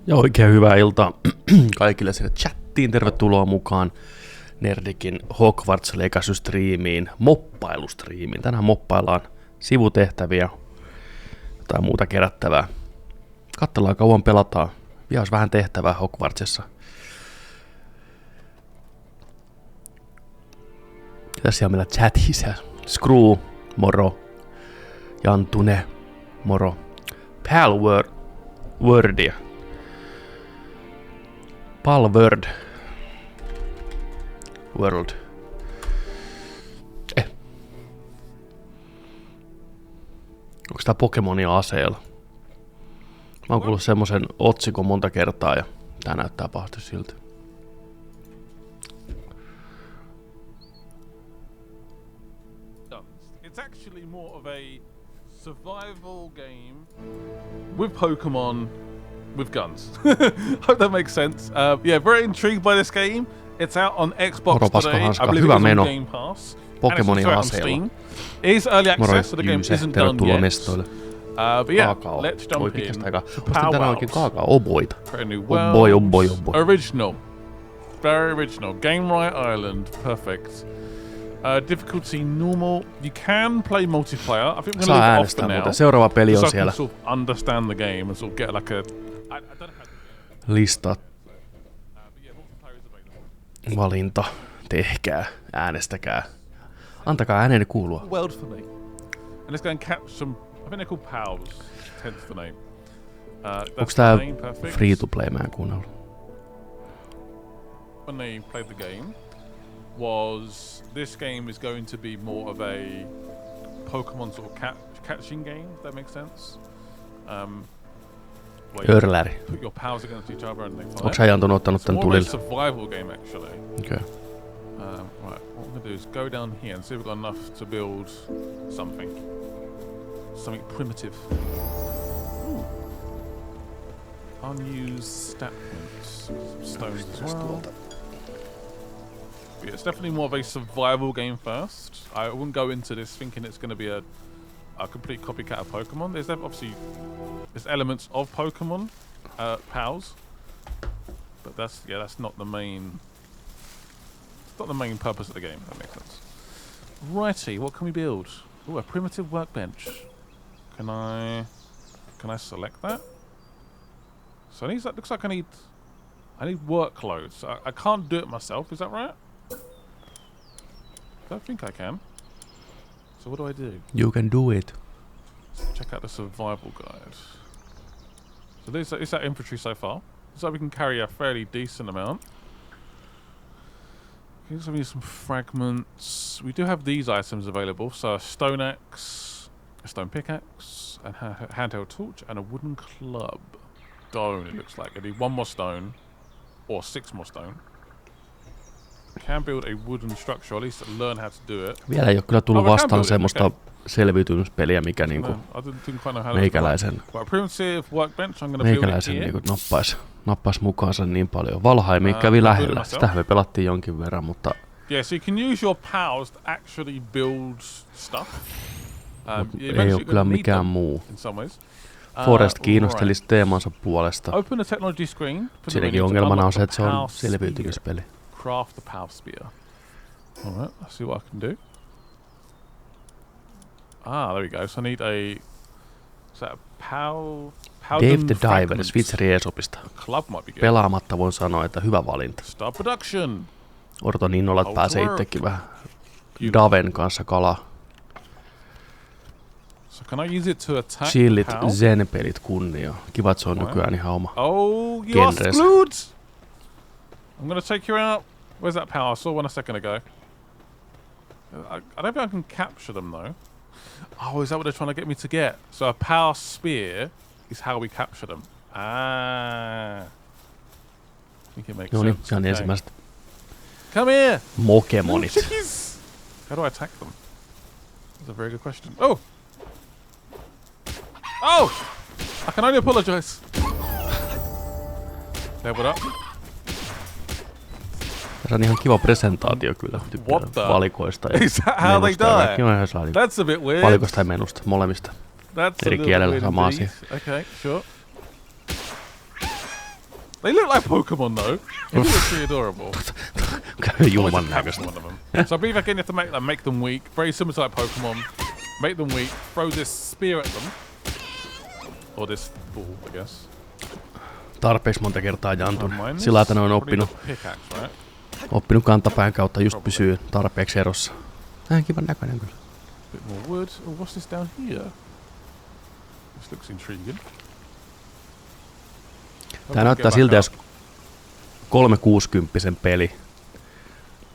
Ja oikein hyvää iltaa kaikille sinne chattiin. Tervetuloa mukaan Nerdikin Hogwarts Legacy-striimiin, moppailustriimiin. Tänään moppaillaan sivutehtäviä tai muuta kerättävää. Katsellaan kauan pelataan. Vielä olisi vähän tehtävää Hogwartsissa. Tässä on meillä chatissa. Screw, moro. Jantune, moro. Palwordia. Palword. World. Onko tää Pokemonia aseella? Mä oon kuullut semmosen otsikon monta kertaa ja tää näyttää pahasti siltä. It's actually more of a survival game with Pokemon with guns. Hope that makes sense. Yeah, very intrigued by this game. It's out on Xbox today. I believe it's on Game Pass. Pokemonia aseella. It is early access, so the game isn't done yet. Mestoille. But yeah, Kaakao. let's jump in. Ostin tänään oikein kaakao-oboita. Oboi. Oboi. Original. Very original. Game Riot Island. Perfect. Difficulty normal. You can play multiplayer. I think we're gonna leave it off for now. Seuraava peli on siellä. So I can sort of understand the game and sort of get like a... I don't know how to Lista. Valinta. Tehkää. Äänestäkää. Antakaa ääneni kuulua. world for me. And let's go and catch some... I think they're called pals. Hence the name. Onks tää free to play? Mä en kuunnellut. When they played the game, was this game is going to be more of a Pokemon sort of catching game, if that makes sense. Örläri. Put your pals against each other and they fight. Onks Janton ottanut tän tulille? It's more of a survival game actually. Okay. Right, what I'm gonna do is go down here and see if we've got enough to build something. Something primitive. Ooh. Unused stat points. Stones as well. Yeah, it's definitely more of a survival game first. I wouldn't go into this thinking it's going to be a complete copycat of Pokemon. There's obviously elements of Pokemon, pals, but that's not the main. It's not the main purpose of the game. If that makes sense. Righty, what can we build? Oh, a primitive workbench. Can I select that? So that looks like I need work clothes. I can't do it myself. Is that right? I don't think I can. So what do I do? You can do it. Let's check out the survival guide. So this is our infantry so far. Looks like we can carry a fairly decent amount. Here's some fragments. We do have these items available. So a stone axe, a stone pickaxe, a handheld torch, and a wooden club. Stone, it looks like. I need 1 more stone, or 6 more stone. Can build a wooden structure, or at least learn how to do it. Vielä ei oo kyllä tullut vastaan semmoista selviytymispeliä, mikä niinku meikäläisen niinku nappais mukaansa niin paljon. Valheimi kävi lähellä. Sitähän me pelattiin jonkin verran, mutta... Yeah, so you can use your pals to actually build stuff. Ei oo kyllä mikään muu. Forest kiinnostelisi teemansa puolesta. Open the technology screen. Siinäkin ongelmana on se, että se on selviytymispeli. Craft the power spear. Alright, let's see what I can do. There we go. So I need a... Is that a Dave the Diver, Switcherin eShopista. Club might be good. Pelaamatta voin sanoa, että hyvä valinta. Start production. Odotan innolla, että pääsee itsekin vähän Daven kanssa kalaa. So can I use it to attack? Chillit Zen-pelit kunnia. Kiva, että se on nykyään ihan oma genres. I'm gonna take you out. Where's that power? I saw one a second ago. I don't think I can capture them though. Oh, is that what they're trying to get me to get? So a power spear is how we capture them. I think it makes sense. Se on ensimmäiset. Come here! Mokemonit. How do I attack them? That's a very good question. Oh! Oh! I can only apologize. Level up. Se on ihan kiva presentaatio kyllä. Tykkään valikoista ja is that how they die? Joo, ihan sellainen. That's a bit weird. Valikoista ja menusta, molemmista. That's eri kielellä sama asia. Okay, sure. They look like Pokemon though. They look pretty adorable. Julman näköistä. So I believe again you have to make them weak. Very similar to like Pokemon. Make them weak. Throw this spear at them. Or this ball, I guess. Tarpeeksi monta kertaa jantun. Sillä lailla ne on oppinut kantapään kautta just pysyy tarpeeksi erossa. Kivan näköinen kyllä. Bit more wood. Oh, what's this down here? This looks intriguing. Tää näyttää siltä, jos 360 peli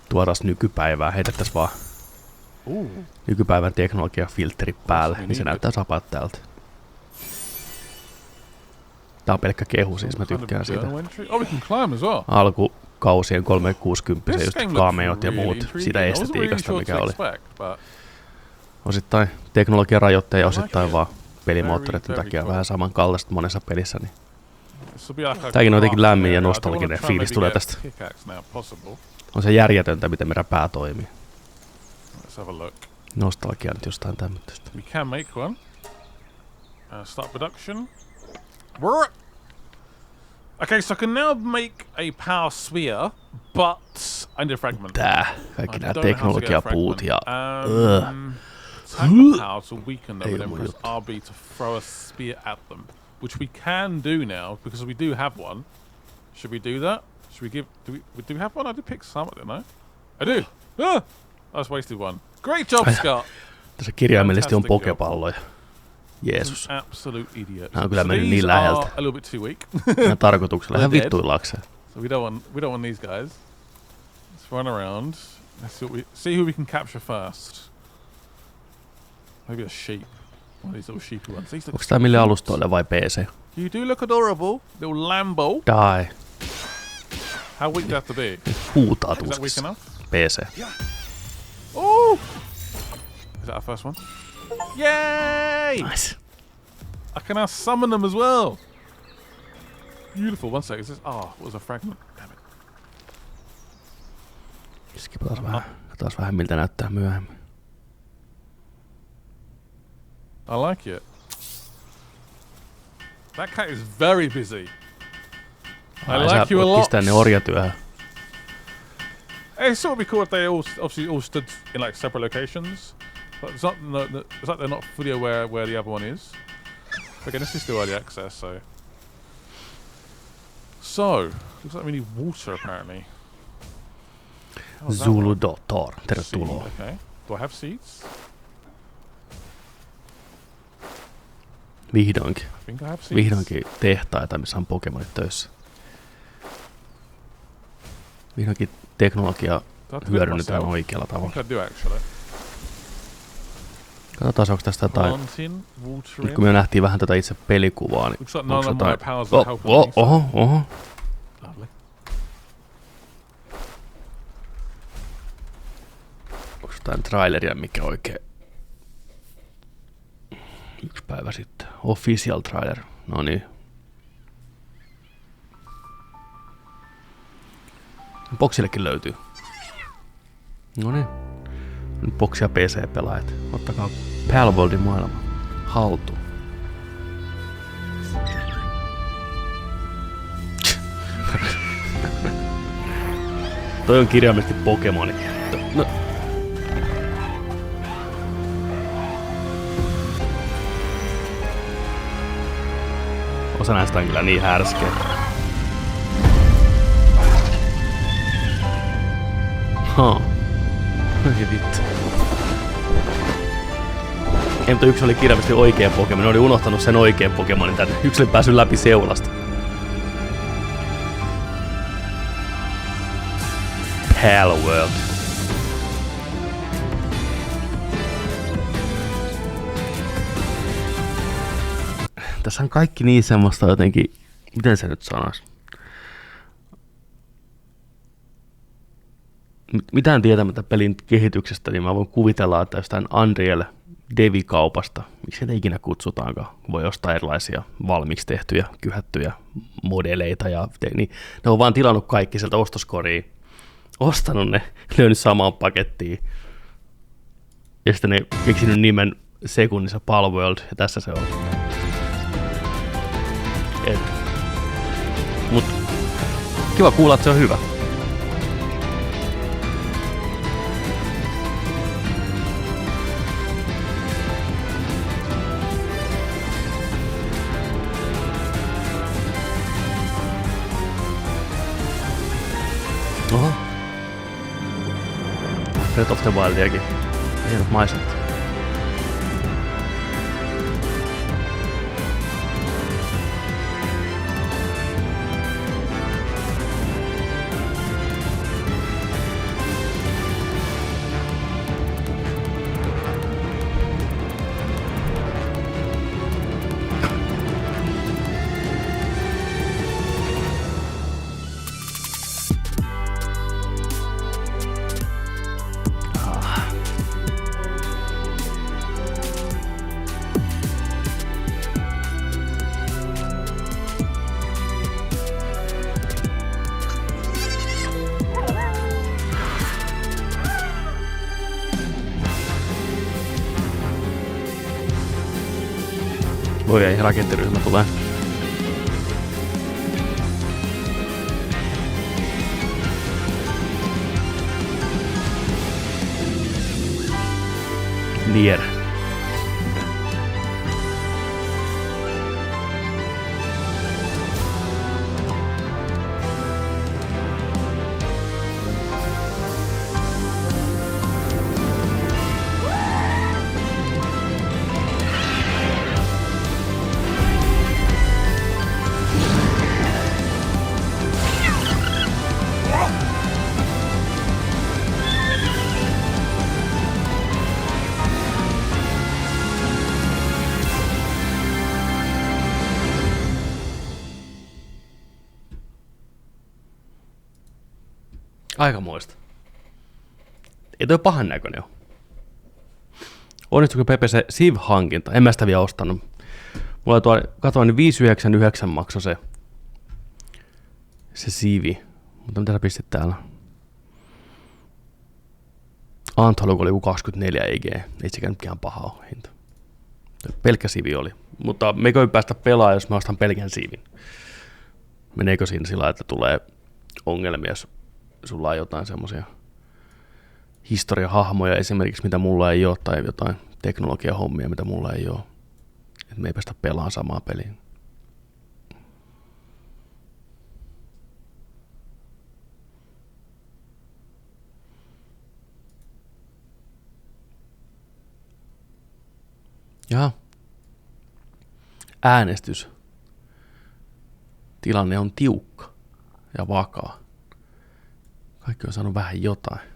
tuotais nykypäivää, heitettäis vaan nykypäivän teknologiafiltteri päälle, niin se näyttää sapat täältä. Tää on pelkkä kehu siis, mä tykkään siitä. Alkukausien 360 just cameot ja muut siitä estetiikasta, mikä oli. Osittain teknologian rajoitteja ja osittain vaan pelimoottoreiden takia vähän samankaltaista monessa pelissä. Niin. Tääkin on jotenkin lämmin ja nostalginen fiilis tulee tästä. On se järjetöntä, miten meidän pää toimii. Nostalgia nyt jostain tämmöistä. We can make one. Start production. Okay, so I can now make a power sphere, but I need a fragment. Tää, kaikki nää teknologiapuut ja... Tank power to weaken them and then press RB to throw a spear at them. Which we can do now, because we do have one. Should we do that? Should we give... Do we have one? I did pick some, didn't I? I do! Ah! I just wasted one. Great job, Scott! Tässä kirjaimellisesti on pokepalloja. Jeesus. Absolute idiot. Nää on kyllä mennyt niin läheltä. A little bit too weak. Nää tarkoituksella ihan vittuillakseen. So we don't want these guys. Let's run around. Let's see who we can capture first. Maybe a sheep. One of these little sheepy ones. Onks tää mille alustoille vai PC? You do look adorable, little Lambo. Die. How weak do you have to be? Huutaa Is that weak tuskissa. enough? PC. Oh! Is that our first one? Yay! Nice. I can now summon them as well. Beautiful. One sec. Is this? Oh, what was a fragment? Damn it. Skipataan vähän. Katsotaan vähän miltä näyttää myöhemmin. I like it. That cat is very busy. I like you a lot. Pistää ne orjatyöhön. It sort of be cool if they all stood in like separate locations, but it's like they're not fully aware where the other one is. Again, this is still early access, so looks like we need water apparently. Zulu Doctor, tervetuloa. Okay. Do I have seeds? Vihdoinkin. I think I have seeds. Vihdoinkin tehtaita, missä on Pokemonit töissä. Vihdoinkin teknologia hyödynnetään oikealla tavalla. Katsotaan, onko tästä jotain... Nyt kun me nähtiin vähän tätä itse pelikuvaa, niin onko jotain... Oho. Onko jotain traileria, mikä oikein... Yksi päivä sitten. Official trailer. No niin. Boxillekin löytyy. No niin. Nyt boxia PC-pelaajat. Ottakaa Palworldin maailma haltuun. Toi on kirjaimellisesti Pokemoni. No. Osa näistä on kyllä niin härskeä. Ei vittu. Ei, mutta yksi oli kirjallisesti oikea Pokemon. Ne oli unohtanut sen oikean Pokemonin tänne. Yksi oli päässyt läpi seulasta. Palworld. Tässä on kaikki niin semmoista jotenkin... Miten se nyt sanois? Mitään tietämättä pelin kehityksestä, niin mä voin kuvitella, että jostain Unreal Devi-kaupasta, miksi sitä ikinä kutsutaankaan, voi ostaa erilaisia valmiiksi tehtyjä, kyhättyjä modeleita, niin ne on vaan tilannut kaikki sieltä ostoskoriin, ostanut ne, löynyt samaan pakettiin, ja sitten ne keksinyt nimen sekunnissa Palworld, ja tässä se on. Mut Kiva kuulla, että se on hyvä. Oho. Breath of the Wildiakin. Hienot maisemat. Voi ei, rakettiryhmä tulee. Nier. Aikamoista. Ei toi pahan näköinen ole. Onnistuiko Pepe se Civ-hankinta? En mä sitä vielä ostanut. Mulla tuolla, katoin, niin 5,99 maksoi se Civi. Mutta mitä sä pistit täällä? Antholuk oli 24 EG. Ei sekään mikään paha ole hinta. Pelkkä Civi oli. Mutta meikö päästä pelaamaan, jos mä ostan pelkän Civin? Meneekö siinä sillä, että tulee ongelmia, jos sulla on jotain semmoisia historiahahmoja esimerkiksi, mitä mulla ei ole, tai jotain teknologiahommia, mitä mulla ei ole. Että me ei päästä pelaamaan samaa peliä. Jaha. Äänestys. Tilanne on tiukka ja vakaa. Kaikki on saanut vähän jotain.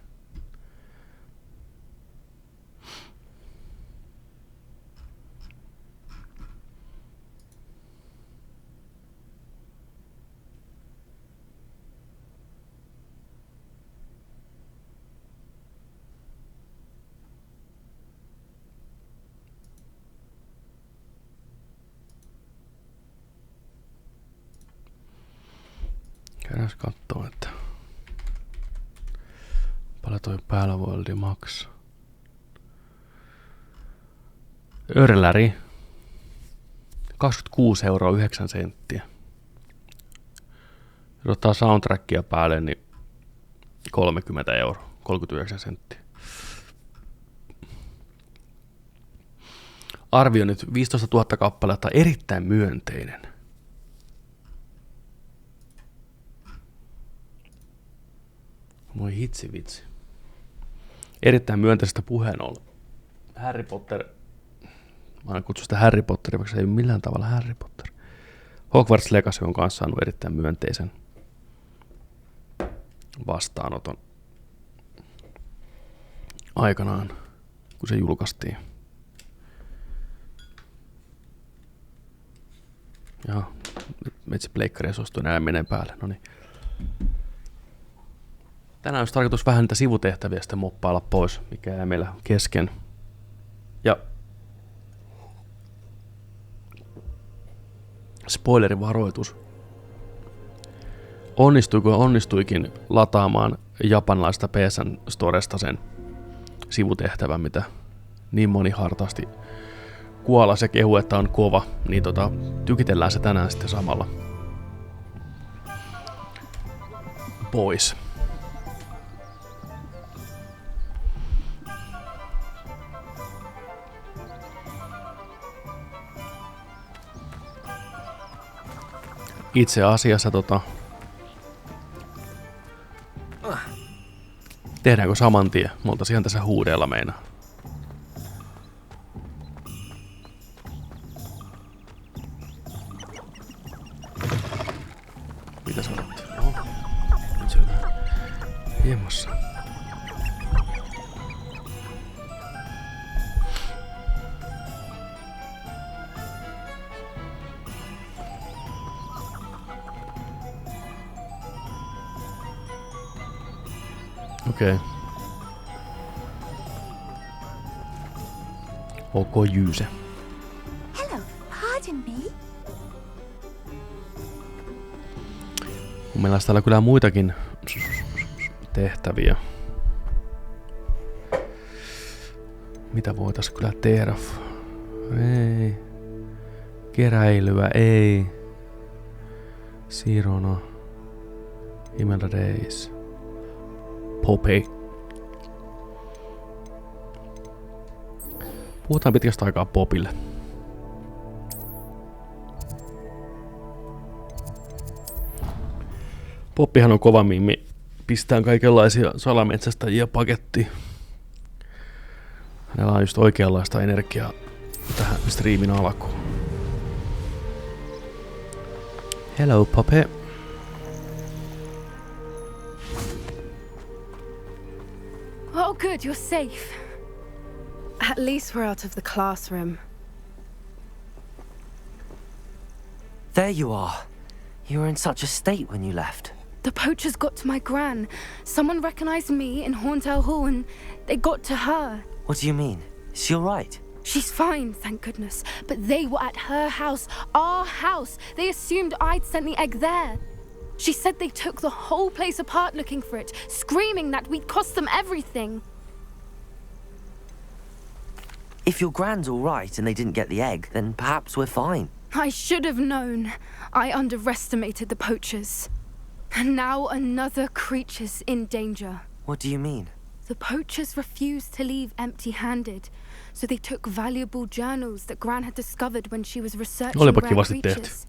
Käydään katsomaan, että paljon toi päällä maksaa. Örläri 26,09 €. Jos ottaa soundtrackia päälle, niin 30 €, 39 senttiä. Arvio nyt 15 000 kappaletta, erittäin myönteinen. Voi hitsi. Erittäin myönteisestä puheen ollen. Harry Potter. Mä en kutsu sitä Harry Potteria, vaikka se ei ole millään tavalla Harry Potter. Hogwarts Legacy on kanssa saanut erittäin myönteisen vastaanoton aikanaan, kun se julkaistiin. Ja metsi pleikkari ja suostui enää menee päälle. Noniin. Tänään olisi tarkoitus vähän niitä sivutehtäviä sitten moppailla pois, mikä jää meillä kesken. Ja spoilerivaroitus. Onnistuikin lataamaan japanilaista PSN Storesta sen sivutehtävän, mitä niin moni hartaasti kuolla se kehu, että on kova, niin tykitellään se tänään sitten samalla. pois. Itse asiassa tehdäänkö saman tien? Me oltais ihan tässä huudella meinaa. Mitä sä olet? Joo. Nyt se on hiemassa. Okei. Okay. Jyse. Hello, pardon me. Meillä on täällä kyllä muitakin tehtäviä. Mitä voitais kyllä tehdä? Ei. Keräilyä, ei. Sirona. Imelda Days. Poppy. Puhutaan pitkästä aikaa Popille. Poppihan on kova mimmi. Pistää kaikenlaisia salametsästäjiä pakettiin. Hänellä on just oikeanlaista energiaa tähän striimin alkuun. Hello, Poppy. Oh, good, you're safe. At least we're out of the classroom. There you are. You were in such a state when you left. The poachers got to my gran. Someone recognized me in Hauntel Hall and they got to her. What do you mean? Is she alright? She's fine, thank goodness. But they were at her house, our house. They assumed I'd sent the egg there. She said they took the whole place apart looking for it, screaming that we'd cost them everything. If your gran's alright and they didn't get the egg, then perhaps we're fine. I should have known. I underestimated the poachers. And now another creature's in danger. What do you mean? The poachers refused to leave empty-handed, so they took valuable journals that Gran had discovered when she was researching Olipa rare kivasti creatures.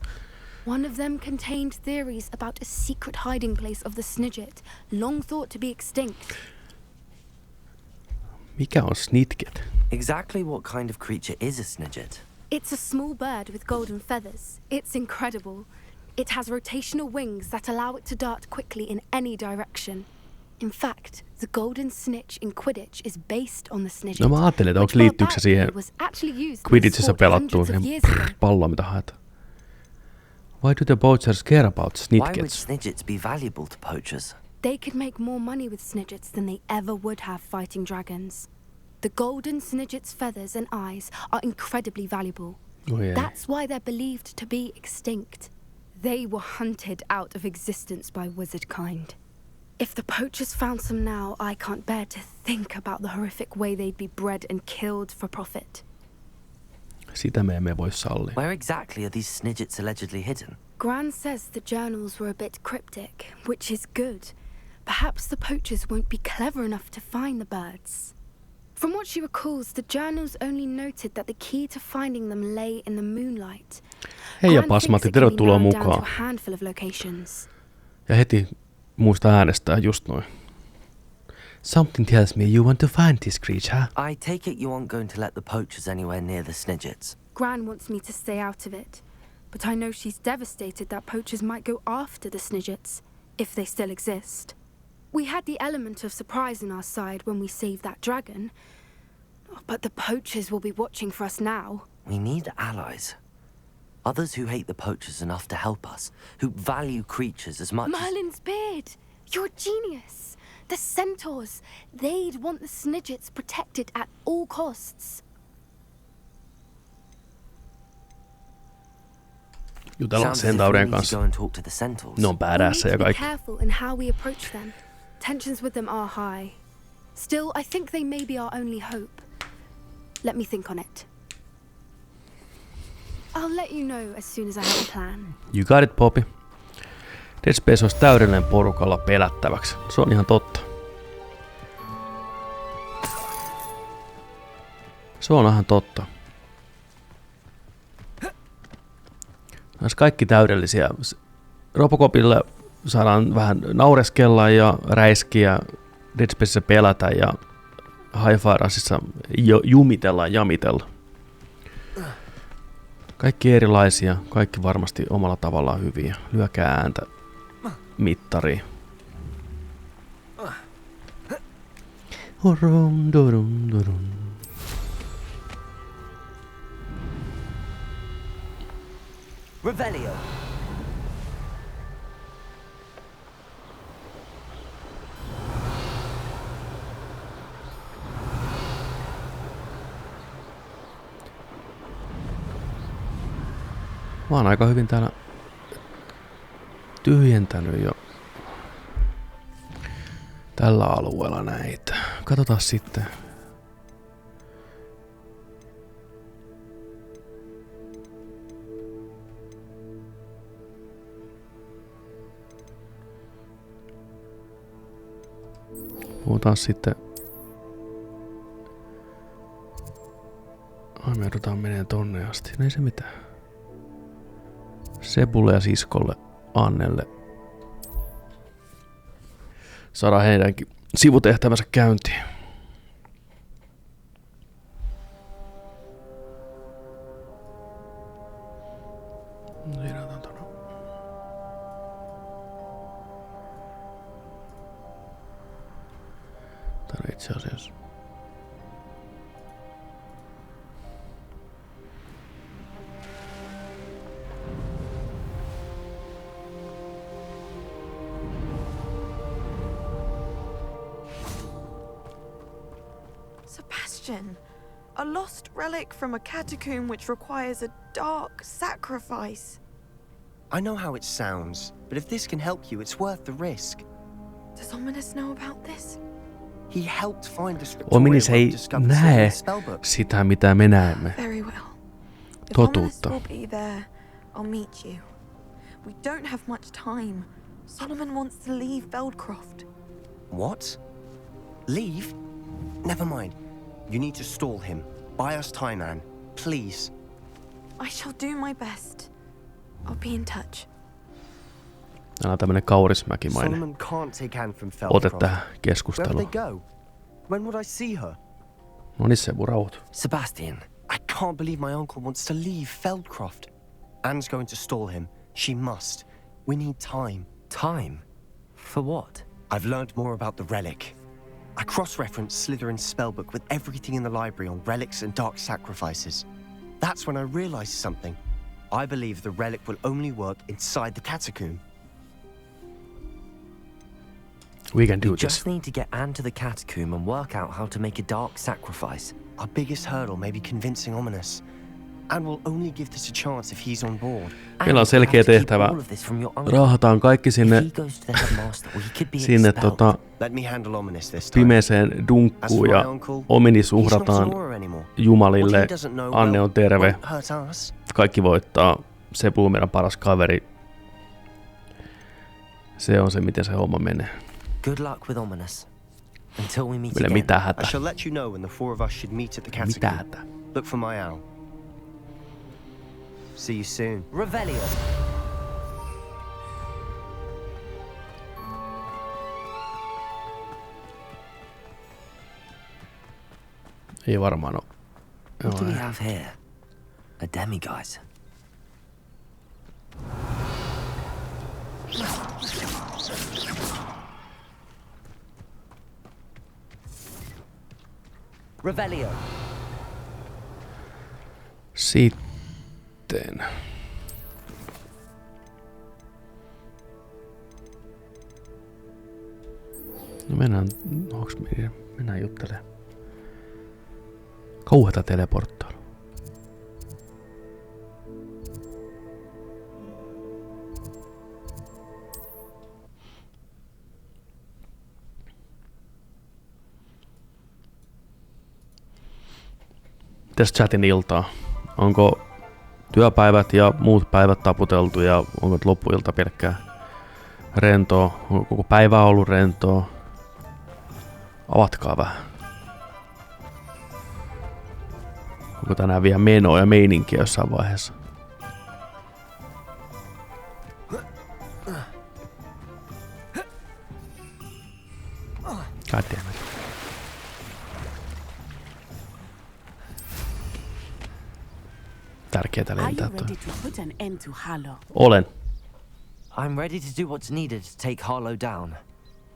One of them contained theories about a secret hiding place of the Snidget, long thought to be extinct. Mikä on snitket? Exactly what kind of creature is a Snidget? It's a small bird with golden feathers. It's incredible. It has rotational wings that allow it to dart quickly in any direction. In fact, the golden snitch in Quidditch is based on the Snidget. No mä ajattelin, että onko liittyykö se siihen Quidditchissä pelattuun siihen palloon, mitä haetaan. Why do the poachers care about Why would snidgets? Snidgets be valuable to poachers? They could make more money with Snidgets than they ever would have fighting dragons. The golden Snidget's feathers and eyes are incredibly valuable. Oh, yeah. That's why they're believed to be extinct. They were hunted out of existence by wizard kind. If the poachers found some now, I can't bear to think about the horrific way they'd be bred and killed for profit. Sitä me emme voi sallia. Where exactly are these Snidgets allegedly hidden? Gran says the journals were a bit cryptic, which is good. Perhaps the poachers won't be clever enough to find the birds. From what she recalls, the journals only noted that the key to finding them lay in the moonlight. Hei ja Gran Pasmatti, thinks it can be tervetuloa narrowed down mukaan. to a handful of locations. Ja heti muista äänestää just noin. Something tells me you want to find this creature. I take it you aren't going to let the poachers anywhere near the Snidgets. Gran wants me to stay out of it, but I know she's devastated that poachers might go after the Snidgets, if they still exist. We had the element of surprise on our side when we saved that dragon, but the poachers will be watching for us now. We need allies. Others who hate the poachers enough to help us, who value creatures as much as... Merlin's beard! You're a genius! The centaurs! They'd want the Snidgets protected at all costs. Jutellaan Sounds as if we centaurien need to kanssa. go and talk to the centaurs. Ne on We need badaassa ja to be kaikki. careful in how we approach them. Tensions with them are high. Still, I think they may be our only hope. Let me think on it. I'll let you know as soon as I have a plan. You got it, Poppy. Dead Space olisi täydellinen porukalla pelättäväksi. Se on ihan totta. Se on ihan totta. Olisi kaikki täydellisiä. Robocopille saadaan vähän naureskella ja räiskiä, Dead Spacessa pelätä ja Hi-Fi-Rushissa jumitella ja jamitella. Kaikki erilaisia, kaikki varmasti omalla tavallaan hyviä. Lyökää ääntä mittariin. Revelio. Mä oon aika hyvin täällä tyhjentänyt jo tällä alueella näitä. Katsotaan sitten. Puhutaan sitten. Ai me joudutaan menee tonne asti. No ei se mitään. Sebulle ja siskolle Annelle. Saadaan heidänkin sivutehtävänsä käyntiin. Tää on itse asiassa. Sebastian, a lost relic from a catacomb which requires a dark sacrifice. I know how it sounds, but if this can help you, it's worth the risk. Does Ominous know about this? He helped find the scriptorial Ominous ei discovered näe spellbook. sitä, mitä me näemme. Very well. If Totuutta. Ominous will be there, I'll meet you. We don't have much time. Solomon wants to leave Feldcroft. What? Leave? Never mind. You need to stall him. Buy us time, Anne. Please. I shall do my best. I'll be in touch. Täällä on tämmönen kaurismäkimainen Solomon can't take Anne from ote Feldcroft. tähän Where would keskusteluun. they go? When would I see her? No niin, Sebu, rauhoitu. Sebastian, I can't believe my uncle wants to leave Feldcroft. Anne's going to stall him. She must. We need time. time? For what? I've learned more about the relic. I cross-referenced Slytherin's spellbook with everything in the library on relics and dark sacrifices. That's when I realized something. I believe the relic will only work inside the catacomb. We can do You this. just need to get Anne to the catacomb and work out how to make a dark sacrifice. Our biggest hurdle may be convincing Ominous. Anne will only give this a chance if he's on board. Meillä on selkeä tehtävä. Raahataan kaikki sinne Let me handle Ominous this time. pimeeseen dunkkuun ja Ominis uhrataan Jumalille. Anne on terve. Kaikki voittaa. Sebu on meidän paras kaveri. Se on se, miten se homma menee. Good luck with Ominous. Until we meet Meillä again. mitä I hätä. shall let you know when the four of us should meet at the Mitä catacomb. hätä. Look for my owl. See you soon. Revelio. Ei varmaan oo. What do we have here? A demiguise. Revelio. Sitten. No mennään juttelemaan. Kauheata teleporttailu. Mitäs chatin iltaa? Onko työpäivät ja muut päivät taputeltu ja onko loppuilta pelkkää Rentoa. Koko päivä on ollut rentoa. Avatkaa vähän. Onko tänään vielä menoa ja meininkiä jossain vaiheessa? Goddammit. Tärkeetä lentää toi. Olen. I'm ready to do what's needed to take Harlow down.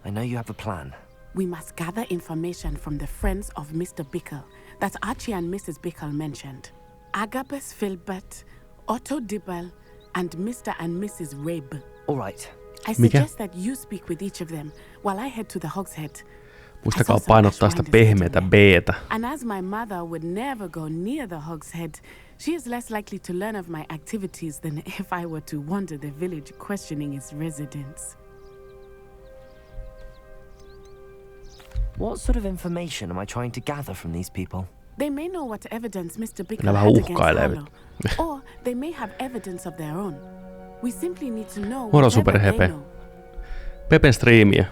I know you have a plan. We must gather information from the friends of Mr. Bickle that Archie and Mrs. Bickle mentioned. Agabus Filbert, Otto Dibble, and Mr. and Mrs. Rabe. All right. I suggest that you speak with each of them while I head to the Hogshead. Muistakaa painottaa sitä pehmeätä B-tä. And as my mother would never go near the Hogshead, she is less likely to learn of my activities than if I were to wander the village questioning its residents. What sort of information am I trying to gather from these people? They may know what evidence Mr. Bickle Nämä had against uhkailee. Harlow, or they may have evidence of their own. We simply need to know Moro whatever Super they Hepe. know. Pepen striimiä.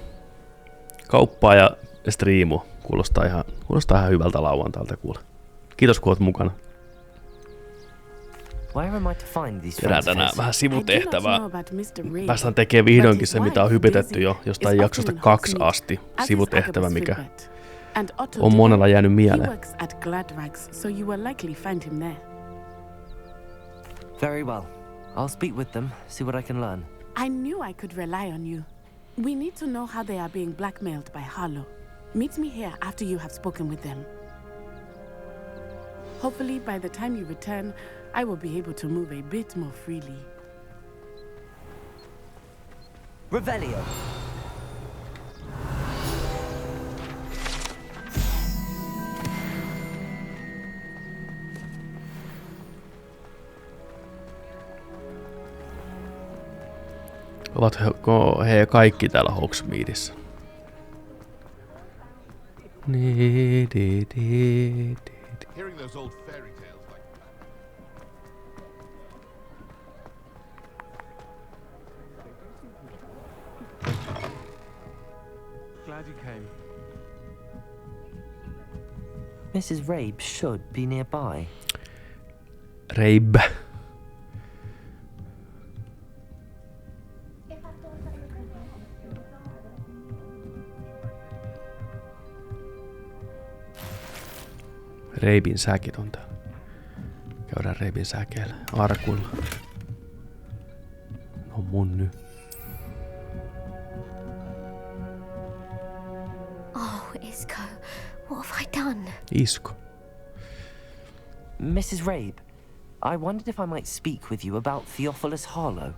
Kauppaa ja striimu. Kuulostaa ihan hyvältä lauantailta kuule. Kiitos kun oot mukana. Where am I to find these Tehdään friends? tänään vähän sivutehtävää. I do not know about Mr. Rabe, Päästään tekemään vihdoinkin but se, his mitä on wife, hypetetty jo Daisy, jostain is jaksosta often in 2 Hogsmeade, asti. as is Sivutehtävä, Agabus mikä Filbert. And Otto on Dibble, monella jäänyt he mieleen. works at Gladrags, so you will likely find him there. Very well. I'll speak with them, see what I can learn. I knew I could rely on you. We need to know how they are being blackmailed by Harlow. Meet me here after you have spoken with them. Hopefully, by the time you return, I will be able to move a bit more freely. Revelio. Ovatko he kaikki täällä Hogsmeadessa? Hearing those old fairy tales like Glad you came. Mrs. Rabe should be nearby. Rabe. Reibin säkit on täällä. Käydään Reibin säkeillä. Arkuilla. No mun nyt. Oh, Isco, what have I done? Isko. Mrs. Rabe, I wondered if I might speak with you about Theophilus Harlow.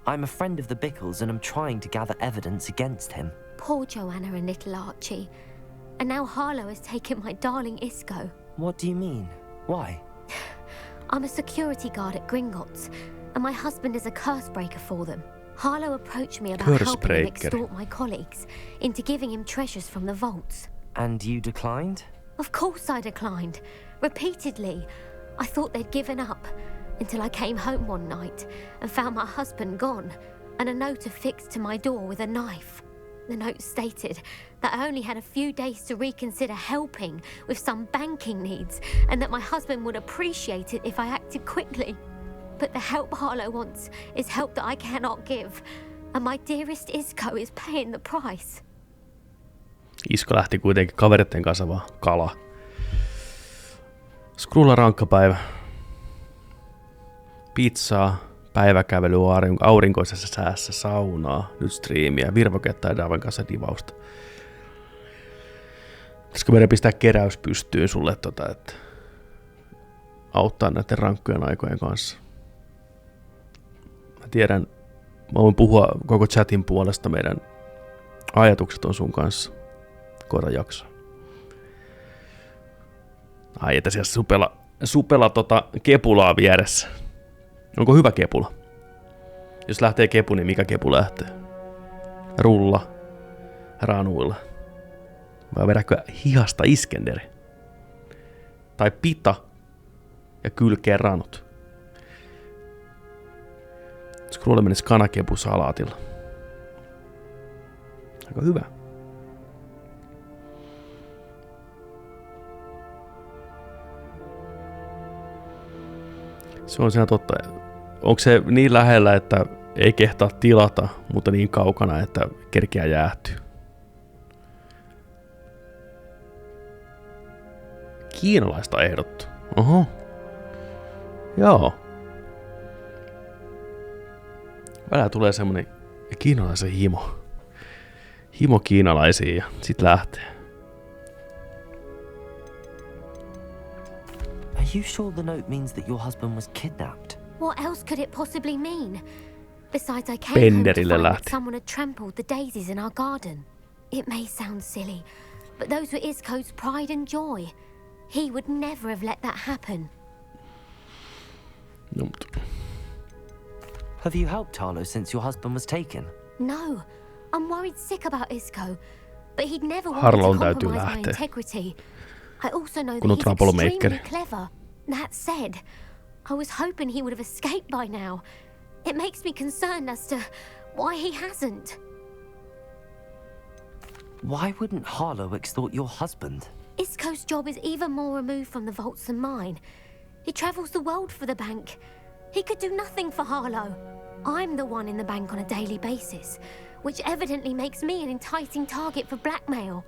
I'm a friend of the Bickles and I'm trying to gather evidence against him. Poor Joanna and little Archie. And now Harlow has taken my darling Isco. What do you mean? Why? I'm a security guard at Gringotts, and my husband is a curse breaker for them. Harlow approached me about helping him extort my colleagues into giving him treasures from the vaults. And you declined? Of course I declined. Repeatedly. I thought they'd given up, until I came home one night and found my husband gone, and a note affixed to my door with a knife. The note stated that I only had a few days to reconsider helping with some banking needs, and that my husband would appreciate it if I acted quickly. But the help Harlow wants is help that I cannot give, and my dearest Isco is paying the price. Isko lähti kuitenkin kaveritten kanssa vaan kala. Skrulla rankkapäivä. Pizzaa, päiväkävely aurinkoisessa säässä, saunaa, nyt striimiä, virvoketta ja Daven kanssa divausta. Pitäisikö meidän pistää keräys pystyyn sulle, että auttaa näiden rankkojen aikojen kanssa? Mä tiedän, mä voin puhua koko chatin puolesta, meidän ajatukset on sun kanssa. Koita jaksoa. Ai, että siellä supela kepulaa vieressä. Onko hyvä kepula? Jos lähtee kepu, niin mikä kepu lähtee? Rulla, ranuilla. Vai vedäkö hihasta Iskenderi? Tai pita ja kylkeen ranut. Skrulle menisi kanakepu salaatilla. Aika hyvä. Se on siinä totta. Onko se niin lähellä, että ei kehtaa tilata, mutta niin kaukana, että kerkeää jäähtyy? Kiinalaista ehdottu. Oho. Joo. Välillä tulee semmonen kiinalaisen himo. Himo kiinalaisiin ja sit lähtee. Are you sure the note means that your husband was kidnapped? What else could it possibly mean? Besides, I came home to find that someone had trampled the daisies in our garden. It may sound silly, but those were Isco's pride and joy. He would never have let that happen. No. Have you helped Harlow since your husband was taken? No, I'm worried sick about Isco, but he'd never want Harlown to täytyy compromise my lähteä. integrity. I also know Kun on that he's trampolimakeri. extremely clever. That said, I was hoping he would have escaped by now. It makes me concerned as to why he hasn't. Why wouldn't Harlow extort your husband? Isco's job is even more removed from the vaults than mine. He travels the world for the bank. He could do nothing for Harlow. I'm the one in the bank on a daily basis, which evidently makes me an enticing target for blackmail.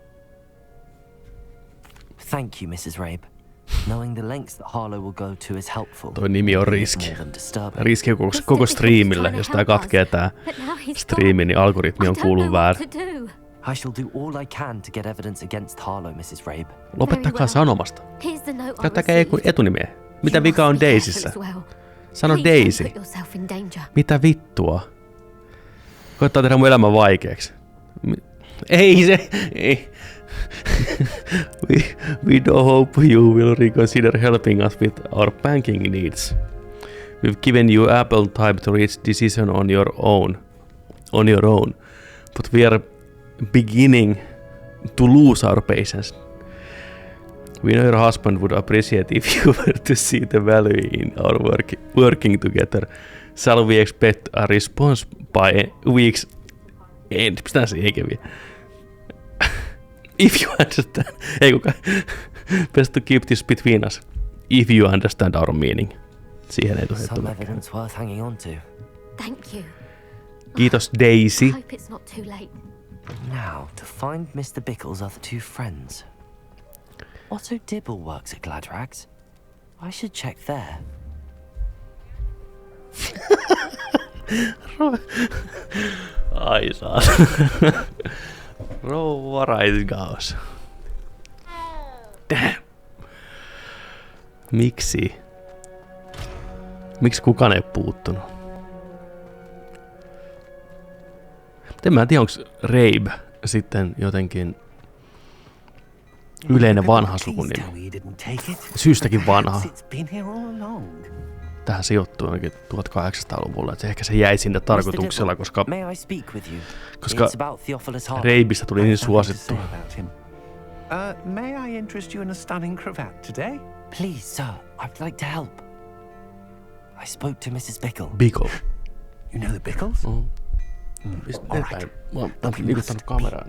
Thank you, Mrs. Rabe. Knowing the lengths that Harlow will go to is helpful. Toi nimi on riski. Riski koko striimille. Jos tää katkee tää striimi, niin algoritmi on kuullut väärin. I shall do all I can to get evidence against Harlow, Mrs. Rabe. Lopettakaa sanomasta. Käyttäkää etunimeä. Mitä vika on Daisyssä? Sano Daisy. Mitä vittua? Koittaa tehdä mun elämän vaikeaksi. Ei se... Ei. We do hope you will reconsider helping us with our banking needs. We've given you ample time to reach decision on your own. But we are beginning to lose our patience. We know your husband would appreciate if you were to see the value in our working together. Shall we expect a response by week's end? Pistää se eikä vielä. If you understand. Ei kukaan. Best to keep this between us. If you understand our meaning. Siihen ei tule Some evidence worth hanging on to. Thank you. Kiitos Daisy. I hope it's not too late. Now, to find Mr. Bickle's other two friends. Otto Dibble works at Gladrags. I should check there. Ai saa. Rouva raiskaus. Damn. Miksi? Miksi kukaan ei puuttunut? En mä tiedä, onko Rabe sitten jotenkin yleinen vanha sukunimi. Syystäkin vanha. Tähän sijoittuu jonnekin 1800-luvulla. Että ehkä se jäi sinne tarkoituksella, koska Rabeista tuli niin suosittu. May I interest you in a stunning cravat today? Please, sir, I'd like to help. I spoke to Mrs. Bickle. Bickle. You know the Bickles? All right. Be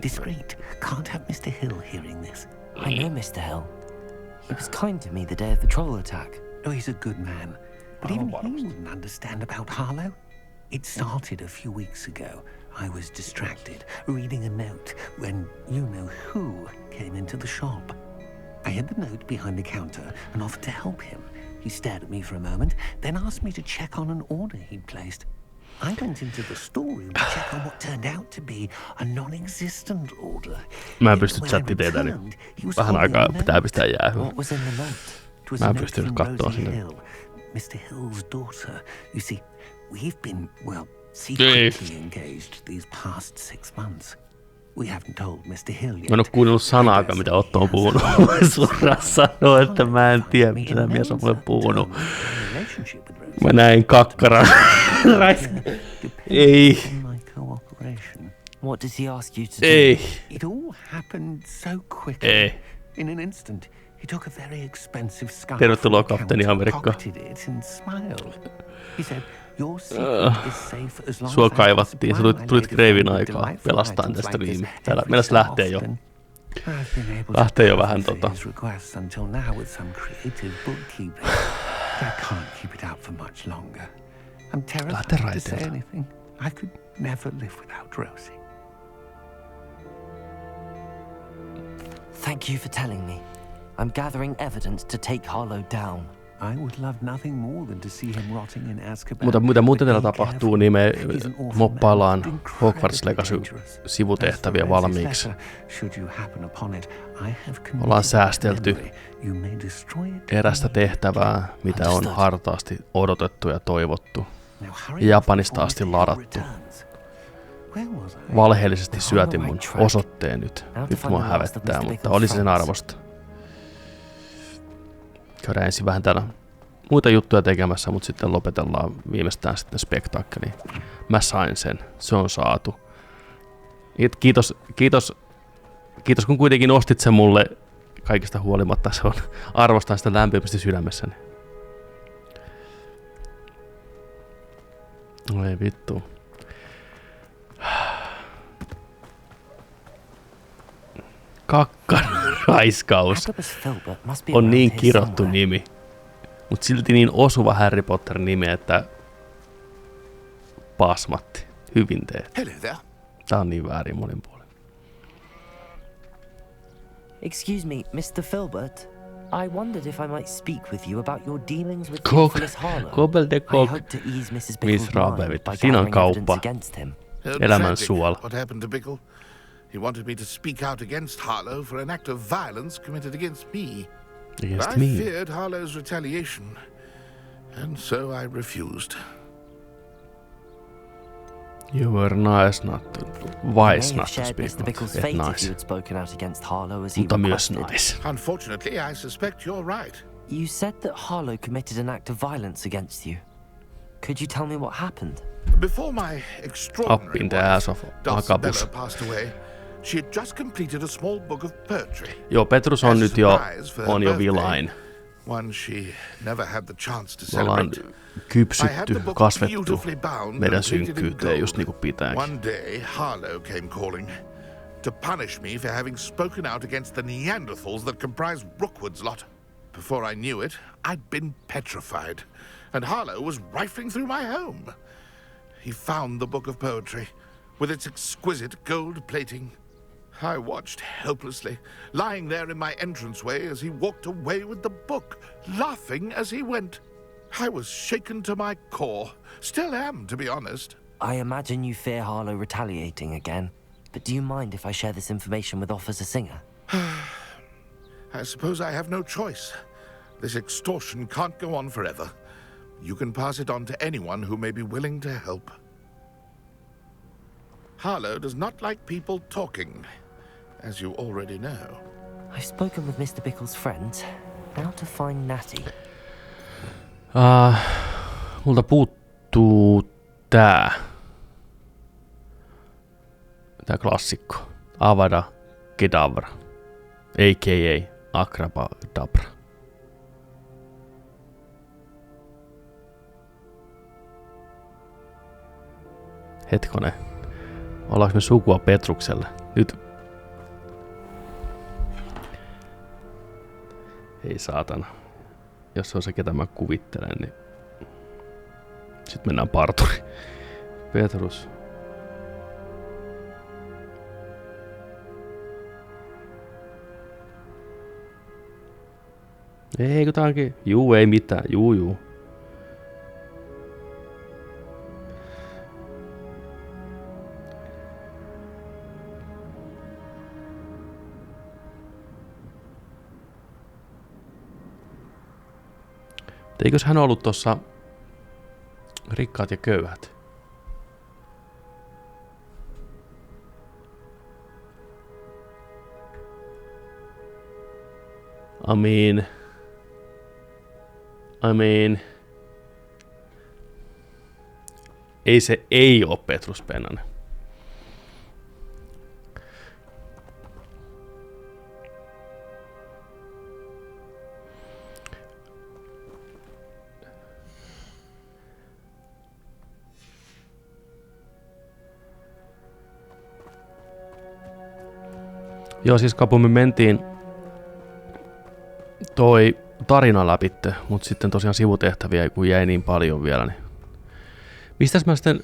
discreet. Can't have Mr. Hill hearing this. I know Mr. Hill. He was kind to me the day of the troll attack. Oh, he's a good man. But even he wouldn't understand about Harlow. It started a few weeks ago. I was distracted, reading a note, when you-know-who came into the shop. I hid the note behind the counter and offered to help him. He stared at me for a moment, then asked me to check on an order he'd placed. I went into the storeroom to check on what turned out to be a non-existent order. Mä en pysty chattiteitä, niin vähän aikaa pitää pistää jäähyä. Mä en pystynyt kattoo sinne. Mr. Hill's daughter. You see, we've been, well, secretly engaged these past 6 months. We haven't told Mr. Hill yet. Mä en oo kuunnellut sanaakaan, mitä Otto on puhunut. Suoraan sanoa, että mä en tiedä, mitä mies on mulle puhunut. Mä näin kakkaran. Ei. What does he ask you to do? Ei. It all happened so quickly. Ei. In an instant, he took a very expensive scarf. Tervetuloa kapteeni Amerikka. Pocketed it and smiled. He said, Your secret is safe as long Sua as I kaivattiin. Sä supply tulit my Kreivin lady aikaa delightful pelastaan items tästä like this riimi. Täällä every mennäs so lähtee jo. often. I've been able Lähtee jo to vähän fulfill his requests until now with some creative bookkeeping. But I can't keep it up for much longer. I'm terrified to say anything. I could never live without Rosie. Thank you for telling me. I'm gathering evidence to take Harlow down. I would love nothing more than to see him rotting in Azkaban. Mutta mitä muuten täällä tapahtuu, niin me moppaillaan Hogwarts Legacy sivutehtäviä valmiiksi. Ollaan säästelty erästä tehtävää, mitä on hartaasti odotettu ja toivottu. Japanista asti ladattu. Valheellisesti syötin mun osoitteen nyt. Nyt mua hävettää, mutta oli sen arvosta. Käydään ensin vähän täällä muita juttuja tekemässä, mutta sitten lopetellaan viimeistään sitten spektaakkeli. Mä sain sen. Se on saatu. Kiitos kun kuitenkin ostit sen mulle kaikista huolimatta. Se on, arvostan sitä lämpimästi sydämessäni. No ei vittu. Kakkaraiskaus on niin kirottu nimi, mutta silti niin osuva Harry Potter nimi, että pasmatti. Hyvin tehty. Tää on niin väärin monin puolin. Excuse me, Mr. Filbert. I wondered if I might speak with you about your dealings with Theophilus Harlow. I hope to ease Mrs. Bickle's mind by gathering evidence against him. Elämän suola. What happened to Bickle? He wanted me to speak out against Harlow for an act of violence committed against me. Against I me? feared Harlow's retaliation, and so I refused. You were nice not to, wise not to speak Mr. Bickle's et fate if you nice. had spoken out against Harlow as he Mutta myös requested. nice. Unfortunately, I suspect you're right. You said that Harlow committed an act of violence against you. Could you tell me what happened? Before my Up extraordinary in the ass of wife, Dulcibella, Agabus. passed away, she had just completed a small book of poetry. Joo, Petrus on nyt jo vilain. One she never had the chance to Me ollaan celebrate. kypsytty, kasvettu meidän synkkyyteen just niinku pitääkin. One day, Harlow came calling to punish me for having spoken out against the Neanderthals that comprise Rookwood's lot. Before I knew it, I'd been petrified, and Harlow was rifling through my home. He found the book of poetry, with its exquisite gold plating. I watched helplessly, lying there in my entranceway as he walked away with the book, laughing as he went. I was shaken to my core. Still am, to be honest. I imagine you fear Harlow retaliating again, but do you mind if I share this information with Officer Singer? I suppose I have no choice. This extortion can't go on forever. You can pass it on to anyone who may be willing to help. Harlow does not like people talking, as you already know. I've spoken with Mr. Bickle's friends. Now to find Natty. Multa puuttuu tää klassikko. Avada Kedavra. A.k.a. Akrabadabra. Hetkonen. Ollaanko me sukua Petrukselle? Nyt. Ei saatana. Jos se on se, ketä mä kuvittelen, niin sitten mennään parturi. Petrus. Ei, kun tää onkin. Juu, ei mitään. Juu. Eikös hän ollut tossa Rikkaat ja köyhät? I mean. Ei se ei oo Petrus Pennanen. Joo, siis kun me mentiin toi tarina läpitte, mutta sitten tosiaan sivutehtäviä, kun jäi niin paljon vielä, niin mistäs mä sitten,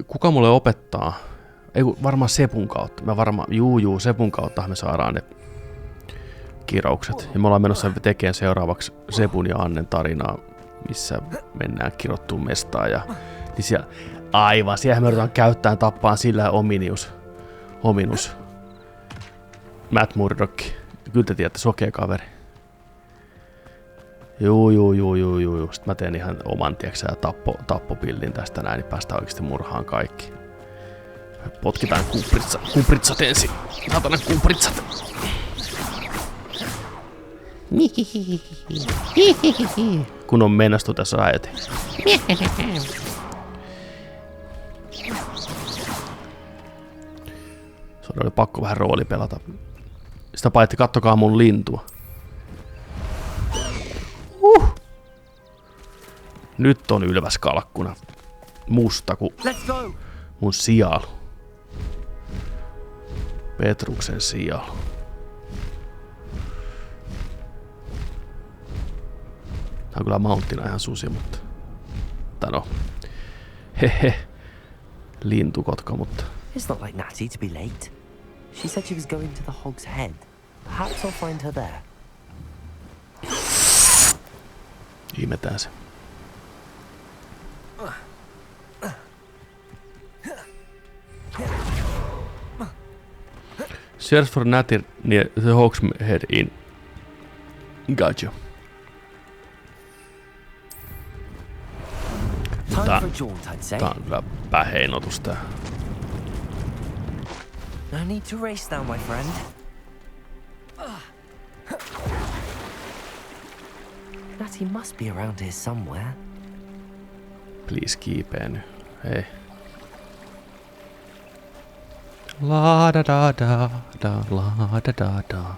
kuka mulle opettaa? Ei varmaan Sepun kautta. Sepun kautta me saadaan ne kiroukset. Ja me ollaan menossa tekemään seuraavaksi Sepun ja Annen tarinaa, missä mennään kirottuun mestaan. Ja niin siellä, aivan, siellä me yritetään käyttää tappaan sillä ominus. Matt Murdock. Kyllä te tiedätte, sokea kaveri. Juu. Sitten mä teen ihan oman, tieksä, tappopillin tästä näin, niin päästään oikeasti murhaan kaikki. Potkitaan kumpritsat ensin. Saatana kumpritsat. Kun on menastu tässä äiti. Se oli pakko vähän rooli pelata. Sitä paitsi kattokaa mun lintua. Nyt on Ylväs kalkkuna. Musta kuin mun sijalu. Petruksen sijalu. Tää on kyllä Mountina ihan susi, mutta... Tai no... Hehe. Lintukotka, mutta... It's not like Natty to be late. She said she was going to the Hog's Head. Perhaps I'll find her there. Ihmetään se. Search for Natty near the Hog's Head in. Gotcha. Tää on kyllä päheinotus tää. No need to race now, my friend. Natty must be around here somewhere. Please kiipeä nyt. Hei. La da da da da la da da da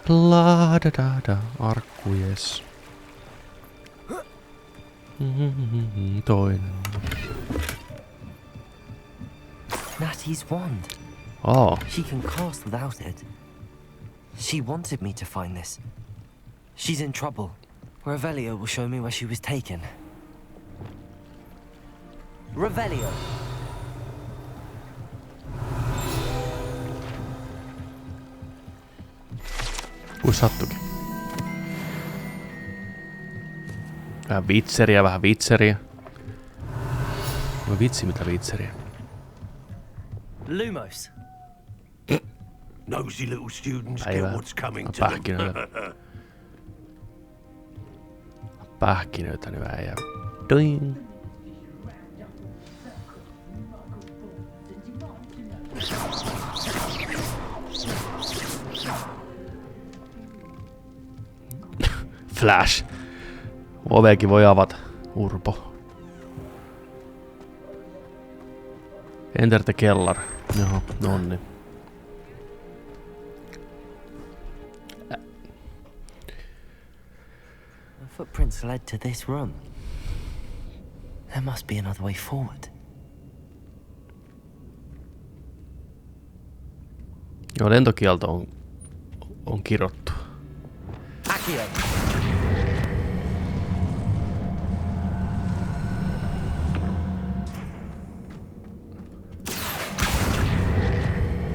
la da da da arkku jes. Toinen. Natty's wand. Oh. She can cast without it. She wanted me to find this. She's in trouble. Revelio will show me where she was taken. Revelio! Kuin sattukin. Vähän vitseriä. No vitsi mitä vitseriä. Lumos. Nosy little students get what's coming to them. Pähkinöitä nyt äijä. Doing. Flash. Ovekin voi avata. Urpo. Enter the kellar. Joo, nonni. The footprints led to this room. There must be another way forward. Joo, lentokielto on kirottu. Accio.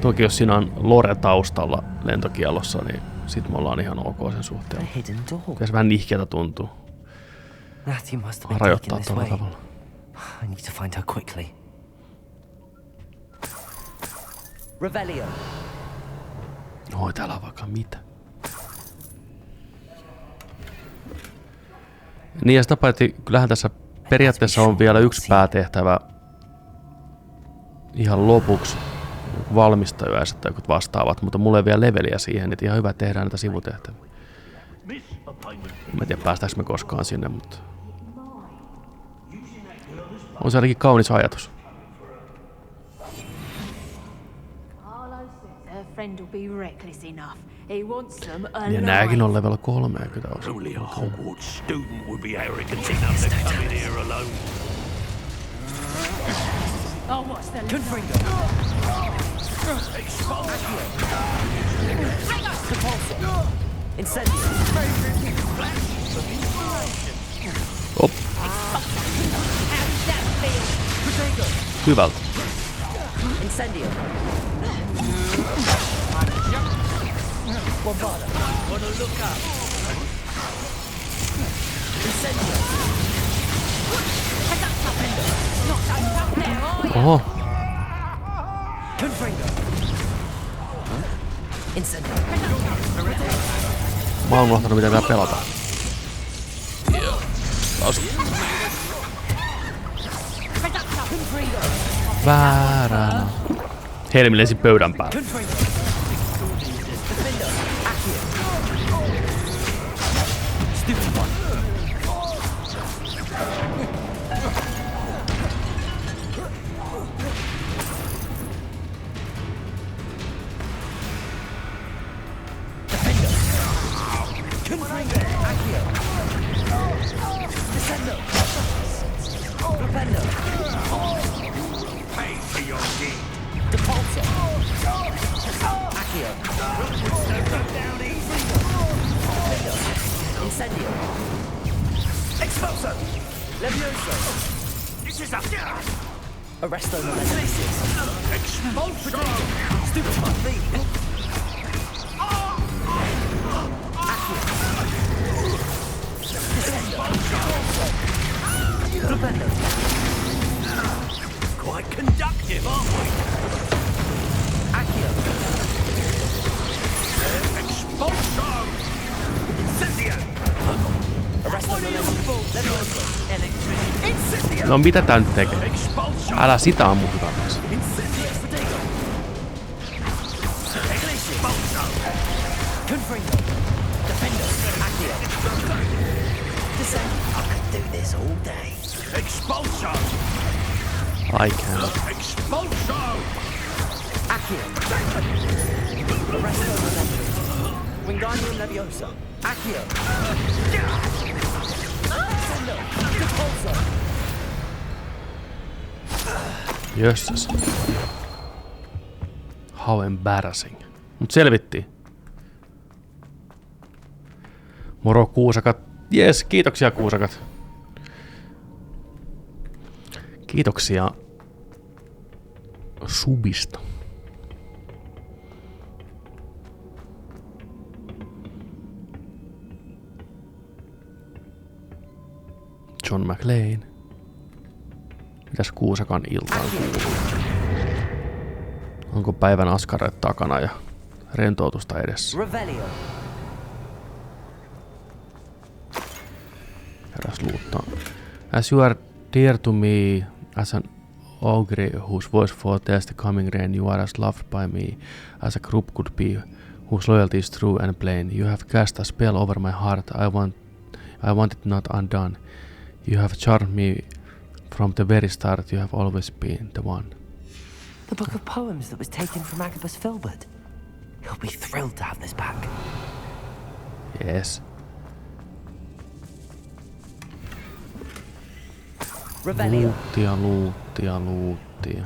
Toki jos siinä on lore taustalla lentokiellossa, niin sit me ollaan ihan ok sen suhteen. Pitäis vähän nihkeätä tuntuu. Rajoittaa tuolla tavalla. I need to find her quickly. Revelio. Oi, täällä on vaikka mitä. Niin ja sitä paitsi, kyllähän tässä periaatteessa on vielä yksi päätehtävä ihan lopuksi. Valmistajaiset tai jotkut vastaavat, mutta mulla ei vielä leveliä siihen, että ihan hyvä tehdään näitä sivutehtäviä. En tiedä päästäänkö me koskaan sinne, mutta on se ainakin kaunis ajatus. Ja nääkin on level 30 osa. Only a Hogwarts student would be arrogant enough to come in here alone. Op. Hyvältä. Oho. Mä oon unohtanut mitä vielä pelata. Taas. Vääränä. Helmi lensi pöydän päälle. Quite conductive, aren't we? Accio. Expulso. Incendio. No mitä tää nyt tekee? Älä sitä ammu hyväksi. I can't. Wingardium Leviosa. Accio. Jössäs. How embarrassing. Mut selvittiin. Moro kuusakat. Jes, kiitoksia kuusakat. Kiitoksia subista. John McLean. Mitäs kuusakan iltaan kuuluu? Onko päivän askareet takana ja rentoutusta edessä? Heräs luuttaa. As you are dear to me as an ogre whose voice foretells the coming rain, you are as loved by me as a group could be, whose loyalty is true and plain. You have cast a spell over my heart. I want it not undone. You have charmed me from the very start. You have always been the one. The book of poems that was taken from Agabus Filbert. He'll be thrilled to have this back. Yes. Luuttia.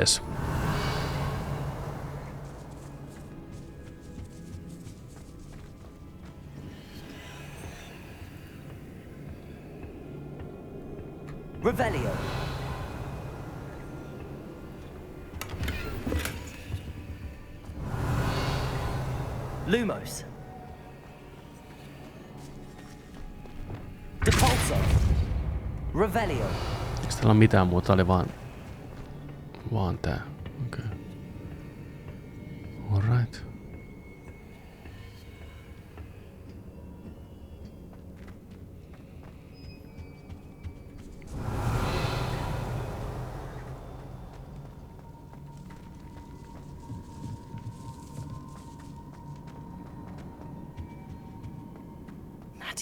Yes. Revelio. Lumos. Depulso. Revelio. Eikö täällä ole mitään muuta? Tää oli vaan tää. Okei. Okay. Alright.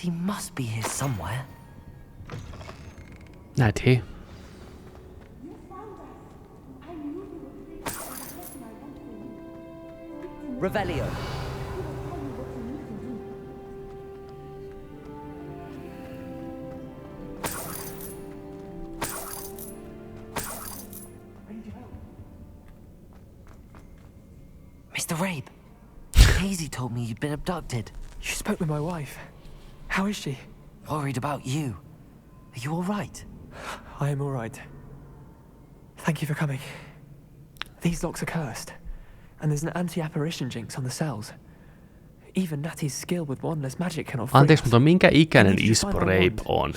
He must be here somewhere. Natty. Revelio. Mr. Rabe, Hazy told me you'd been abducted. You spoke with my wife. How is she? Worried about you. Are you all right? I am all right. Thank you for coming. These locks are cursed, and there's an anti-apparition jinx on the cells. Even Natty's skill with wandless magic cannot free Anteeksi, us. mutta minkä ikäinen Ispo Rabe on?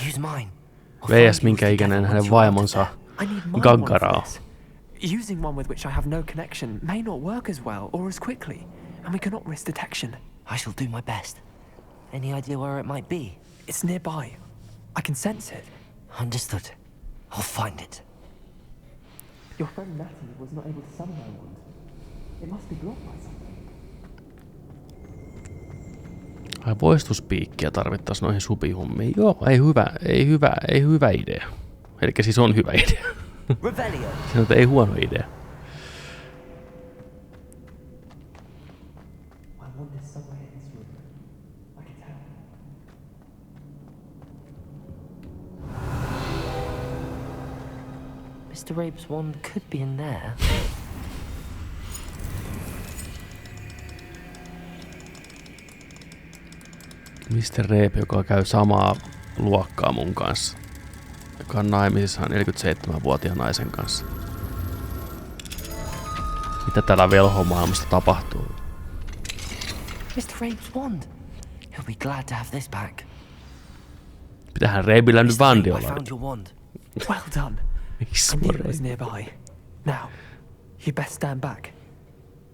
VS minkä ikäinen hänen vaimonsa Gaggara on? Using one with which I have no connection may not work as well or as quickly, and we cannot risk detection. I shall do my best. Any idea where it might be? It's nearby. I can sense it. Understood. I'll find it. Your friend Natty was not able to summon my wand. It must be blocked by something. Ai voistuspiikkiä tarvittaisiin noihin supihommiin. Joo, ei hyvä idea. Elikkä siis on hyvä idea. Sanotaan, ei huono idea. Mr. Rabe's wand could be in there. Mr. Rabe, joka käy samaa luokkaa mun kanssa. Joka on naimisissa 47-vuotiaan naisen kanssa. Mitä täällä velhomaailmassa tapahtuu? Mr. Rabe's wand. He'll be glad to have this back. Pitähän Rabella nyt vandi olla. Well done. I knew it was nearby. Now, you best stand back.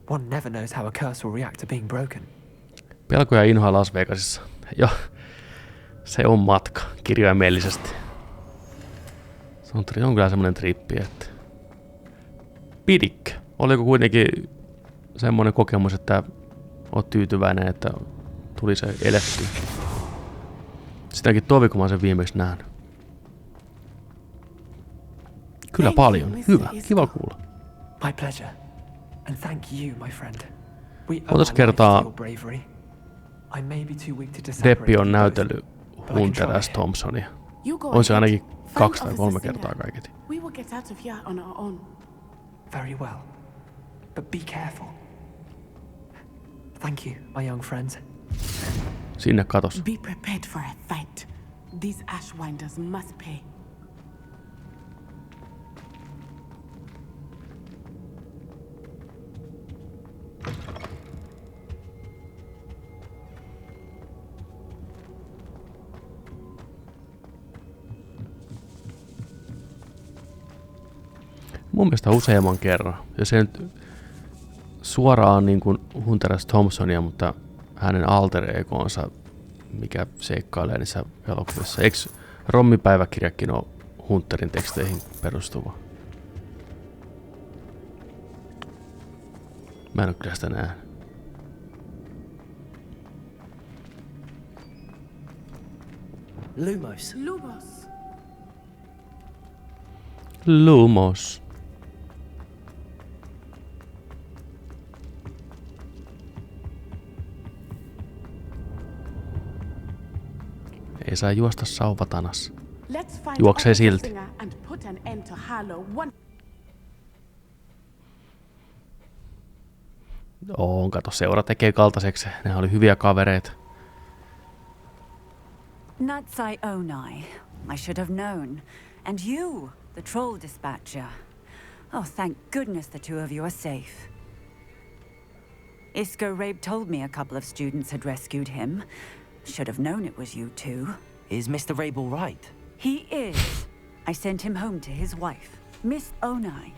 One never knows how a curse will react to being broken. Pelko ja inhoa Las Vegasissa. Joo, se on matka, kirjaimellisesti. Se on kyllä semmonen trippi, että... Pidikkö? Oliko kuitenkin semmonen kokemus, että oot tyytyväinen, että tuli se elettyä? Sitäkin tovi, kun mä oon sen viimeksi nähnyt. Kyllä paljon. Hyvä. Kiva kuulla. My pleasure. And thank you, my friend. Monta kertaa Deppi on näytellyt Hunter S. Thompsonia. On se ainakin 2 tai 3 kertaa kaiketi. We will get out of here on our own. Very well. But be careful. Thank you, my young friends. Sinne katos. Be prepared for a fight. These Ashwinders must pay. Mun mielestä useamman kerran. Ja se nyt suoraan niin kuin Hunter S. Thompsonia, mutta hänen alter egoonsa, mikä seikkailee niissä elokuvissa. Eikö Rommipäiväkirjakin ole Hunterin teksteihin perustuva? Mä en ole kyllä sitä nähnyt. Lumos. Lumos. Lumos. Ei saa juosta sauvatanassa. Juoksee silti. Kato, seura tekee kaltaiseksi. Ne oli hyviä kavereita. Natsai Onai. I should have known. And you, the troll dispatcher. Oh, thank goodness the two of you are safe. Isco Rabe told me a couple of students had rescued him. Should have known it was you two. Is Mr. Rabe all right? He is. I sent him home to his wife, Miss Onai.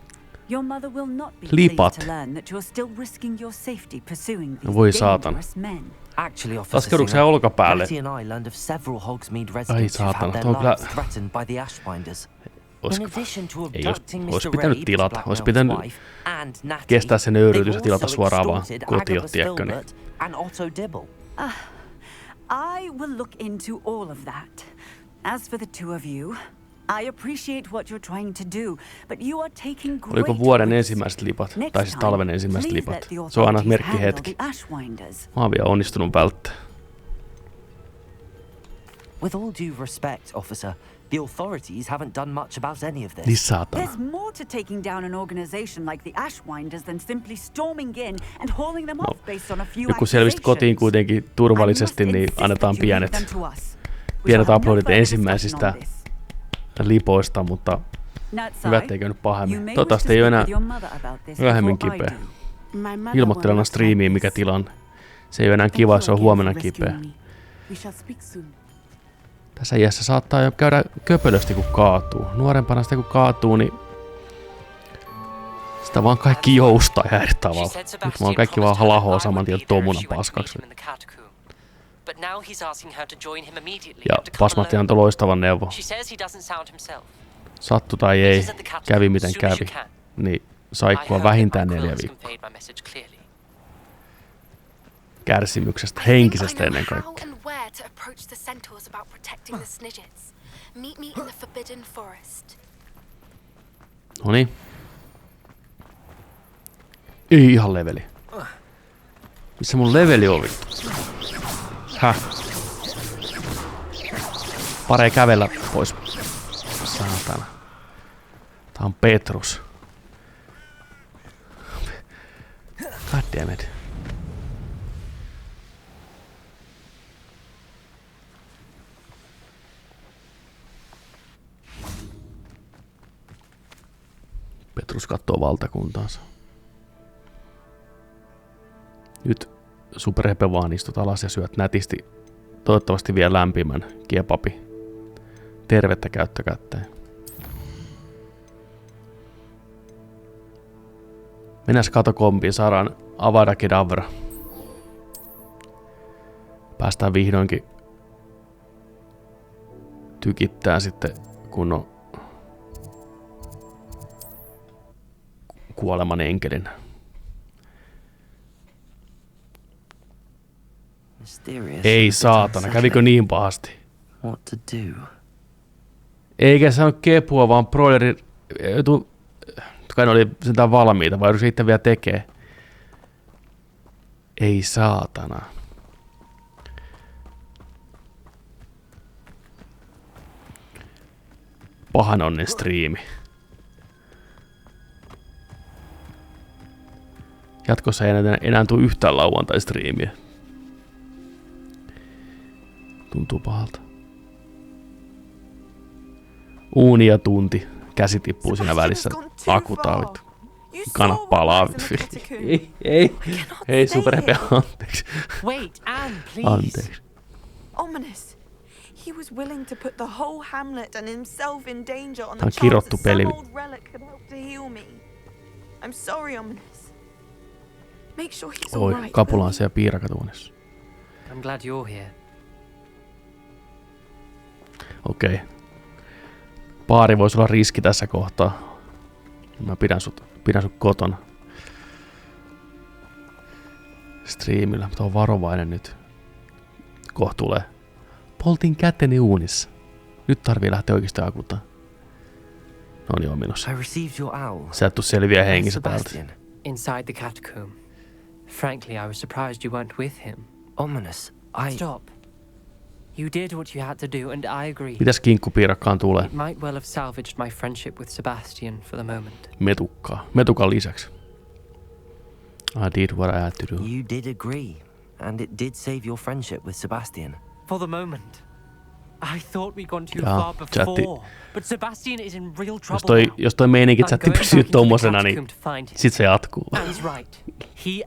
Your mother will not be pleased to learn that you're still risking your safety pursuing these dangerous men. Actually, Officer Natty and I learned of several Hogsmeade residents who've had their lives threatened by the Ashwinders. In addition to abducting Mr. Rabe, Blackmail's wife, and Natty, kestää se nöyryytys ja they tilata also suoraan vaan extorted kotiin, Agabus tiedätkö niin? Filbert and Otto Dibble. I will look into all of that. As for the two of you, I appreciate what you're trying to do, but you are taking great Oliko vuoden ensimmäiset lipat, tai siis talven ensimmäiset lipat? Se on aina merkkihetki. Mä oon vielä onnistunut välttää. With all due respect, officer, the authorities haven't done much about any of this. Niin saatana. There's more to taking down an organization like the Ashwinders than simply storming in and hauling them off based on a few joku selvisi kotiin kuitenkin turvallisesti, niin annetaan pienet uploadit ensimmäisistä lipoista, mutta hyvä, ettei käynyt pahemmin. Toivottavasti ei ole enää myöhemmin kipeä. Ilmoittelena striimiin, mikä tilan. Se ei ole enää kiva, se on huomenna kipeä. Tässä iässä saattaa jo käydä köpölösti, kun kaatuu. Nuorempana sitä, kun kaatuu, niin sitä vaan kaikki joustaa ja eri tavalla. Nyt vaan kaikki vaan lahoo saman tien tomuna paskaksi. Ja Pasmatti antoi loistavan neuvon. Sattu tai ei, kävi miten kävi, niin saikkua vähintään 4 viikkoa. Kärsimyksestä, henkisestä ennen kaikkea. Noniin. Ei ihan leveli. Missä mun leveli oli? Häh? Paree kävellä pois. Saatana. Tää on Petrus. God damn it. Petrus kattoo valtakuntaansa. Nyt superhepe vaan istut alas ja syöt nätisti, toivottavasti vielä lämpimän kiepapi. Tervettä käyttökätteen. Mennään katokompiin, saadaan avada kedavra. Päästään vihdoinkin tykittää sitten kunnon kuoleman enkelin. Ei saatana, kävikö niin pahasti? Eikä saanut kepua, vaan broileri kai ne oli sentään valmiita, vai joudui itse vielä tekee. Ei saatana. Pahan onnen striimi. Jatkossa ei enää tule yhtään lauantai-striimiä. Tuntuu pahalta. Uuni ja tunti. Käsi tippuu siinä välissä. Akutauit. Kanat palaa. Ei superhepe, anteeksi. Anteeksi. Ominous. He was willing to put the whole hamlet and himself in danger on the chance that some old relic could help to heal me. I'm sorry, Ominous. Make sure he's all right. Kapula on siellä piirakatuunissa. I'm glad you're here. Okei. Paari voisi olla riski tässä kohtaa. Mä pidän sut kotona. Striimillä, mutta on varovainen nyt. Kohta tulee. Poltin käteni uunissa. Nyt tarvii lähteä oikeasti akuttaa. No niin, on menossa. Sä et tuu selviä hengissä täältä. Inside the catacomb. Frankly, I was surprised you weren't with him. Ominous, Stop. You did what you had to do, and I agree. Mitäs kinkkupiirakkaan tulee? It might well have salvaged my friendship with Sebastian for the moment. Metukan lisäksi. I did what I had to do. You did agree, and it did save your friendship with Sebastian. For the moment. I thought we'd gone too far before, but Sebastian is in real trouble now. Jos toi meininki chatti pysyy tommosena, niin sit se jatkuu.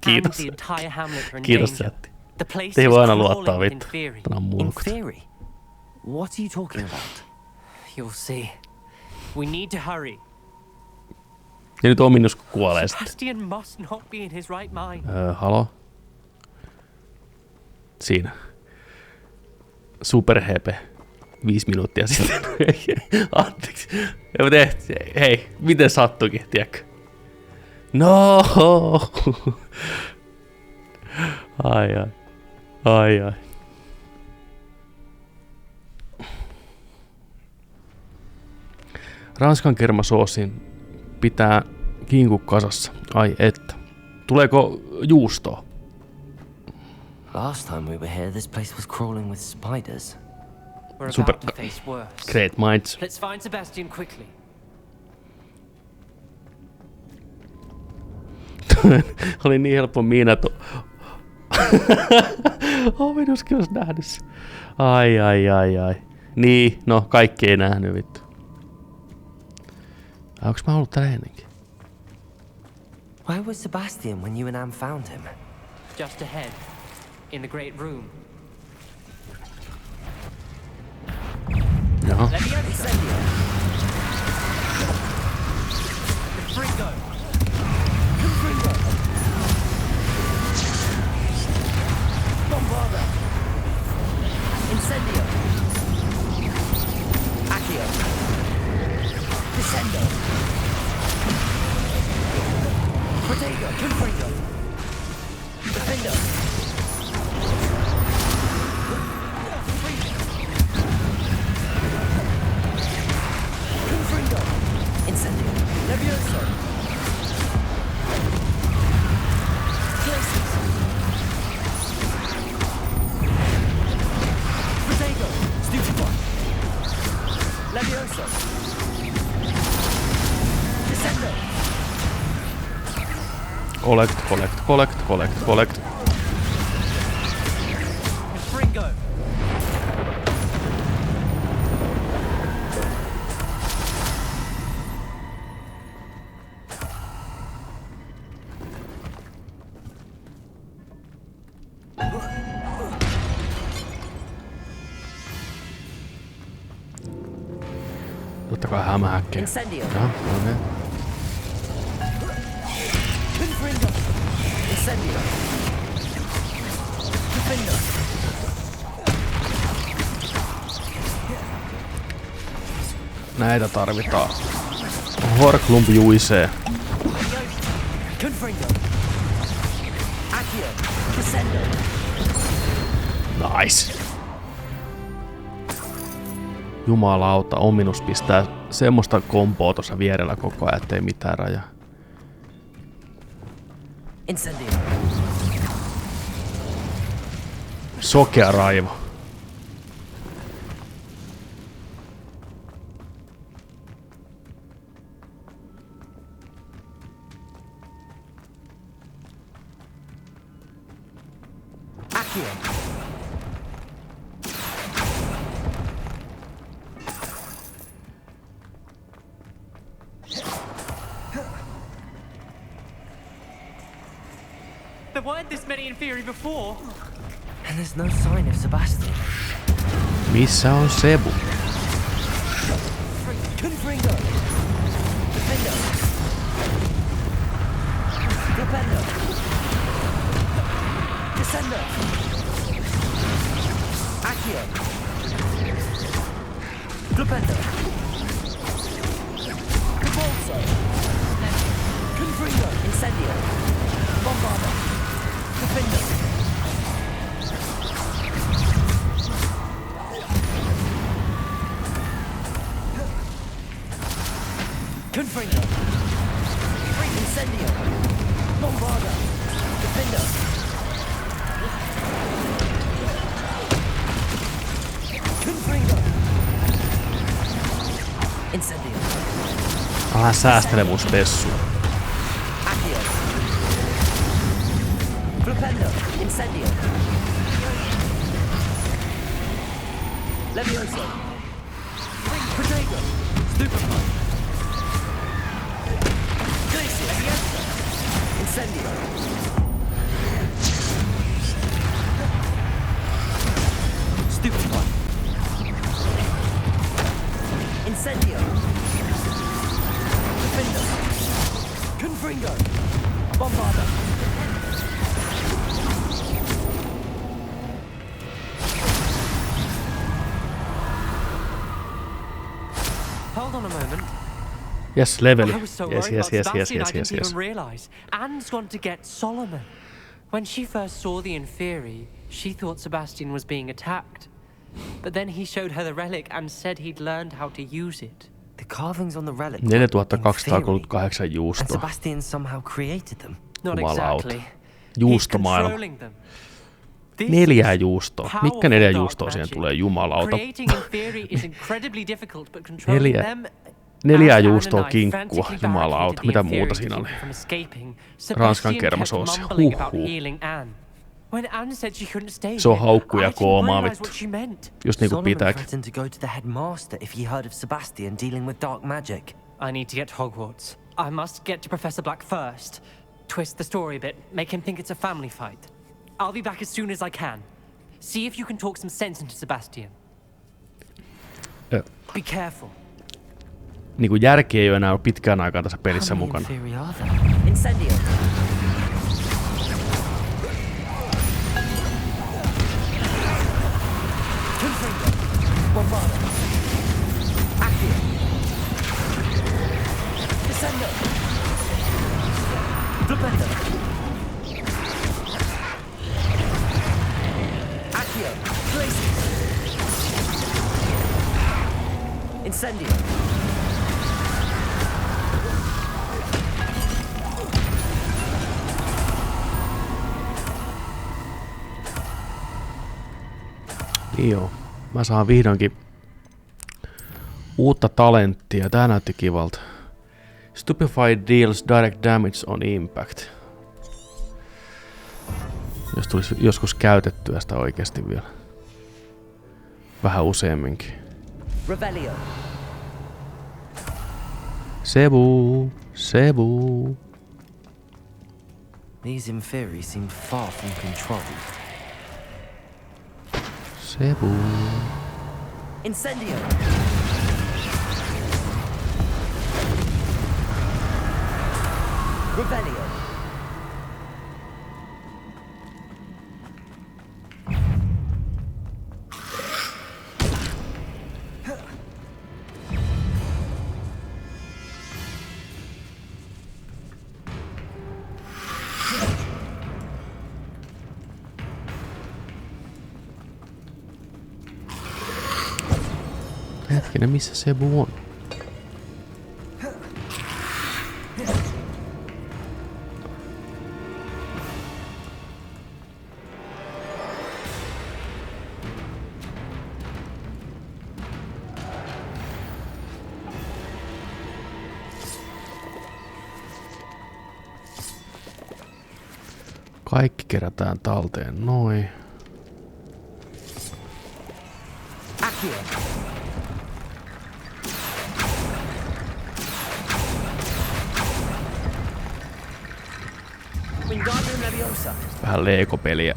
Kiitos. Kiitos chatti. Ei voi aina luottaa vittu. Tänään mulkut. What are you talking about? You'll see. We need to hurry. Ja nyt Ominous kuolee sitten. Sebastian must not be in his right mind. Halo? Siinä. Superhepe. 5 minuuttia sitten. Anteeksi. Hei, miten sattuikin, tiedätkö? No. Ai. Ranskan kermasoosin pitää kinku kasassa. Ai että. Tuleeko juustoa? Last time we were here, this place was crawling with spiders. We're Super. about to face worse. Great minds. Let's find Sebastian quickly. Oli niin helppo miina, että Ominuskin olisi nähnyt se. Ai. Niin, no kaikki ei nähnyt vittu. Onks mä ollut täällä ennenkin? Where was Sebastian when you and Anne found him? Just ahead, in the great room. Jaha. Let me incendio. Confringo. Confringo. Bombarda. Incendio. Accio. Descendo. Protego. Confringo. Defendo. Confringo. Incendio. Levioso. Glacius. Protego. Stupefy. Levioso. Descendo. Collect. Fringo. Totta kai hämähäkkejä. Incendio. Jaha, okei. Confringo. Incendio. Defendo. Näitä tarvitaan. Horklump juisee. Confringo. Accio. Descendo. Nice. Jumalauta, Ominus pistää semmoista komboa tuossa vierellä koko ajan, ettei mitään rajaa. Incendio. Sokea raivo. Accio. There weren't this many in theory before. And there's no sign of Sebastian. Missä on Sebu? Confringo. Defendo. Defendo. Descendo. Accio. Defendo. Convulso. Confringo. Incendio. Bombarda. Defendo. Confringo. Incendio. Bombarda. Defendo. Confringo. Incendio. Älä säästele mun spessua. Accio. Flipendo. Incendio. Levioso. Protego. Stupefy. Glacius. Levioso. Incendio. Stupefy. Incendio. Defendo. Confringo. Bombarda. Hold on a moment. Yes, level. I was so worried about Sebastian, I didn't even realise. Anne's gone to get Solomon. When she first saw the Inferi, she thought Sebastian was being attacked. But then he showed her the relic and said he'd learned how to use it. The carvings on the relic 4238 juustoa. and Sebastian somehow created them. Not Jumalauta. exactly. Juustomaailma. 4 juustoa. Mitkä 4 juustoa siihen tulee? Jumalauta. 4 juustoa kinkkua. Jumalauta. Mitä muuta siinä oli? Ranskan kermasoossia. Se on haukku ja koomaa vittu. Just niinku pitääkin. Threatened to go to the headmaster if he heard of Sebastian dealing with dark magic. I need to get to Hogwarts. I must get to Professor Black first. Twist the story a bit, make him think it's a family fight. I'll be back as soon as I can. See if you can talk some sense into Sebastian. Be careful. Niinku järki ei ole enää pitkään aikaan tässä pelissä mukana. Incendio. Bombarda. Accio. Descendo. Flipendo. Accio. Glacius. Incendio. Joo. Mä saan vihdoinkin uutta talenttia. Tää näytti kivalta. Stupefied deals direct damage on impact. Jos tulisi joskus käytettyä sitä oikeesti vielä. Vähän useamminkin. Revelio. Sebu. These inferi seem far from controlled. Sebu. Incendio. Revelio. Hetkinen, missä Sebu on? Kaikki kerätään talteen, noin. Vähän Lego-peliä.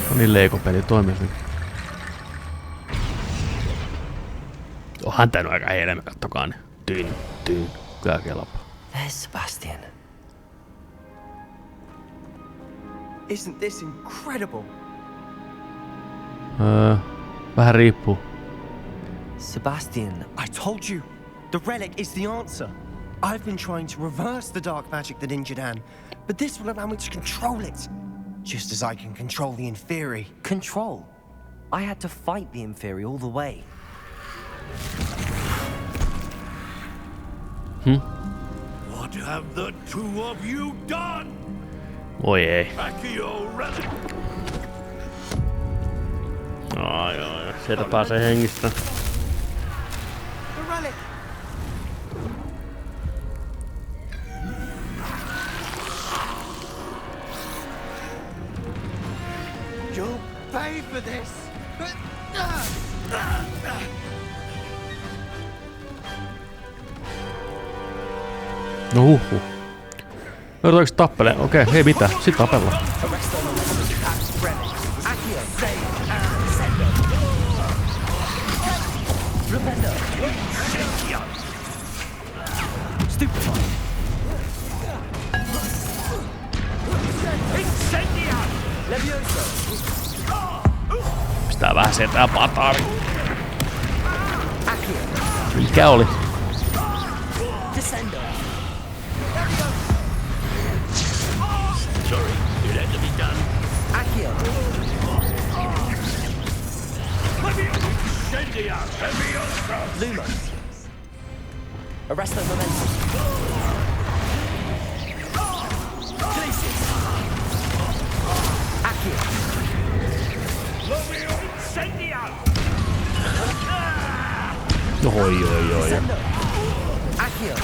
No niin, Lego-peli toimii. Onhan tää nyt aika helme, kattokaa ne. Tyn. Kyllä kelpaa. There's Sebastian. Isn't this incredible? Vähän riippuu. Sebastian, I told you, the relic is the answer. I've been trying to reverse the dark magic that injured Anne, but this will allow me to control it. Just as I can control the inferi. Control? I had to fight the inferi all the way. What have the two of you done? Oi ei. Accio relic. Ai, sieltä pääsee hengistä. The relic! You'll pay for this! No huhhuh. Joudutaanko tappeleen? Okei, hei mitä? Sitten tapellaan. Pistää vähän setää pataari. Mikä oli? Sorry, it had to be done. Arresto momentum. Glacius. Accio. Oi. Accio.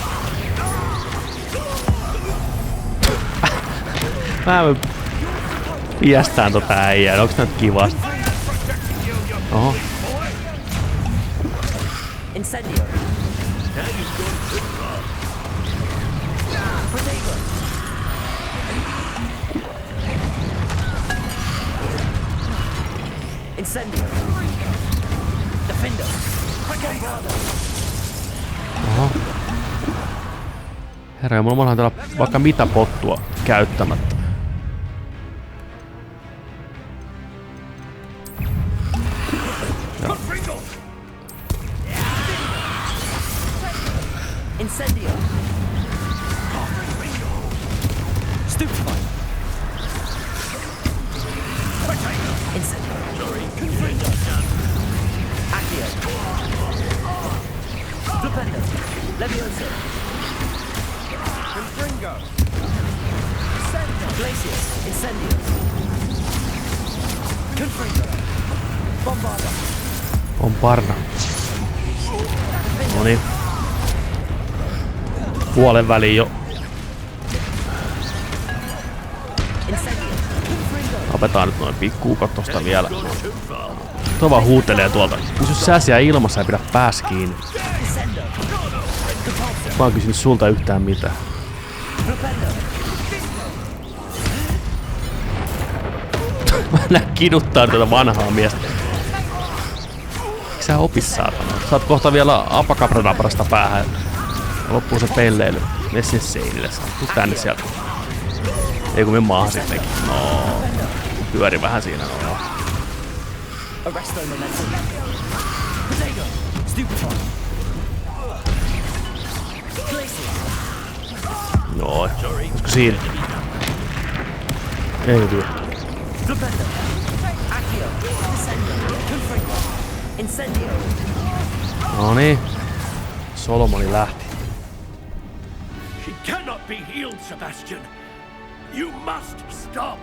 Mä viestään tota äijää, onks nää kivasti? Oho. Incendio. Protego. Incendio. Defendo. Oho. Herra, mulla onhan täällä vaikka mitä pottua käyttämättä. Incendio. Stupefy. Incendio. Accio. Flipendo. Levioso. Confringo. Glacius. Incendio. Confringo. Bombarda. Bombarda. Noniin. Puolen väliin jo. Tapetaan nyt noin pikkuukot tosta vielä. Tuo vaan huutelee tuolta. Pysy säsiä ilmassa ja pidä pääs kiinni. Mä oon kysynyt sulta yhtään mitään. Mä näen kiduttaa tuota vanhaa miestä. Eikö sä opis saatana? Saat kohta vielä apakabranaprasta päähän. Loppuu se pelleily. Mene sinne seinille. Tuu tänne sieltä. Ei kun me maahan sittenkin. No. Pyöri vähän siinä. No. Noin. Olisiko siinä? Ei työ. Noniin. Solomoni lähti. Cannot be healed, Sebastian. You must stop.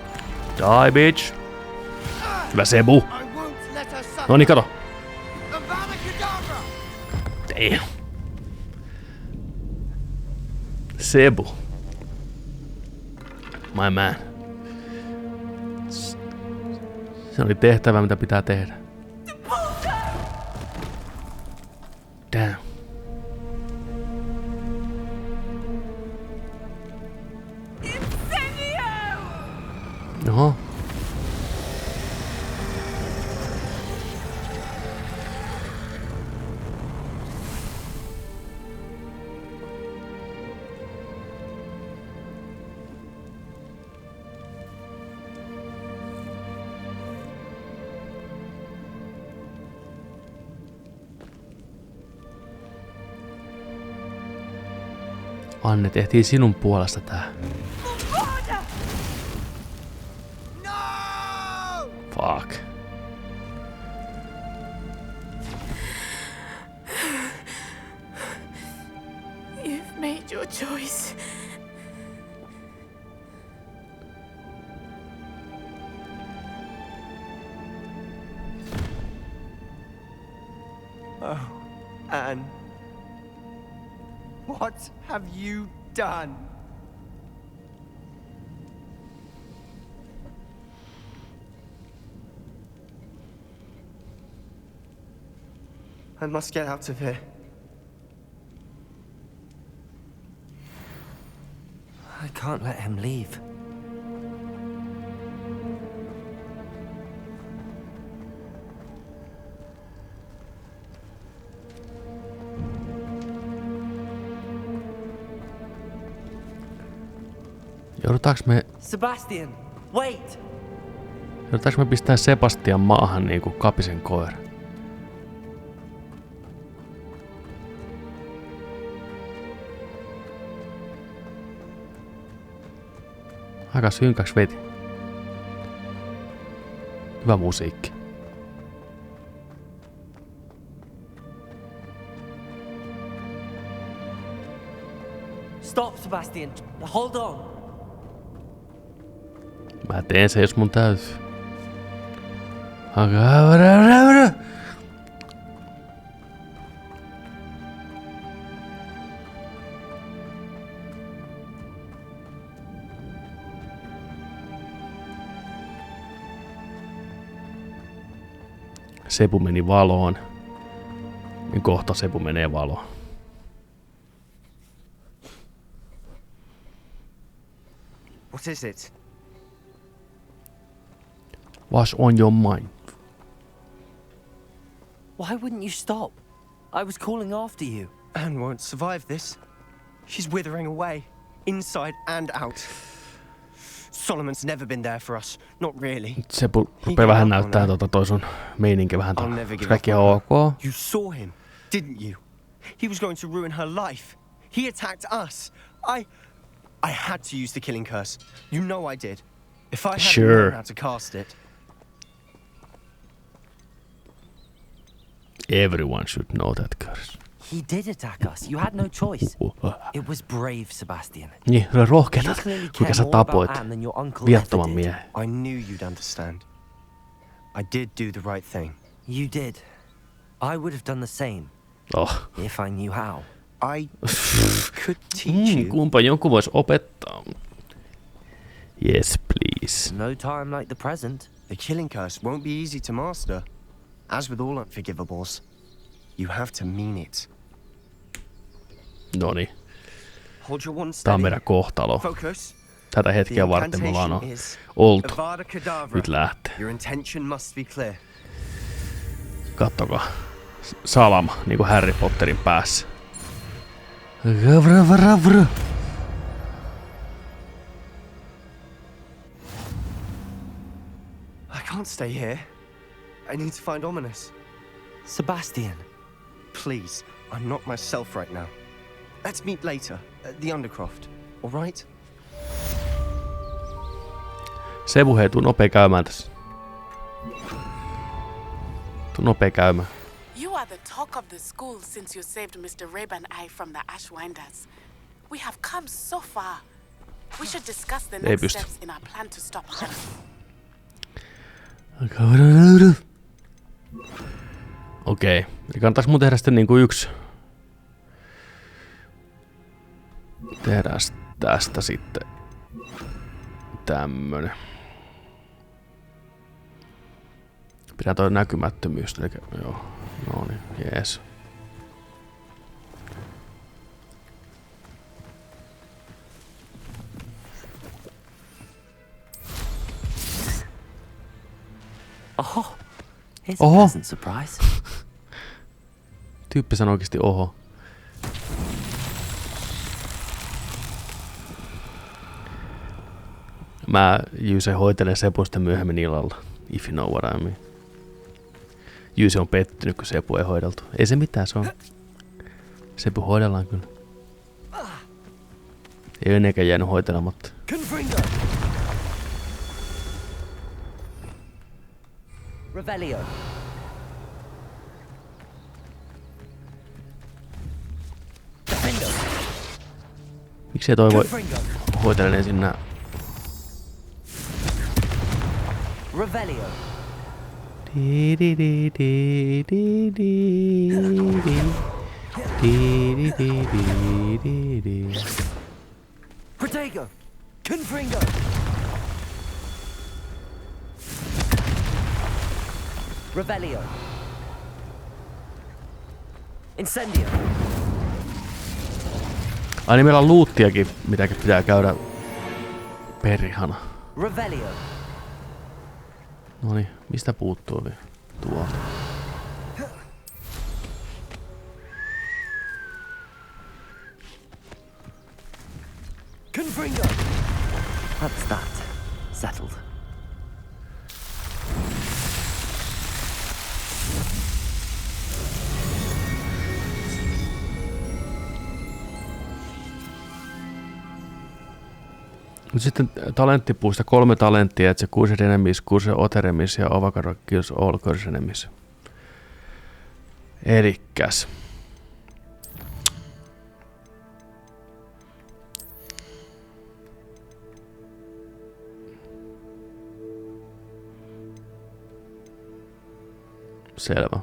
Die, bitch. Hyvä Sebu. Noniin, kato. Damn. Sebu. My man. Se oli tehtävä, mitä pitää tehdä. Damn. Oho. Anne, tehtiin sinun puolesta tää. Fuck. You've made your choice. Oh, Anne. What have you done? I must get out of here. I can't let him leave. Joudutaanko me... Sebastian, wait! Joudutaanko me pistää Sebastian maahan niinku kapisen koira? Aika synkäks veti. Hyvä musiikki. Sebastian. Hold on. Mä teen se, jos mun täytyy. Sebu meni valoon. Niin kohta Sebu menee valoon. What is it? What's on your mind? Why wouldn't you stop? I was calling after you. Anne won't survive this. She's withering away, inside and out. Solomon's never been there for us. Not really. Sebu rupee vähän näyttää toi sun meininki vähän kaikki on ok. You saw him, didn't you? He was going to ruin her life. He attacked us. I had to use the killing curse. You know I did. If I hadn't known how to cast it. Everyone should know that curse. He did attack us. You had no choice. It was brave, Sebastian. Niin, se oli rohkeata, kuinka sä tapoit viattoman miehen. I knew you'd understand. I did do the right thing. You did. I would have done the same. If I knew how. I could teach you. Kumpa jonkun vois opettaa. Yes, please. No time like the present. The killing curse won't be easy to master. As with all unforgivables, you have to mean it. Noniin. Tää on meidän kohtalo. Tätä hetkeä varten me ollaan oltu. Nyt lähtee. Kattokaa. Salama, niinku Harry Potterin päässä. I can't stay here. I need to find Ominous. Sebastian. Please, I'm not myself right now. Let's meet later at the Undercroft, all right? Sebu, hei, tuu nopea käymään tässä. Tuu nopea käymään. You are the talk of the school since you saved Mr. Raben I from the Ashwinders. We have come so far. We should discuss the next steps in our plan to stop her. Okei. Eli kannattaisi mun tehdä sitten niinku yksi. Tehdään tästä sitten tämmönen. Pidä toi näkymättömyys. Eli joo. No niin, jees. Oho. Here's a pleasant surprise. Tyyppi sanoi oikeesti oho. Mä Jyse hoitelen Sepusta myöhemmin illalla. If you know what I mean. Jyse on pettynyt, kun Sepu ei hoideltu. Ei se mitään, se on. Sepu hoidellaan kyllä. Ei ennenkään jäänyt hoitelematta. Revelio. Miksei toi voi hoitella ensin nää? Revelio. Protego. Confringo. Revelio. Incendio. Ai niin, meillä on loottiakin, mitäkin pitää käydä perihana. Revelio. Noniin, mistä puuttuu vielä? Tuolta. Confringo. That's that. Settled. Nyt sitten talenttipuusta 3 talenttia, että se 6 enemies, 6 oteremis ja avocado kills all curse enemies. Elikkäs. Selvä.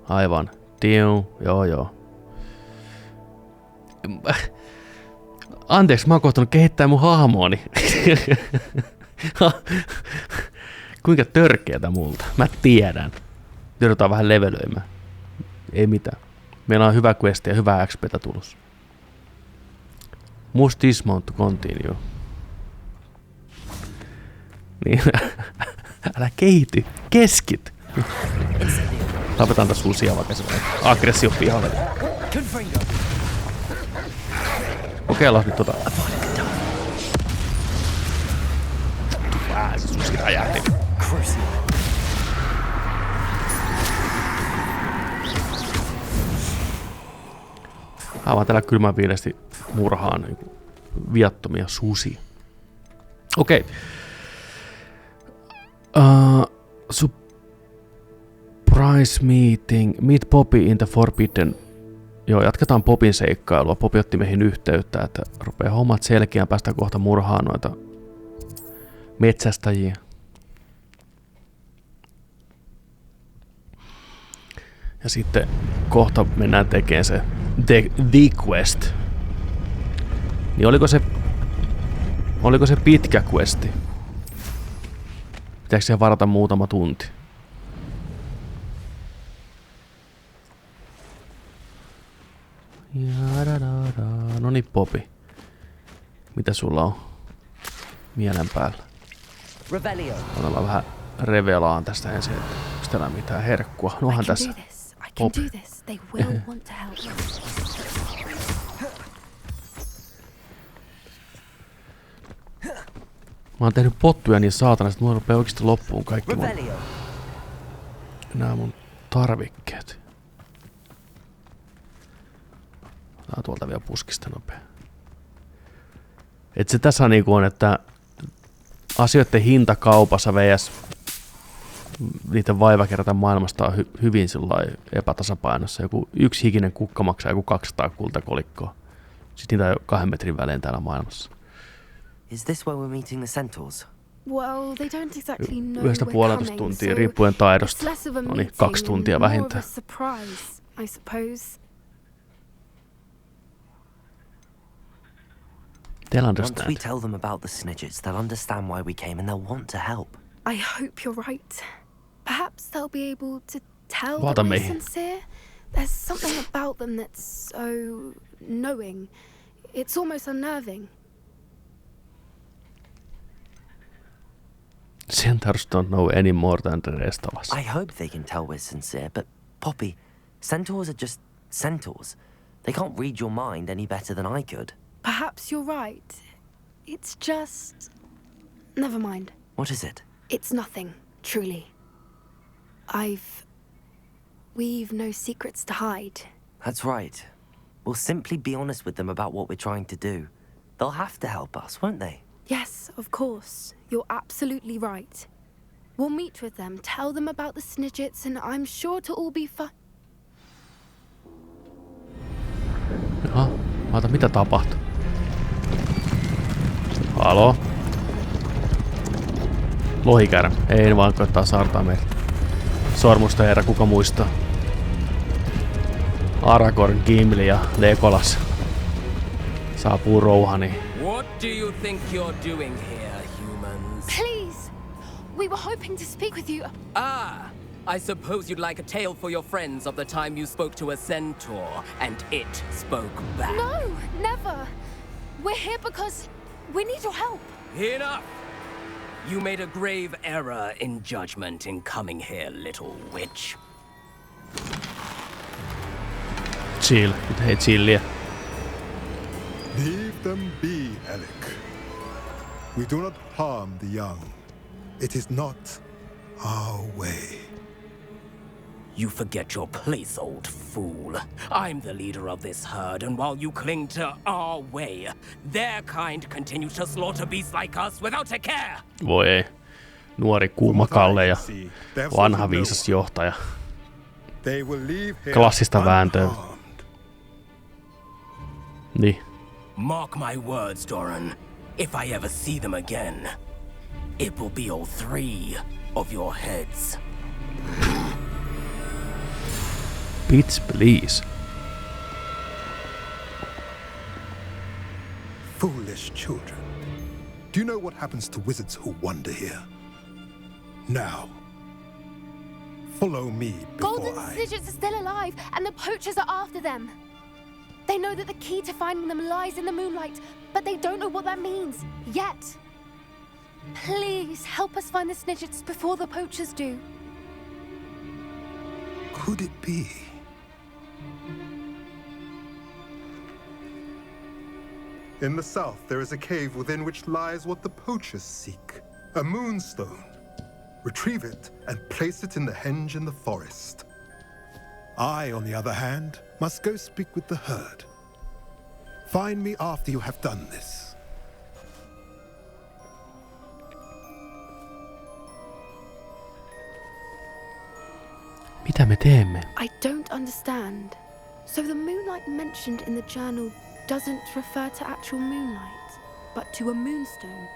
Aivan. Joo. Anteeksi, mä oon kohtanut kehittää mun hahmooni. Kuinka törkeätä multa? Mä tiedän. Joudutaan vähän levelöimään. Ei mitään. Meillä on hyvä quest ja hyvää XP:tä tulossa. Must dismount to continue. Niin. Älä kehity. Keskity. Tapetaan tässä susia vaikka se aggressio pihalle. Kokeillaan nyt tota. Se susi räjähti. Aivan täällä kylmän viidesti murhaan niin viattomia susia. Okei. Surprise meeting. Meet Poppy in the Forbidden. Joo, jatketaan Popin seikkailua. Poppy otti meihin yhteyttä, että rupeaa hommat selkeään, päästä kohta murhaan noita metsästäjiä. Ja sitten kohta mennään tekemään se The Quest. Niin oliko se pitkä questi? Pitääkö siihen varata muutama tunti? Noniin Poppy. Mitä sulla on mielen päällä? Otetaan vähän revelaan tästä ensin, että onko täällä mitään herkkua. Nohan tässä Poppy. Mä oon tehnyt pottuja niin saatanasti, että mulla rupeaa oikeesti loppuun kaikki mun tarvikkeet. Otetaan tuolta vielä puskista nopea. Et se tässä niinku on, että asioiden hinta kaupassa vs. niiden vaivakerta maailmasta on hyvin epätasapainossa. Joku yksi hikinen kukka maksaa joku 200 kultakolikkoa. Sitten niitä on 2 metrin välein täällä maailmassa. Is this where we're meeting the centaurs? Well, they don't exactly know 1,5 tuntia riippuen taidosta. No niin, 2 tuntia vähintään. I suppose. They'll understand. Once we tell them about the snidgets, they'll understand why we came and they'll want to help. I hope you're right. Perhaps they'll be able to tell that we're sincere. There's something about them that's so knowing. It's almost unnerving. Centaurs don't know any more than the rest of us. I hope they can tell we're sincere, but Poppy, centaurs are just centaurs. They can't read your mind any better than I could. Perhaps you're right. It's just... Never mind. What is it? It's nothing, truly. We've no secrets to hide. That's right. We'll simply be honest with them about what we're trying to do. They'll have to help us, won't they? Yes, of course. You're absolutely right. We'll meet with them, tell them about the snidgets, and I'm sure it'll all be fine. Jaha, mitä tapahtui? Halo? Lohikärm. Ei vaan koittaa saartaa meitä. Sormusta herra, kuka muistaa? Aragorn, Gimli ja Legolas. Saapuu rouhani. What do you think you're doing here, humans? Please! We were hoping to speak with you. I suppose you'd like a tale for your friends of the time you spoke to a centaur and it spoke back. No, never. We're here because we need your help. Enough! You made a grave error in judgment in coming here, little witch. Chill. Hei, chilliä. Leave them be, Alec. We do not harm the young. It is not our way. You forget your place, old fool. I'm the leader of this herd, and while you cling to our way, their kind continue to slaughter beasts like us without a care. Voi ei. Nuori kuuma Kalle ja vanha viisas johtaja. Klassista vääntöä. Niin. Mark my words, Doran. If I ever see them again, it will be all 3 of your heads. Bitch, please. Foolish children. Do you know what happens to wizards who wander here? Now, follow me before Golden Snidgets are still alive, and the poachers are after them. They know that the key to finding them lies in the moonlight, but they don't know what that means, yet. Please, help us find the Snidgets before the poachers do. Could it be? In the south, there is a cave within which lies what the poachers seek. A moonstone. Retrieve it and place it in the henge in the forest. I, on the other hand, must go speak with the herd. Find me after you have done this. Mitä me teemme? I don't understand. So the moonlight mentioned in the journal doesn't refer to actual moonlight, but to a moonstone.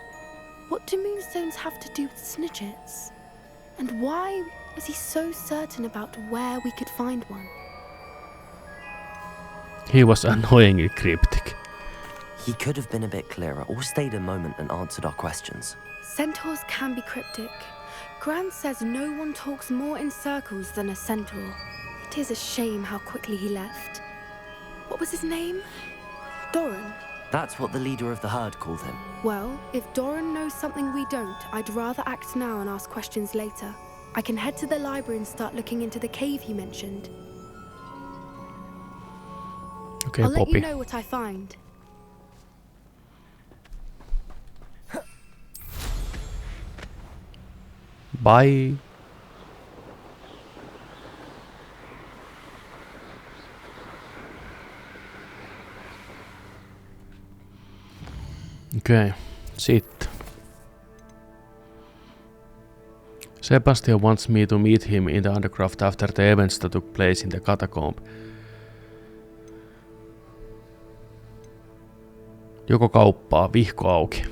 What do moonstones have to do with Snidgets? And why was he so certain about where we could find one? He was annoyingly cryptic. He could have been a bit clearer or stayed a moment and answered our questions. Centaurs can be cryptic. Gran says no one talks more in circles than a centaur. It is a shame how quickly he left. What was his name? Doran? That's what the leader of the herd called him. Well, if Doran knows something we don't, I'd rather act now and ask questions later. I can head to the library and start looking into the cave he mentioned. Okay, I'll Poppy. let you know what I find. Bye. Okei, sitten. Sebastian wants me to meet him in the underground after the events that took place in the catacomb. Joko kauppaa, vihko auki.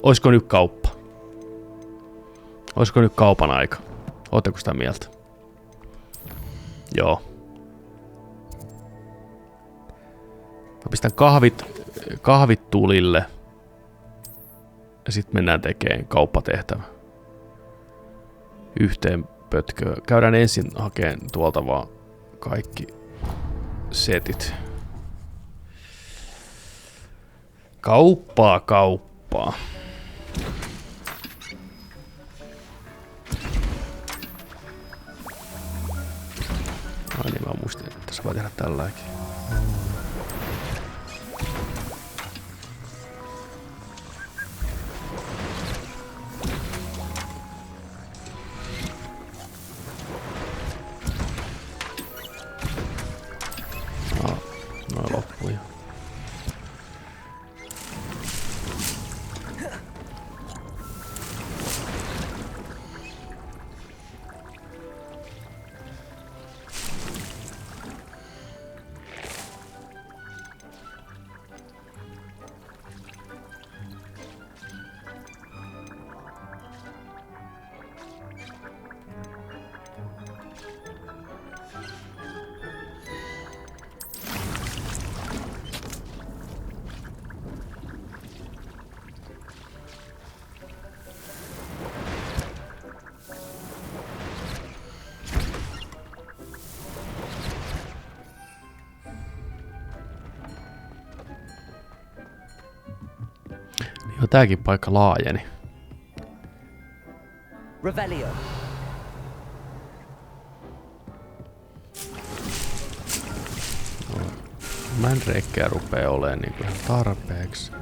Oisko nyt kauppa? Oisko nyt kaupan aika? Ootteko sitä mieltä? Joo. Mä pistän kahvit tulille. Ja sit mennään tekemään kauppatehtävä. Yhteen pötköön. Käydään ensin hakeen tuolta vaan kaikki setit. Kauppaa. Ai niin, mä muistin, että tässä voi tehdä tälläkin. Noin loppui. Joo, tääkin paikka laajeni. Revelio. No, mä en rekkejä rupee olemaan niinku ihan tarpeeksi.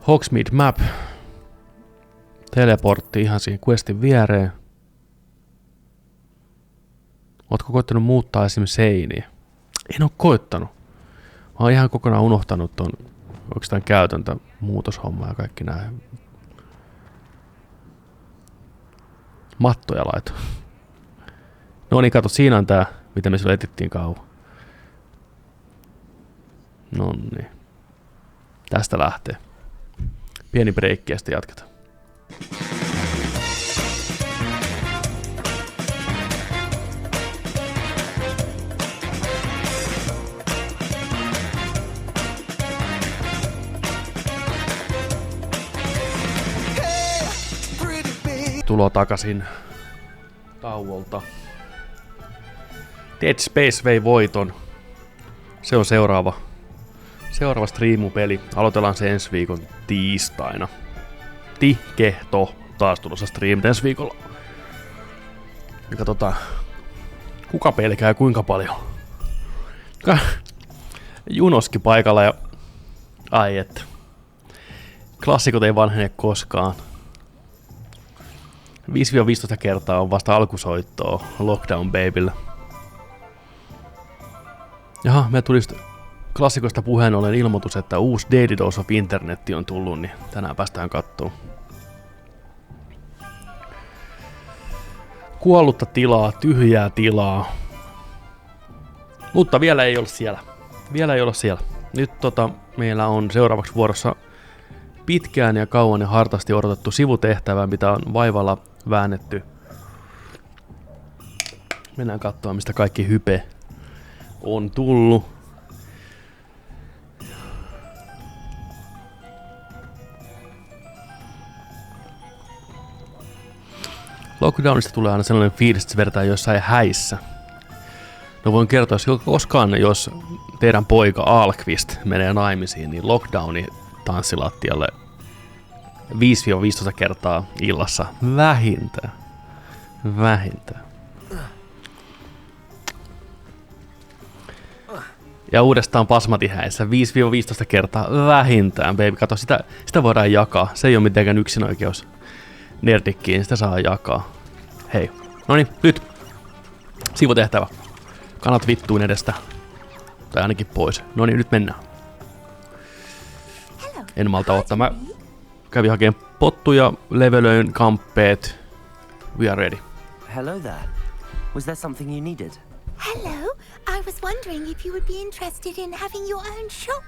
Hogsmeade Map. Teleportti ihan siihen questin viereen. Ootko koittanut muuttaa esimerkiksi seiniä? En oo koittanut. Mä oon ihan kokonaan unohtanut ton oikeastaan käytäntä, muutoshomma ja kaikki nää. Mattoja laito. No niin, kato, siinä on tää, mitä me silloin etittiin kauan. Noniin. Tästä lähtee. Pieni breikki ja sitten jatketaan. Tuloa takaisin tauolta. Dead Space vei voiton. Se on seuraava striimupeli. Aloitellaan se ensi viikon tiistaina. Kehto. Taas tulossa stream ensi viikolla. Ja katsotaan, kuka pelkää kuinka paljon. Junoski paikalla ja... Ai että. Klassikot ei vanhene koskaan. 5-15 kertaa on vasta alkusoittoa Lockdown Babyllä. Jaha, me tuli klassikoista puheen ollen ilmoitus, että uusi Daily Dose of Internet on tullut, niin tänään päästään kattoon. Kuollutta tilaa, tyhjää tilaa. Mutta vielä ei ole siellä. Nyt meillä on seuraavaksi vuorossa pitkään ja kauan ja hartaasti odotettu sivutehtävä, mitä on vaivalla väännetty. Mennään katsoa, mistä kaikki hype on tullut. Lockdownista tulee aina sellainen fiilis, että se vertaa jossain häissä. No voin kertoa, jos teidän poika Alqvist menee naimisiin, niin lockdowni tanssilattialle 5-15 kertaa illassa vähintään. Ja uudestaan pasmatihäissä 5-15 kertaa vähintään. Baby, kato, sitä voidaan jakaa. Se ei ole mitenkään yksinoikeus nerdikkiin, sitä saa jakaa. Hei, noniin, nyt sivutehtävä. Kannat vittuun edestä. Tai ainakin pois. Noniin, nyt mennään. En malta ottaa. Mä kävin hakemaan pottuja, levelöin kamppeet. We are ready. Hello there. Was there something you needed? Hello. I was wondering if you would be interested in having your own shop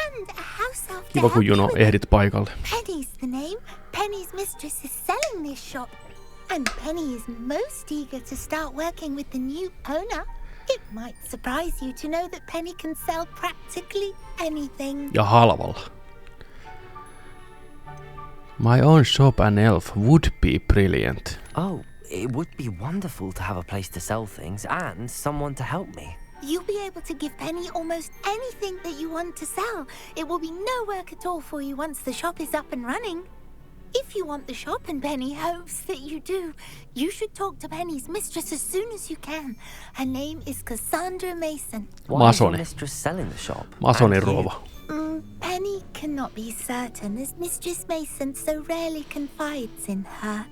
and a house elf. Kiva kun Juno ehdit paikalle. Penny's the name. Penny's mistress is selling this shop. And Penny is most eager to start working with the new owner. It might surprise you to know that Penny can sell practically anything. Ja halvalla. My own shop and elf would be brilliant. Oh, it would be wonderful to have a place to sell things and someone to help me. You'll be able to give Penny almost anything that you want to sell. It will be no work at all for you once the shop is up and running. If you want the shop and Penny hopes that you do, you should talk to Penny's mistress as soon as you can. Her name is Cassandra Mason. Why is your mistress selling the shop? Masonin rouva. Penny cannot be certain as Mistress Mason so rarely confides in her.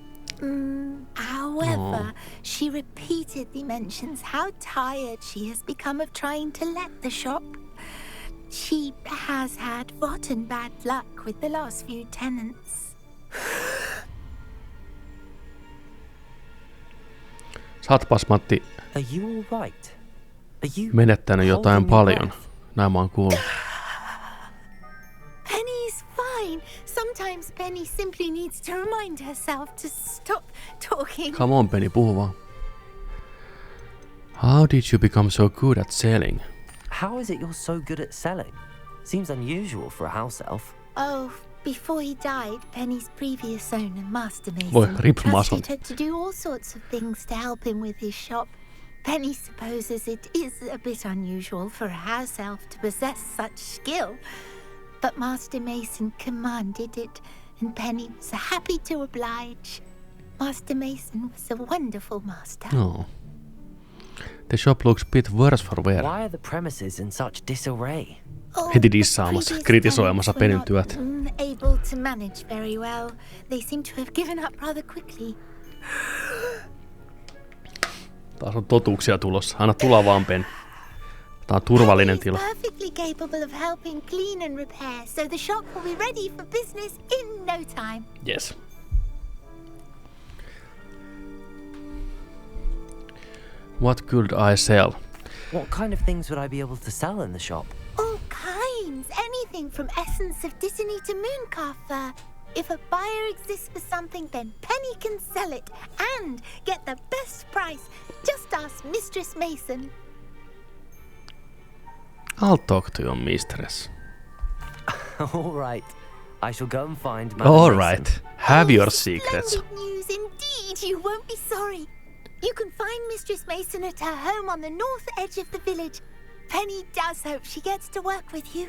However, she repeatedly mentions how tired she has become of trying to let the shop. She has had rotten bad luck with the last few tenants. Saatpas Matti menettänyt jotain paljon. Näin mä oon kuullut. Penny's fine. Sometimes Penny simply needs to remind herself to stop talking. Come on, Penny, puhu vaan. How did you become so good at selling? How is it you're so good at selling? Seems unusual for a house elf. Oh, before he died, Penny's previous owner, Master Mason, trusted her to do all sorts of things to help him with his shop. Penny supposes it is a bit unusual for a house elf to possess such skill, but Master Mason commanded it, and Penny was happy to oblige. Master Mason was a wonderful master. Oh. The shop looks a bit worse for wear. Why are the premises in such disarray? Heti dissaamassa, kritisoimassa Pennyn työt. Able to manage very well. They seem to have given up rather quickly. Taas on totuuksia tulossa. Anna tulla vaan, Penny. Tää on turvallinen tila. Perfectly capable of helping clean and repair, so the shop will be ready for business in no time. Yes. What could I sell? What kind of things would I be able to sell in the shop? All kinds. Anything from essence of Dittany to mooncalf fur. If a buyer exists for something, then Penny can sell it and get the best price. Just ask Mistress Mason. I'll talk to your mistress. All right. I shall go and find my All right. Have your secrets. Splendid news indeed. You won't be sorry. You can find Mistress Mason at her home on the north edge of the village. Penny does hope she gets to work with you.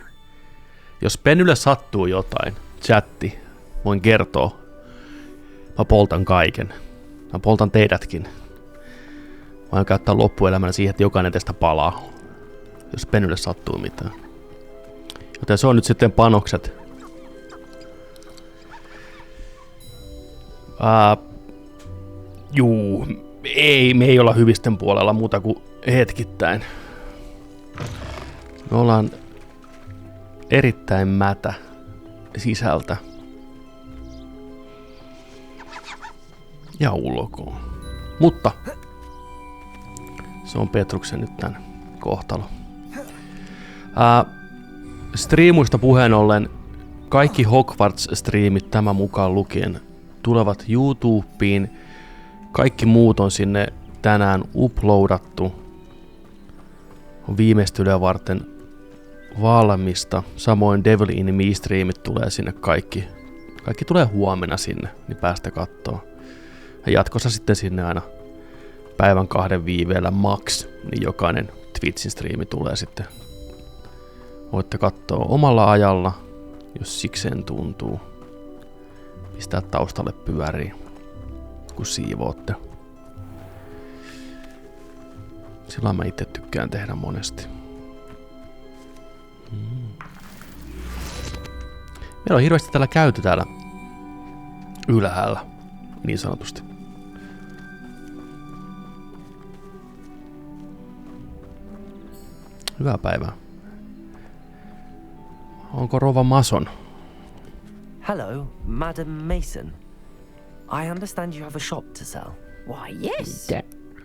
Jos Pennylle sattuu jotain, chatti, voin kertoa. Mä poltan kaiken. Mä poltan teidätkin. Voin käyttää loppuelämänä siihen, että jokainen teistä palaa. Jos Pennylle sattuu mitään. Joten se on nyt sitten panokset. Juu, me ei olla hyvisten puolella muuta kuin hetkittäin. Me ollaan erittäin mätä sisältä ja ulkoon. Mutta se on Petruksen nyt tän kohtalo. Striimuista puheen ollen kaikki Hogwarts-striimit tämän mukaan lukien tulevat YouTubeen. Kaikki muut on sinne tänään uploadattu. On viimeistelyä varten valmista. Samoin Devil in Me-striimit tulee sinne kaikki. Kaikki tulee huomenna sinne, niin päästä kattoo. Ja jatkossa sitten sinne aina päivän 2 viiveellä max, niin jokainen Twitchin striimi tulee sitten. Voitte katsoa omalla ajalla, jos sikseen tuntuu. Pistää taustalle pyöriin, kun siivootte. Sillä mä itse tykkään tehdä monesti. Meillä on hirveästi täällä käyty täällä ylhäällä, niin sanotusti. Hyvää päivää. Onko rouva Mason? Hello, Madam Mason. I understand you have a shop to sell. Why, yes.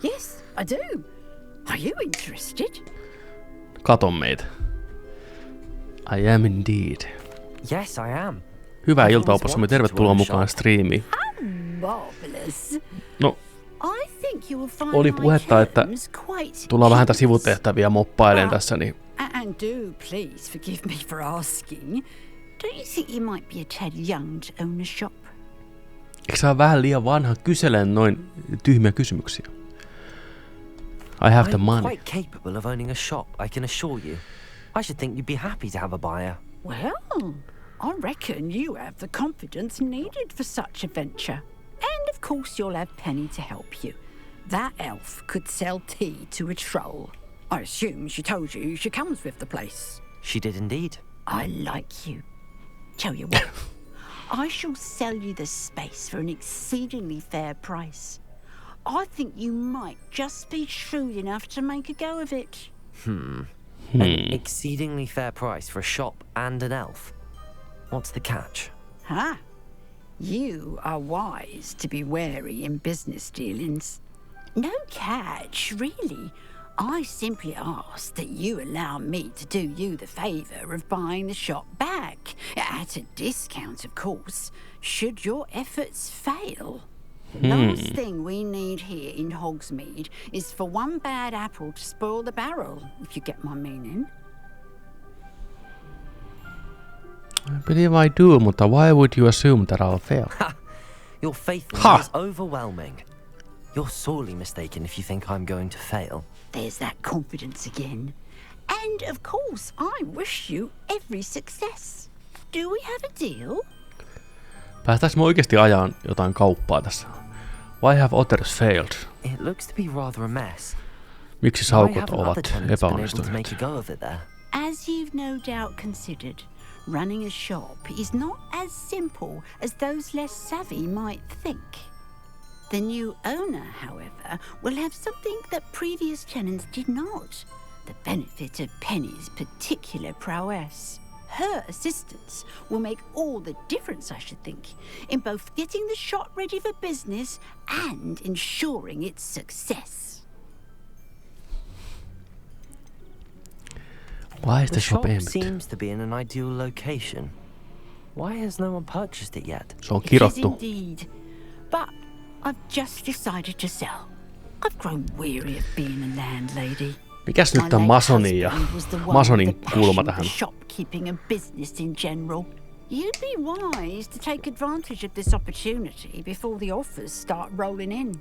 Yes, I do. Are you interested? Katon meitä. I am indeed. Yes, I am. Hyvää iltaopassamme, tervetuloa mukaan striimiin. Marvelous. No, oli puhetta, että tullaan vähän sivutehtäviä moppailemaan tässä, niin... And do please forgive me for asking. Don't you think you might be a tad young to own a shop? Eikö sä ole vähän liian vanha kyseleen noin tyhmiä kysymyksiä? I have the money. I'm quite capable of owning a shop, I can assure you. I should think you'd be happy to have a buyer. Well, I reckon you have the confidence needed for such a venture. And of course you'll have Penny to help you. That elf could sell tea to a troll. I assume she told you she comes with the place. She did indeed. I like you. Tell you what, I shall sell you the space for an exceedingly fair price. I think you might just be shrewd enough to make a go of it. An exceedingly fair price for a shop and an elf. What's the catch? Huh? You are wise to be wary in business dealings. No catch, really. I simply ask that you allow me to do you the favour of buying the shop back, at a discount, of course, should your efforts fail. The last thing we need here in Hogsmeade is for one bad apple to spoil the barrel, if you get my meaning. I believe I do, mutta why would you assume that I'll fail? Your faithfulness is overwhelming. You're sorely mistaken if you think I'm going to fail. There's that confidence again. And of course, I wish you every success. Do we have a deal? Päästäänkö me oikeasti ajaan jotain kauppaa tässä? Why have others failed? It looks to be rather a mess. Miksi saukot ovat epäonnistuneet? As you've no doubt considered, running a shop is not as simple as those less savvy might think. The new owner, however, will have something that previous tenants did not. the benefit of Penny's particular prowess. Her assistance will make all the difference, I should think, in both getting the shop ready for business and ensuring its success. Why is the shop seems to be in an ideal location. Why has no one purchased it yet? It is indeed, but I've just decided to sell. I've grown weary of being a landlady. Mikäs nyt on masonin ja masonin kulma tähän? Shopkeeping and business in general. You'd be wise to take advantage of this opportunity before the offers start rolling in.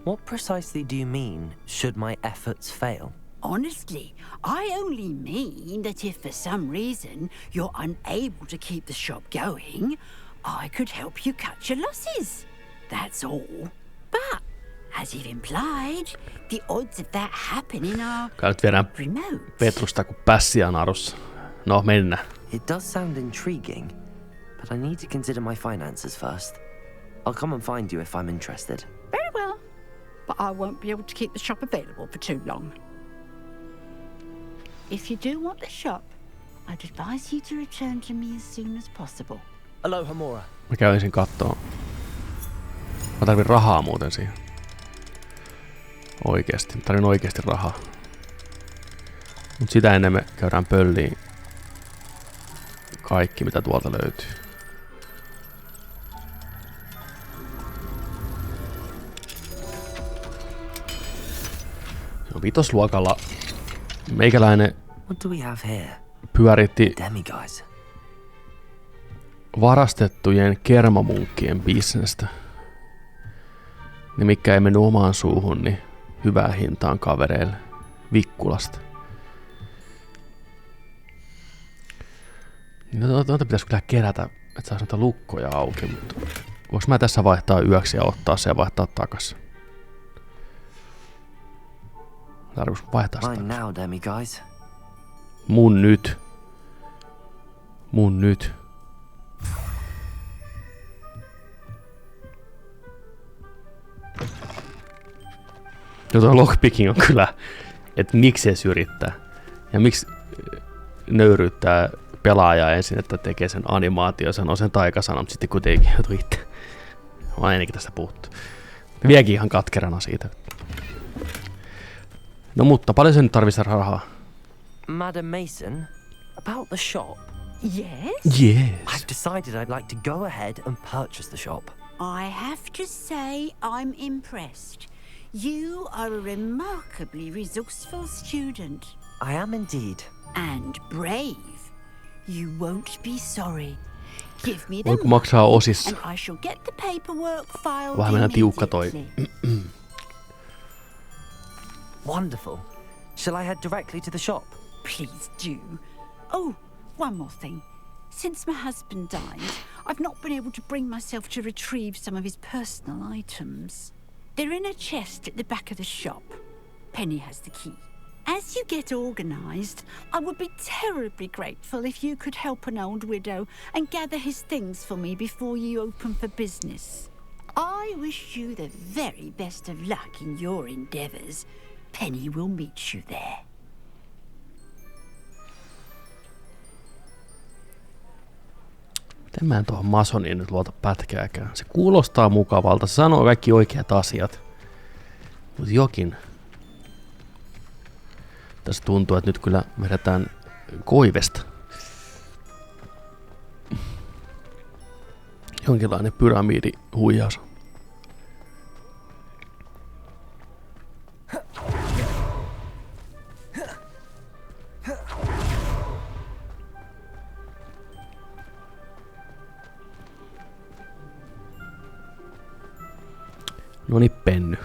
What precisely do you mean, should my efforts fail? Honestly, I only mean that if for some reason you're unable to keep the shop going, I could help you cut your losses. That's all. But, as you've implied, the odds of that happening are remote. Petrusta kuin pässiä narussa. No, mennä. It does sound intriguing, but I need to consider my finances first. I'll come and find you if I'm interested. Very well, but I won't be able to keep the shop available for too long. If you do want the shop, I'd advise you to return to me as soon as possible. Aloha Mora. Mä käyn ensin kattoo. Mä tarvin rahaa muuten siihen. Oikeesti. Mä tarvin oikeesti rahaa. Mut sitä ennen me käydään pölliin kaikki mitä tuolta löytyy. No vitosluokalla meikäläinen pyöritti varastettujen kermamunkkien bisnestä. Ne mikä ei mennyt omaan suuhun, niin hyvää hintaan kavereille Vikkulasta. No tuota pitäisi kyllä kerätä, että saisi noita lukkoja auki, mutta voinko mä tässä vaihtaa yöksi ja ottaa se ja vaihtaa takas? Tarvitsen vaihtaa sitä. Mun nyt. Mun nyt. No tuo lockpicking on kyllä, että miksi se yrittää. Ja miksi nöyryyttää pelaajaa ensin, että tekee sen animaatio, sanoo sen taikasanan, mutta sitten kuitenkin joutuu itse. Mä ainakin tästä puhuttu. Vieläkin ihan katkerana siitä. No mutta paljon se nyt tarvitsee rahaa? Madam Mason, about the shop. Yes? Yes. I've decided I'd like to go ahead and purchase the shop. I have to say I'm impressed. You are a remarkably resourceful student. I am indeed. And brave. You won't be sorry. Give me the voiko maksaa osissa? and I shall get the paperwork filed vähän mennä tiukka toi. Wonderful. Shall I head directly to the shop? Please do. Oh, one more thing. Since my husband died, I've not been able to bring myself to retrieve some of his personal items. They're in a chest at the back of the shop. Penny has the key. As you get organized, I would be terribly grateful if you could help an old widow and gather his things for me before you open for business. I wish you the very best of luck in your endeavors. Penny will meet you there. Miten mä en tuohon masoniin nyt luota pätkääkään. Se kuulostaa mukavalta, se sanoo kaikki oikeat asiat. Mutta jokin. Tässä tuntuu, että nyt kyllä vedetään koivesta. Jonkinlainen pyramidihuijaus. Noni Penny.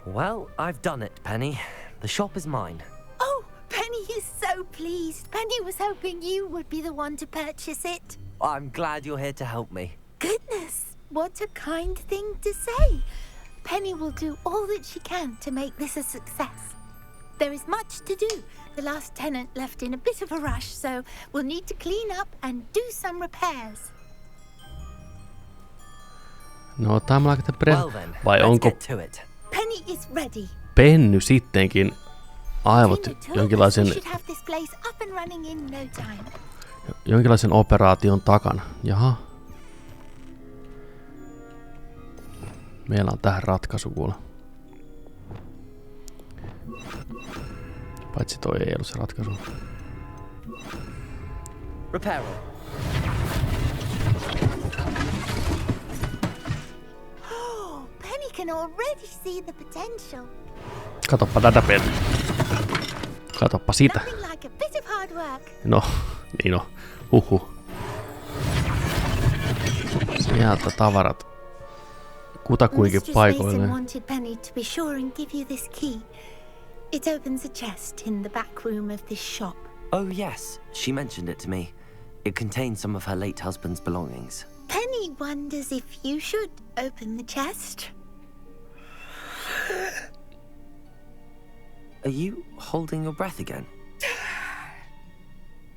Well, I've done it, Penny. The shop is mine. Oh, Penny is so pleased. Penny was hoping you would be the one to purchase it. I'm glad you're here to help me. Goodness, what a kind thing to say. Penny will do all that she can to make this a success. There is much to do. The last tenant left in a bit of a rush, so we'll need to clean up and do some repairs. No, vai onko Penny is ready. Penny sittenkin aivot jonkinlaisen operaation takana. Jaha. Meillä on tähän ratkaisu kuule. Paitsi toi ei ollut se ratkaisu. Repair. Oh, Penny can already see the potential. Katoppa tätä Penny. Katoppa sitä. Like a bit of hard work. No, niin on. Sieltä tavarat. Kutakuinkin paikoilleen. Wanted Penny to be sure and give you this key. It opens a chest in the back room of this shop. Oh yes, she mentioned it to me. It contains some of her late husband's belongings. Penny wonders if you should open the chest. Are you holding your breath again?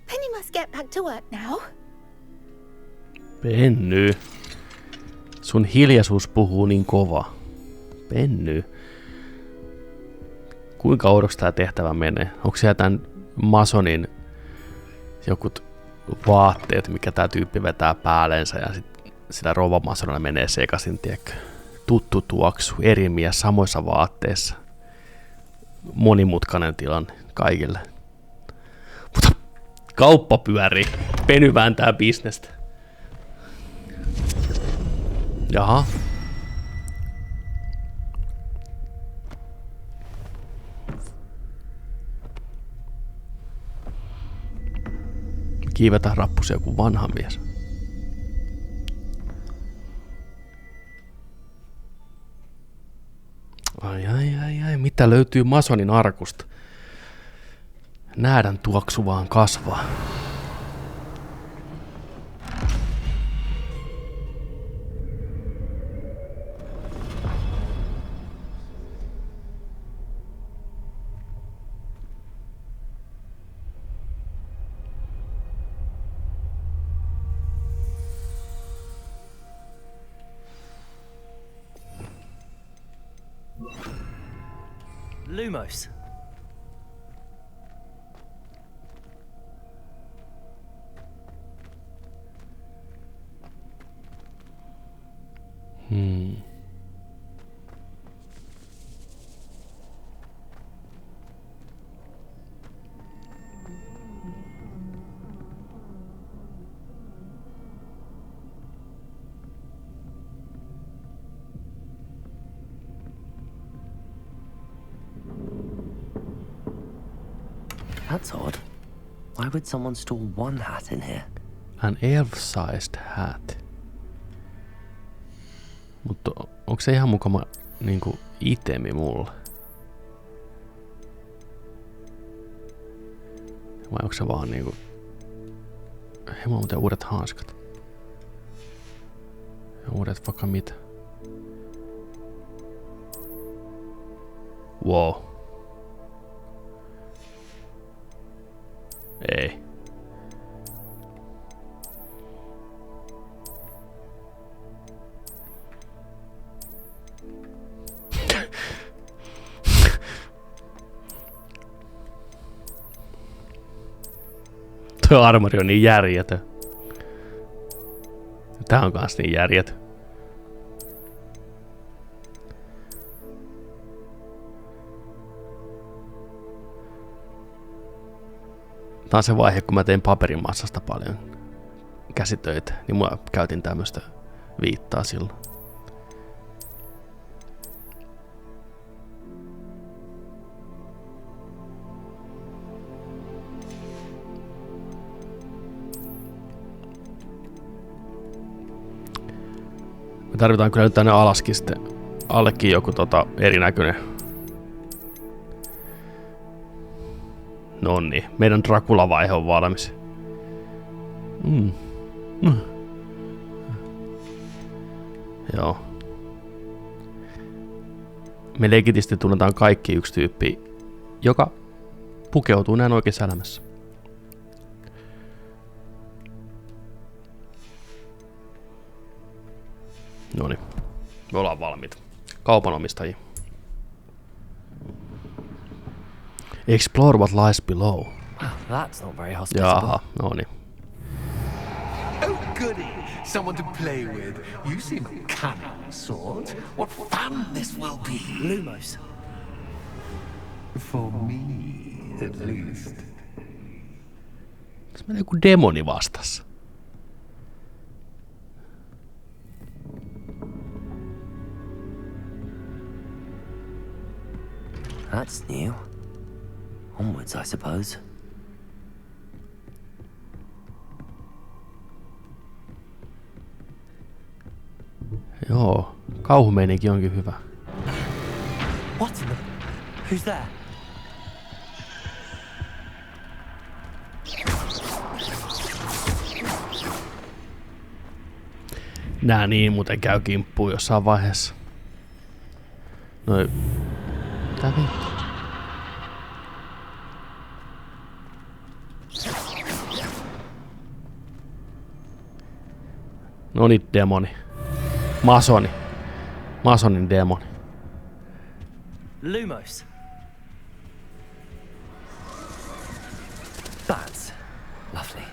Penny must get back to work now. Penny. Sun hiljaisuus puhuu niin kova. Penny. Kuinka oudoksi tää tehtävä menee? Onko siellä tän masonin jokut vaatteet, mikä tää tyyppi vetää päällensä ja sit sillä rovamasonilla menee sekaisin, tiedätkö? Tuttu tuoksu, eri mies samoissa vaatteissa. Monimutkainen tilanne kaikille. Mutta kauppa pyörii. Penny vääntää bisnestä. Jaha. Kiivetään rappusia kuin vanha mies. Ai, mitä löytyy masonin arkusta? Näädän tuoksu vaan kasvaa. Lumos. That's odd. Why would someone store one hat in here? An elf-sized hat. Mutta onko se ihan mukama niinku itemi mulle? Vai onko se vaan niinku... Hei, mulla on muuten uudet hanskat. Ja uudet vaikka mitä. Wow. Ei. Tuo armori on niin järjetön. Tää on kans niin järjetön. Tää on se vaihe, kun mä tein paperimassasta paljon käsitöitä, niin mä käytin tämmöstä viittaa silloin. Me tarvitaan kyllä nyt tänne alaskin sitten allekin joku erinäköinen. Nonni, meidän Dracula-vaihe on valmis. Joo. Me legitisti tunnetaan kaikki yksi tyyppi, joka pukeutuu näin oikeassa elämässä. Noniin, me ollaan valmiita. Kaupanomistajia. Explore what lies below. That's not very hospitable. Jaha, no niin. Oh goody! Someone to play with. You seem a cunning sort. What fun this will be. Lumos. For me, at least. Tässä menee joku demoni vastassa. That's new. Onwards, I suppose. Joo, kauhumeininki onkin hyvä. What in the... Who's there? Nää niin muuten käy kimppuun jossain vaiheessa. Noi... Mitä vittu? Noni demoni. Masoni. Masonin demoni. Lumos. That's lovely.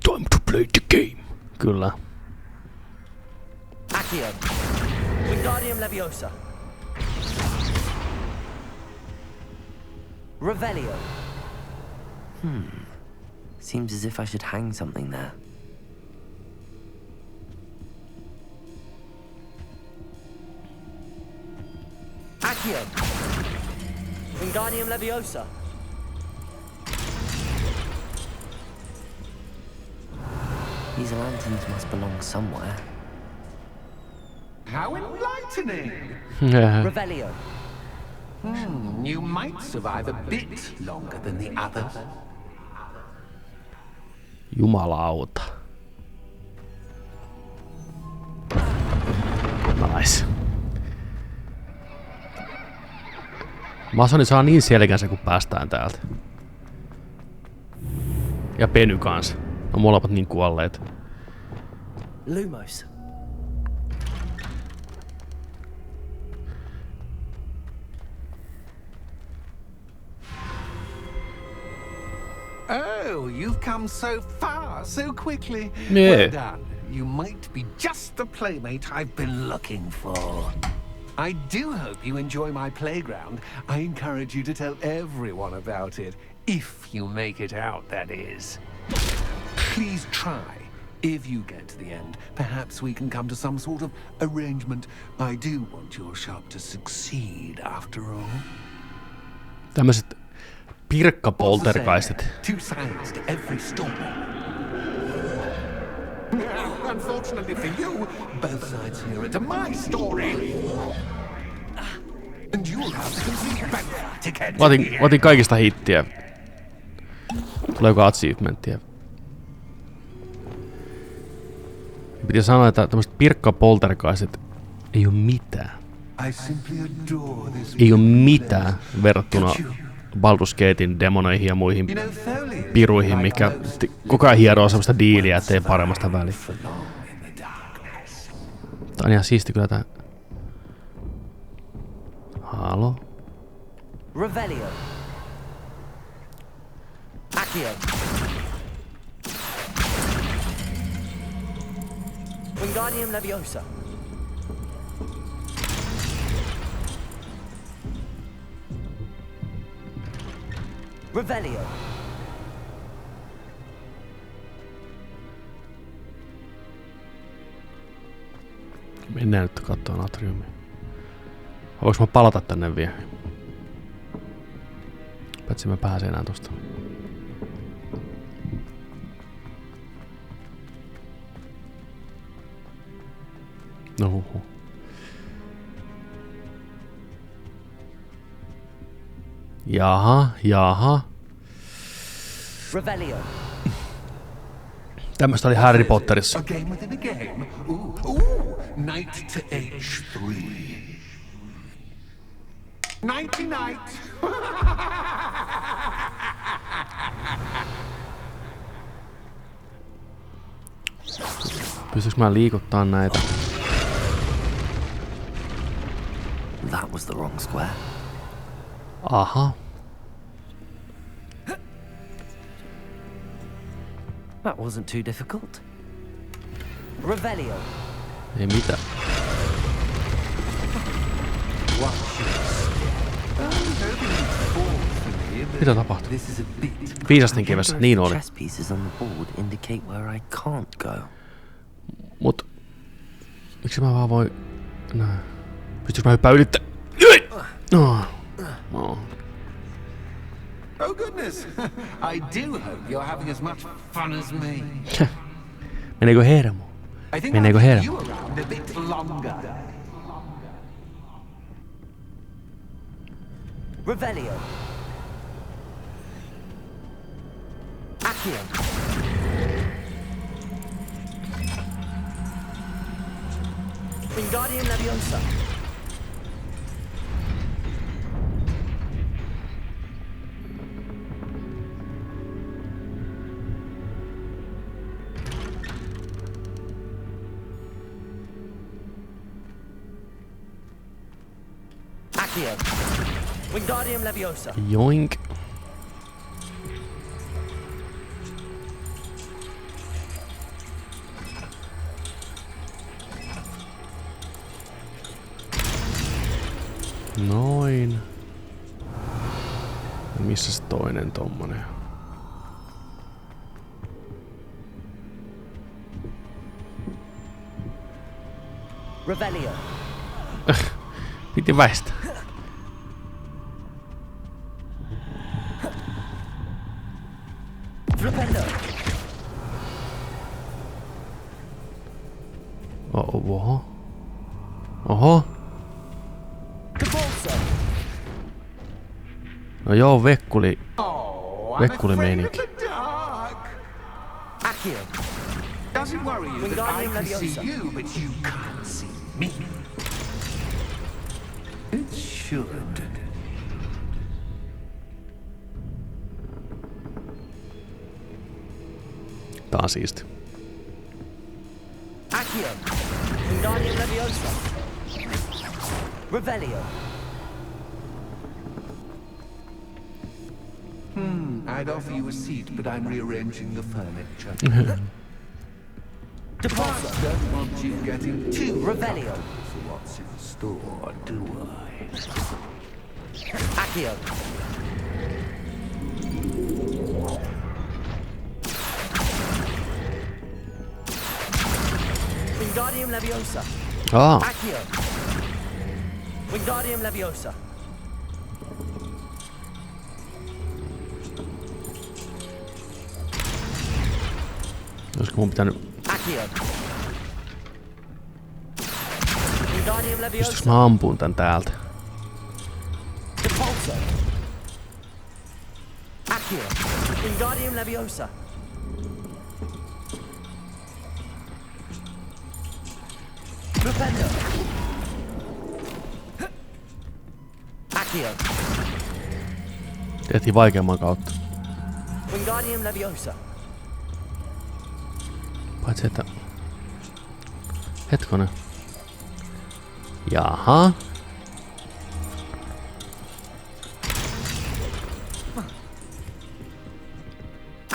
Time to play the game. Kyllä. Accio. Wingardium Leviosa. Revelio. Seems as if I should hang something there. Accio. Wingardium Leviosa. These lanterns must belong somewhere. How enlightening! Revelio. You might survive a bit longer than the others. Jumalauta. Nice. Masoni saa niin selkänsä kun päästään täältä. Ja Peny kanssa. No molemmat niin kuolleet. Lumos. Oh, you've come so far so quickly. Yeah. Well done. You might be just the playmate I've been looking for. I do hope you enjoy my playground. I encourage you to tell everyone about it. If you make it out, that is. Please try. If you get to the end, perhaps we can come to some sort of arrangement. I do want your shop to succeed, after all. Tämmöiset pirkkapoltergeistit. Two sides to every story. Unfortunately for you, both sides hear it to my story. And you'll have the complete benefit to get Mä otin kaikista hittiä. Tuleeko achievementtia? Piti sanoa, että tämmöiset pirkkapoltergeistit ei oo mitään. Ei oo mitään verrattuna Baldur's Gatein demonoihin ja muihin piruihin, mikä koko ajan hieroo semmoista diiliä, ettei paremmasta väliä. Tää on ihan siisti kyllä tää. Halo? Revelio. Accio. Wingardium Leviosa. Revelio. Mennään nyt katsomaan atriumia. Voinko mä palata tänne vielä? Paitsi mä pääsen enää tosta. No huhu. Jaha. Revelio. Tämmöstä oli Harry Potterissa. A game within a game. Ooh, knight to H3. Nighty night. Pystyykö mä liikuttaa näitä? was the wrong square. Aha. That wasn't too difficult. Revelio. Ei mitään. Mitä tapahtui? Viisasten kivessä, niin oli. Mut miksi mä vaan voi... Näin. Pystyykö mä hyppää ylittä? No. Oh goodness! I do hope you're having as much fun as me. Meneekö hermo? Meneekö hermo? A bit longer. Revelio. Accio. Wingardium Leviosa. Accio. Wingardium Leviosa. Yoink. Noin. Missäs toinen tommonen? Revelio. Piti väistää. Flipendo. Oho. Oho. No joo, vekkuli meininki. Accio. Doesn't worry you that I can see you, but you can't see me. It should. Tää on siisti. Accio. Wingardium Leviosa. Revelio. I'd offer you a seat, but I'm rearranging the furniture. Deposit. Don't want you getting too Revelio. for what's in store, do I? Accio. Wingardium Leviosa. Accio. Wingardium Leviosa. Olisiko mun pitänyt... Pystyks mä ampuun tän täältä? Wingardium Leviosa. Flipendo. Accio. Tehtiin vaikeamman kautta. Wingardium Leviosa. Paitsi että... Hetkonen. Jaha.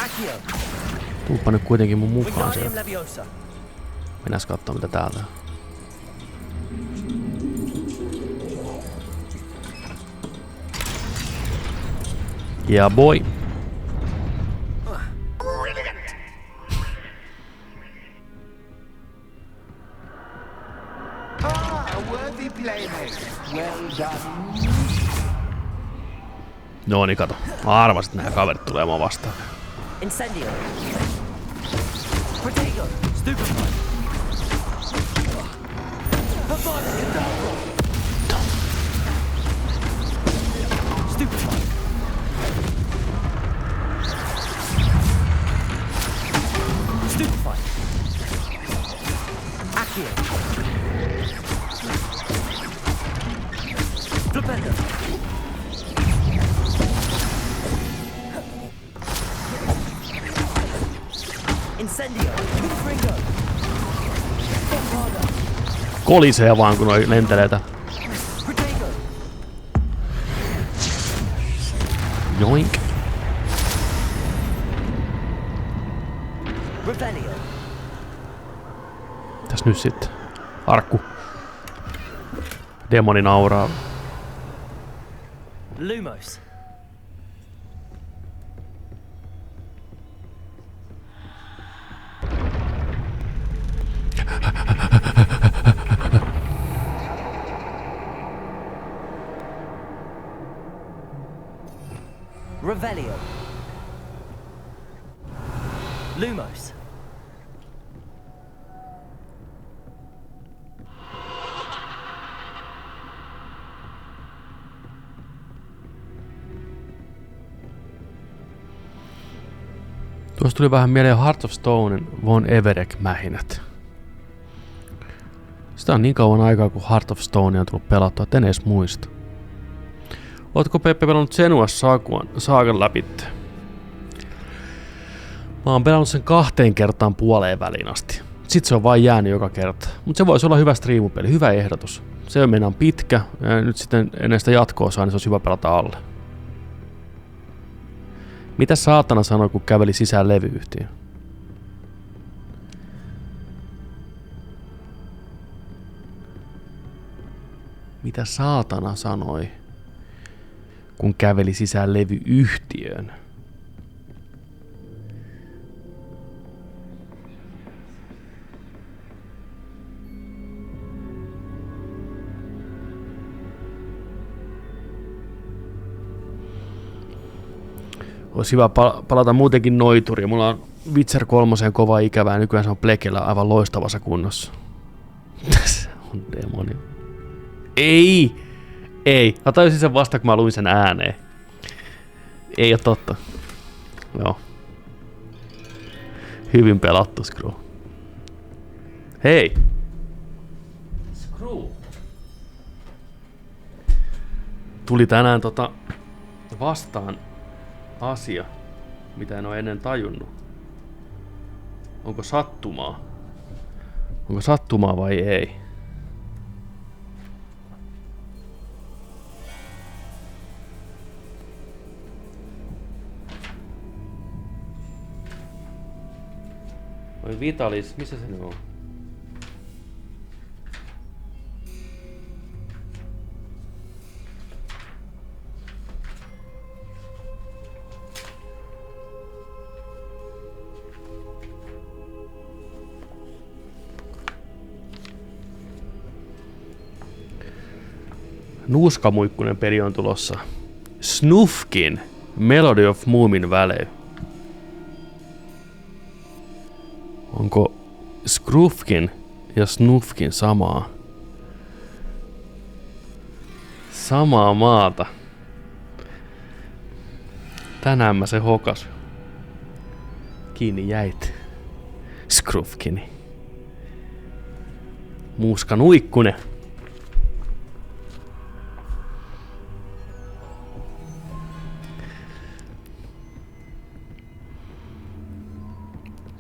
Accio. Tuuppa nyt kuitenkin mun mukaan Wingardium sieltä. Leviosa. Mennäs kattoo mitä täältä on. Yeah boy. No niin, kato. Mä arvasin, että nää kaverit tulee mua vastaan. Incendio. Protego. Stupefy. Stupefy. Stupefy. Accio. Flipendo. Incendio. Ringo. Kolisee vaan kun noi lentelee tää. Protego. Joink. Tässä nyt sitten arkku. Demoni nauraa. Lumos. Revelio. Lumos. Tuossa tuli vähän mieleen Heart of Stonein Von Everek-mähinät. Sitä on niin kauan aikaa, kun Heart of Stonea on tullut pelattua, et en edes muista. Ootko Peppe pelannut Senuas Saagan läpi? Mä oon pelannut sen 2 kertaan puoleen väliin asti. Sitten se on vain jäänyt joka kerta. Mutta se voisi olla hyvä striimupeli, hyvä ehdotus. Se on mennään pitkä, ja nyt sitten ennen sitä jatko-osaa, niin se olisi hyvä pelata alle. Mitä saatana sanoi, kun käveli sisään levyyhtiöön? Mitä saatana sanoi, kun käveli sisään levyyhtiöön? Olisi hyvä palata muutenkin noituriin. Mulla on Witcher 3 kova ikävää. Nykyään se on Plekellä aivan loistavassa kunnossa. Tässä on demoni. Ei! Ei! Mä tajusin sen vasta, kun mä luin sen ääneen. Ei oo totta. Joo. Hyvin pelattu, Screw. Hei! Screw! Tuli tänään vastaan asia, mitä en ole ennen tajunnut. Onko sattumaa? Onko sattumaa vai ei? Oi Vitalis, missä se nyt on? Nuuskamuikkunen peli on tulossa. Snufkin Melody of Moomin Valley. Onko Scrufkin ja Snufkin samaa? Samaa maata. Tänään mä se hokas. Kiinni jäit. Scrufkini. Muuskanuikkunen.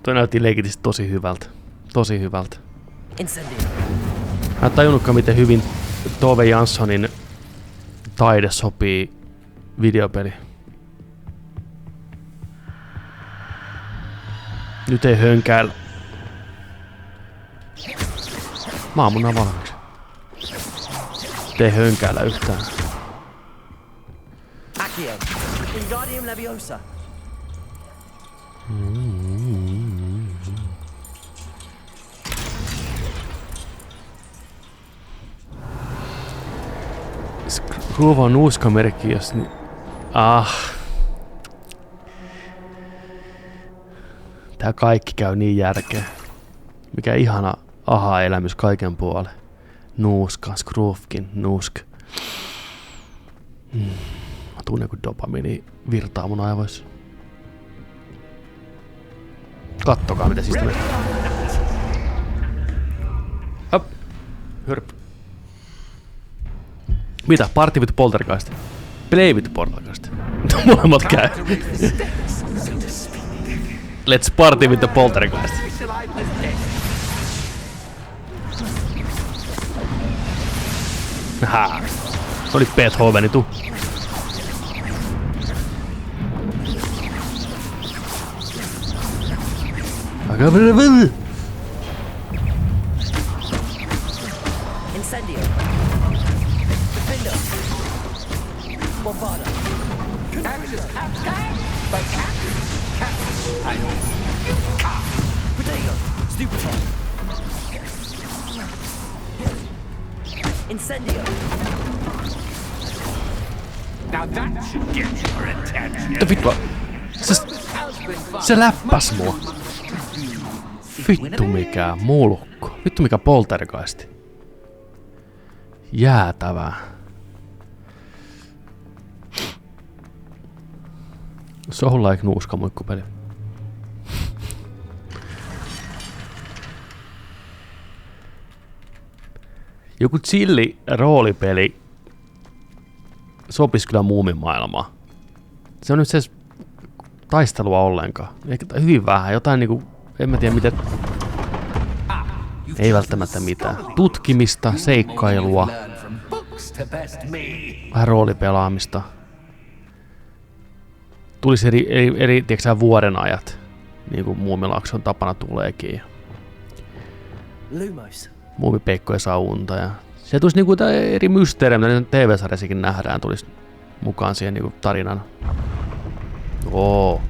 Toi näytti leikitisesti tosi hyvältä. Tosi hyvältä. Mä en tajunnutkaan, miten hyvin Tove Janssonin taide sopii videopeli. Nyt ei hönkäällä. Mä oon mun valmiiksi. Nyt ei hönkäällä yhtään. Ruova nuuskamerkki, jos niin... Tää kaikki käy niin järkeä. Mikä ihana aha-elämys kaiken puolen. Nuuska, Scrufkin, nuusk. Mä tunnen, kun dopamiini virtaa mun aivoissa. Kattokaa, mitä siis tulee. Hop. Hörp. Mitä? Party with Poltergeist? Play with Poltergeist? Molemmat käy. Let's party with the Poltergeist. Se oli Beethoveni, tuu. Incendio. Defender. Bombarda. Potato. Stupefy. Incendio. Now that should get your attention. Mitä vittua? Se läppäs mua. Vittu mikä mulkku. Vittu mikä poltergeisti. Jäätävää. So like nuuska muikkupeli. Joku chilli roolipeli sopisi kyllä muumimaailmaan. Se on nyt se taistelua ollenkaan. Ehkä hyvin vähän. Jotain niinku, en mä tiedä miten. Ei välttämättä mitään. Tutkimista, seikkailua. Vähän roolipelaamista. Tulisi eri tiedätkö, vuoden ajat. Niin kuin Muumilakson tapana tuleekin. Muumipeikkoja saa unta. Ja se tulisi niinku eri mysteerejä, mitä TV-sarjassakin nähdään, tulisi mukaan siihen niinku tarinan. Oo.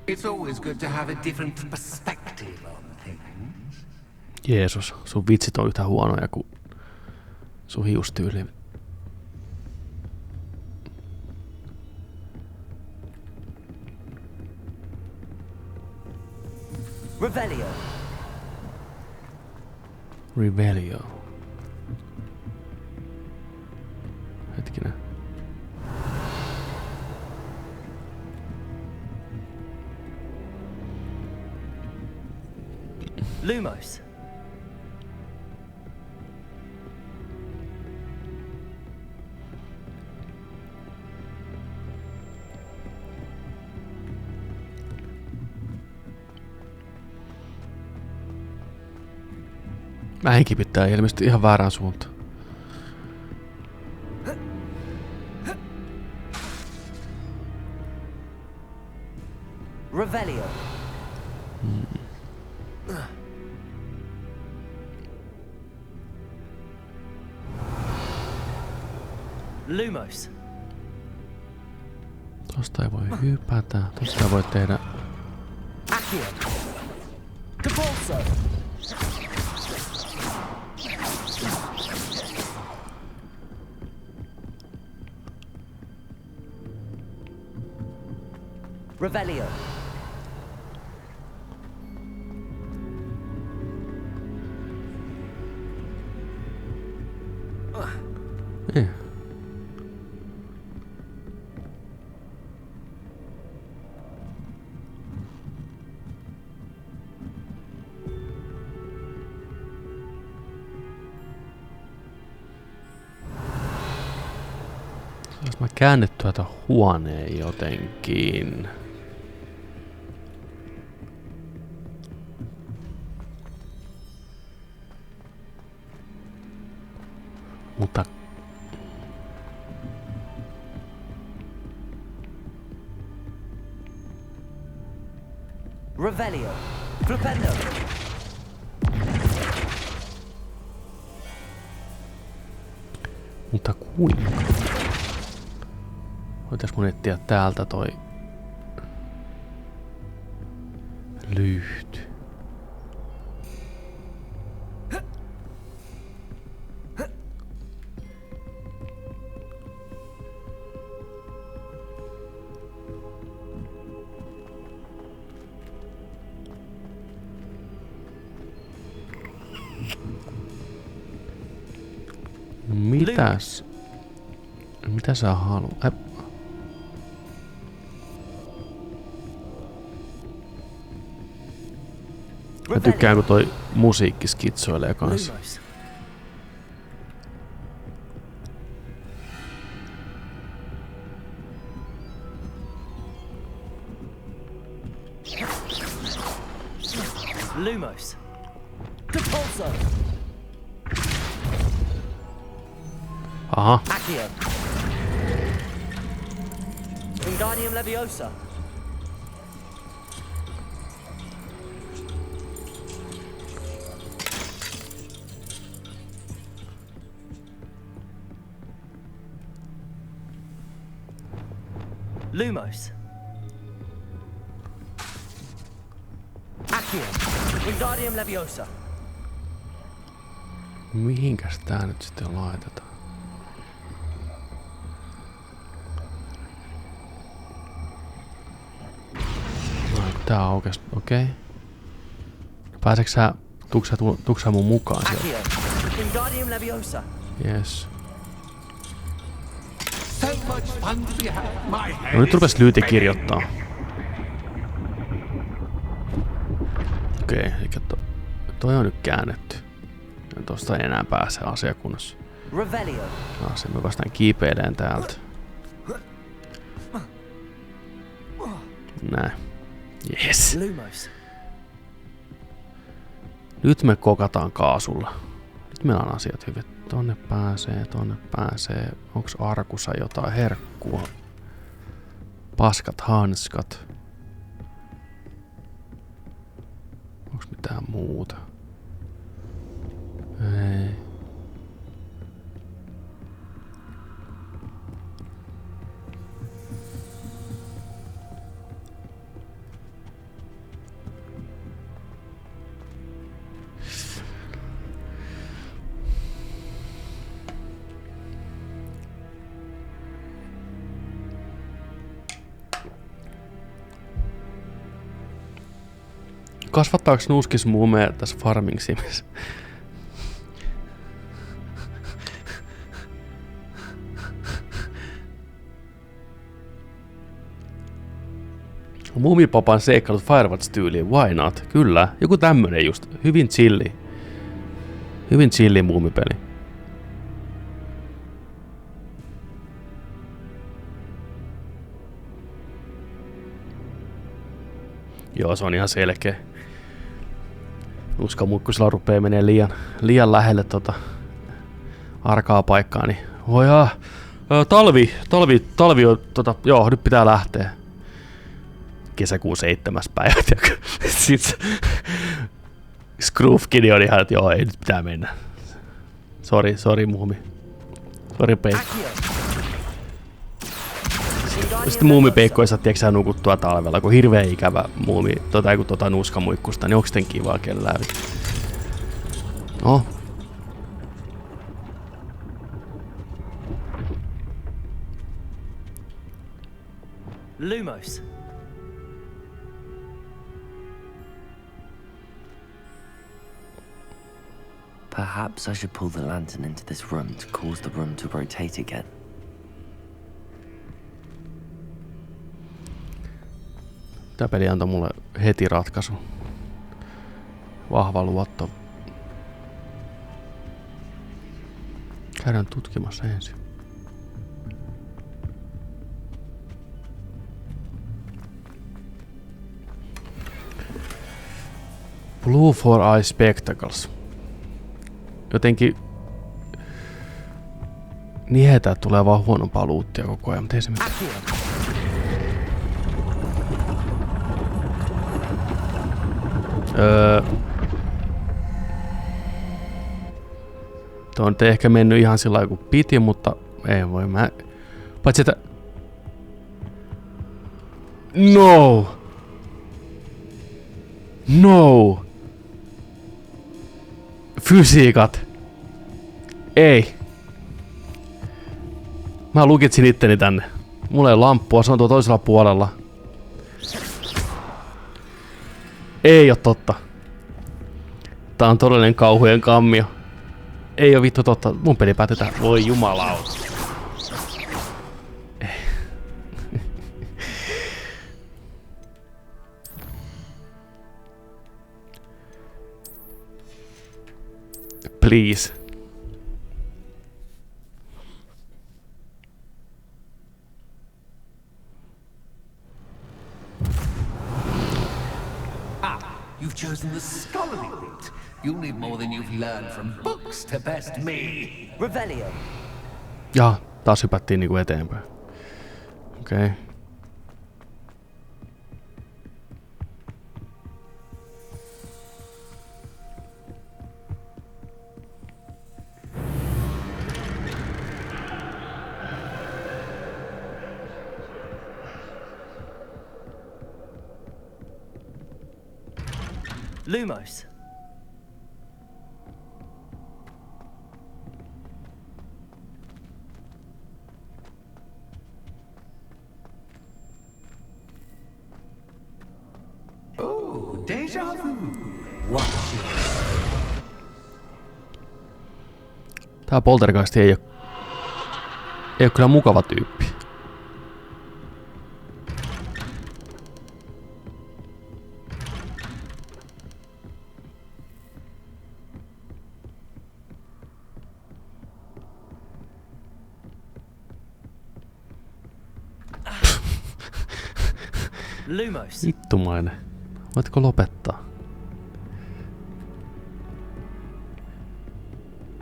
It's always good to have a different perspective on things. Jeesus, sun vitsit on yhtä huonoja kuin sun hiustyyli. Revelio. Revelio. Hetkinen. Lumos. Mä henkipittää ilmeisesti ihan väärään suuntaan. Revelio. Lumos. Tosta ei voi hypätä. Tosta ei voi tehdä. Accio. Capulso. Revelio. Eh. Saas mä käännettyä tämän huoneen jotenkin. Mutta Revelio. Flipendo. Mutta kuinka? Voitais mun etsiä täältä toi lyhty. Mitäs? Mitä sä haluat? Mä tykkään kun toi musiikki skitsoilee kanssa. Lumos. Aha. Accio. Wingardium Leviosa. Lumos. Accio. Wingardium Leviosa. Mihinkäs tää nyt sitten laitetaan? No, tää aukesi. Okei. Okay. Pääseekö sä, tuuks sä mun mukaan sieltä? Accio. Wingardium Leviosa. Yes. No nyt rupes Lyyti kirjoittaa. Okei, eli toi on nyt käännetty. Ja tosta ei enää pääse asiakunnassa. Se me vastaan kiipeileen täältä. Näin. Yes. Nyt me kokataan kaasulla. Nyt meillä on asiat hyvin. Tonne pääsee. Onks arkussa jotain herkkua? Paskat hanskat. Onks mitään muuta? Ei. Kasvattaako nuuskis muumeja tässä Farming Simissä? Muumipapan seikkailut Firewatch-tyyliin, why not? Kyllä, joku tämmönen just. Hyvin chilli. Hyvin chilli muumipeli. Joo, se on ihan selkeä. Nuskamuikkusella rupee menee liian lähelle arkaa paikkaa, niin talvi on joo, nyt pitää lähteä. Kesäkuun 7. päivä. Sitten Scroofkin on ihan, että joo, ei nyt pitää mennä. Sori muumi. Sori Peikko. Sitten muumipeikko ei saa tiiäksä nukuttua talvella, kun hirveä ikävä muumi, kun nuskamuikkusta, niin onks ten kivaa kellään? No. Lumos. Perhaps I should pull the lantern into this room to cause the room to rotate again. Tää peli antoi mulle heti ratkaisu. Vahva luotto. Käydään tutkimassa ensin. Blue for Eye Spectacles. Jotenkin nihetää tulee vaan huonompaa luuttia koko ajan, mutta ei se mitään. Tuo on ehkä mennyt ihan sillä lailla kuin piti, mutta ei voi mä... Paitsi että... No! Fysiikat! Ei! Mä lukitsin itteni tänne. Mulla ei ole lamppua, se on tuo toisella puolella. Ei oo totta. Tää on todellinen kauhujen kammio. Ei oo vittu totta. Mun peli päätetään. Voi jumalauta. Please. You've chosen the scholarly route. You need more than you've learned from books to best me. Revelio. Ja, taas hypättiin niinku eteenpäin. Okei. Okay. Lumos. Oh, déjà vu. Tää poltergeist ei oo kyllä mukava tyyppi. Lumos. Vittumainen. Voitko lopettaa?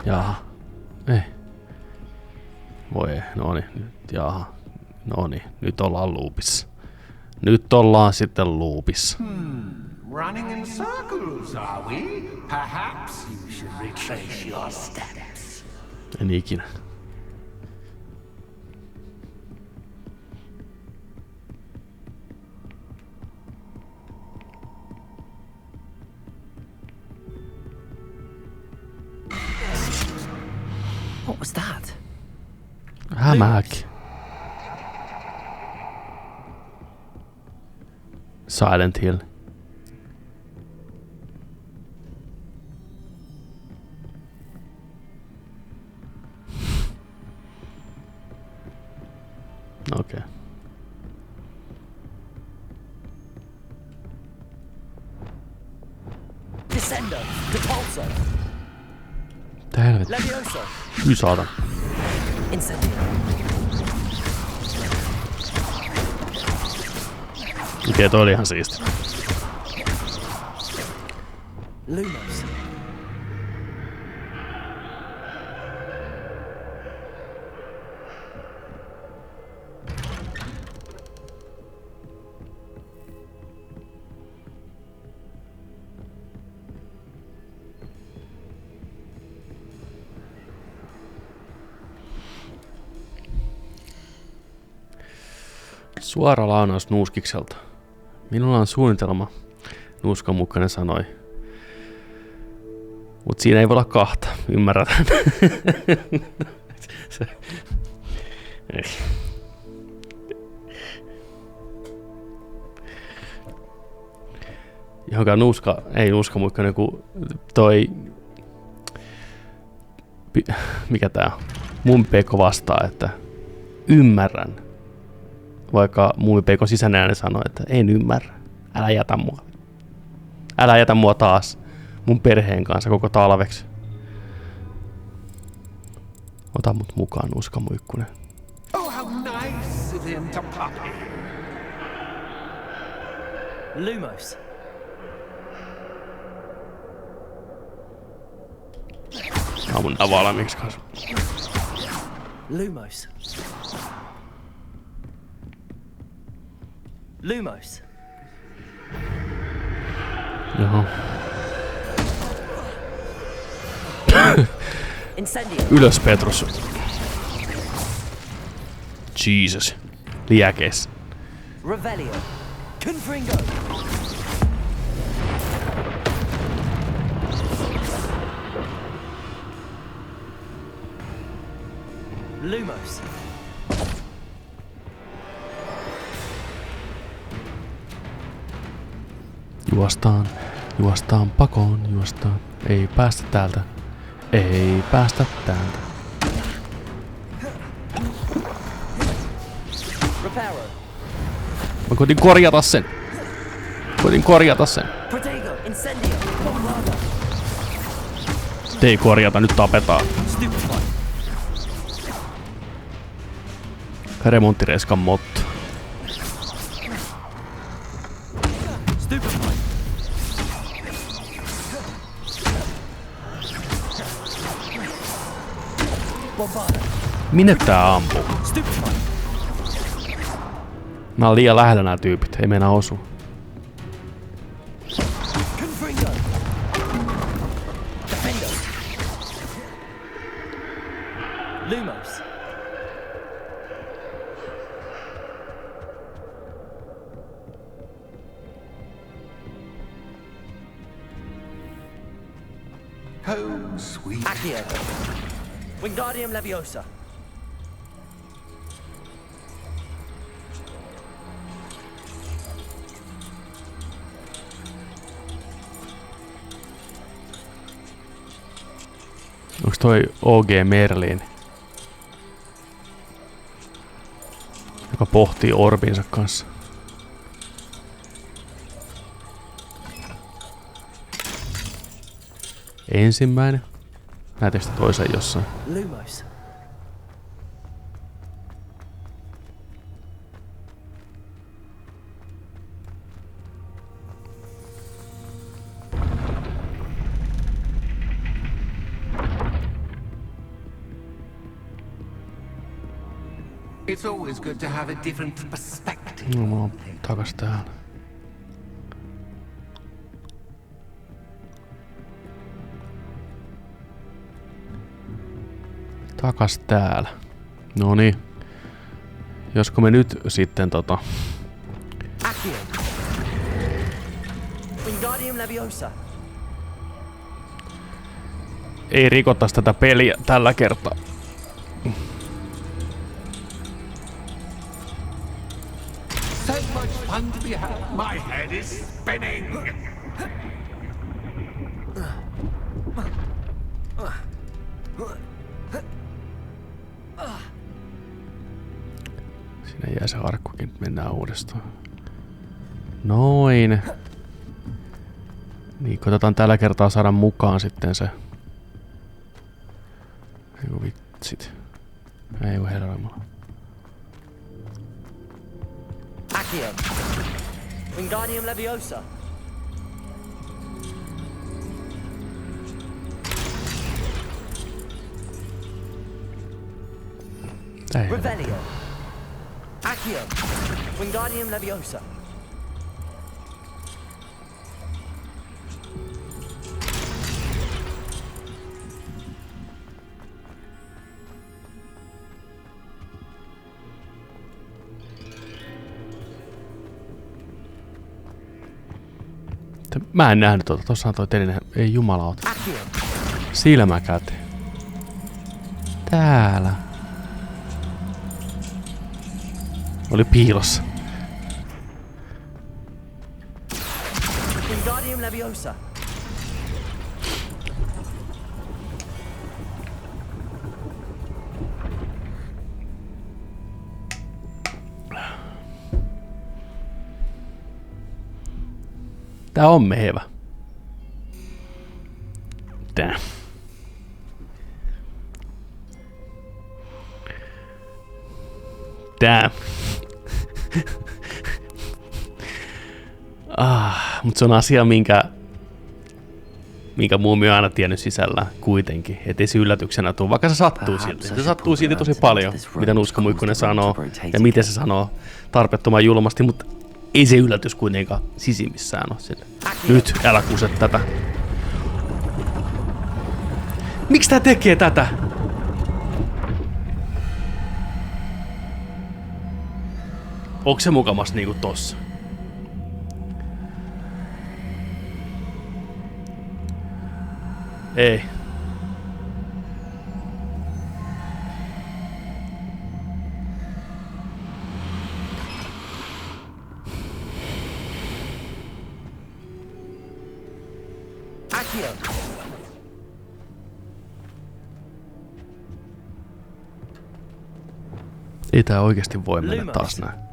Jaha. Ei. Voi, noni. Nyt, jaha. Noni. Nyt ollaan loopissa. Nyt ollaan sitten loopissa. Running in circles, are we? Perhaps you should retrace your steps. En ikinä. What was that? Hämähäkki. Silent Hill. Okei. Descendo. Repulso. Mitä helvettiä? Levioso. Hyi saatan. Incendio. Okei, toi oli ihan siisti. Lumos. Suora lainaus Nuuskikselta. Minulla on suunnitelma, Nuuskan mukana sanoi. Mut siinä ei voi olla kahta, ymmärrätään. Johonkaan Nuuska, ei Nuuska muikkainen, kun toi... Mikä tää on? Mummipeikko vastaa, että ymmärrän. Vaikka Mummipeikon sisäinen ääni sanoi, että en ymmärrä. Älä jätä mua. Älä jätä mua taas mun perheen kanssa koko talveksi. Ota mut mukaan, Nuuska Muikkunen. Oh, how nice of him to Poppy. Lumos. Tää on mun valmiiksi kanssa. Lumos. Lumos. Joo. Incendio. Ylös, Petrus. Jesus. Liäkeis. Revelio. Confringo. Lumos. Juostaan, juostaan pakoon, juostaan. Ei päästä täältä. Ei päästä täältä. Mä koitin korjata sen. Ei korjata, nyt tapetaan. Remonttireiskan motto. Minne tää ampuu? Nää on liian lähellä nää tyypit, ei meinaa osua. Lumos. Home sweet. Accio. Wingardium Leviosa. Onks toi OG Merlin? Joka pohtii orbinsa kanssa. Ensimmäinen. Näettekö sitä toisen jossain? Lumos. It's always good to have a different perspective. No, mä oon takas täällä. Takas täällä. Noniin. Josko me nyt sitten Accio. Wingardium Leviosa. ei rikottais tätä peliä tällä kertaa. So much fun to be had. My head is spinning. Siinä jää se arkkukin, nyt mennään uudestaan. Noin. Niin, koitetaan tällä kertaa saada mukaan sitten se. Eiku vitsit. Ei oo herraimalla. Accio. Wingardium Leviosa. Revelio. Accio. Wingardium Leviosa. Mä en nähnyt tuota, tossahan toi teline, ei jumalauta. Silmäkäte. Täällä. Oli piilossa. Wingardium Leviosa. Tää on mehevä. Tää. Tää. Mut se on asia, minkä muumi on aina tiennyt sisällään kuitenkin. Ettei se yllätyksenä tuu, vaikka se sattuu silti. Se sattuu silti tosi paljon, miten Usko Muikkunen sanoo ja miten se sanoo tarpeettoman julmasti, mutta ei se yllätys kuitenkaan sisimmissään ole sille. Nyt, älä kuse tätä. Miksi tää tekee tätä? Onko se mukamas niinku tossa? Ei. Ei tää oikeesti voi mennä taas näin.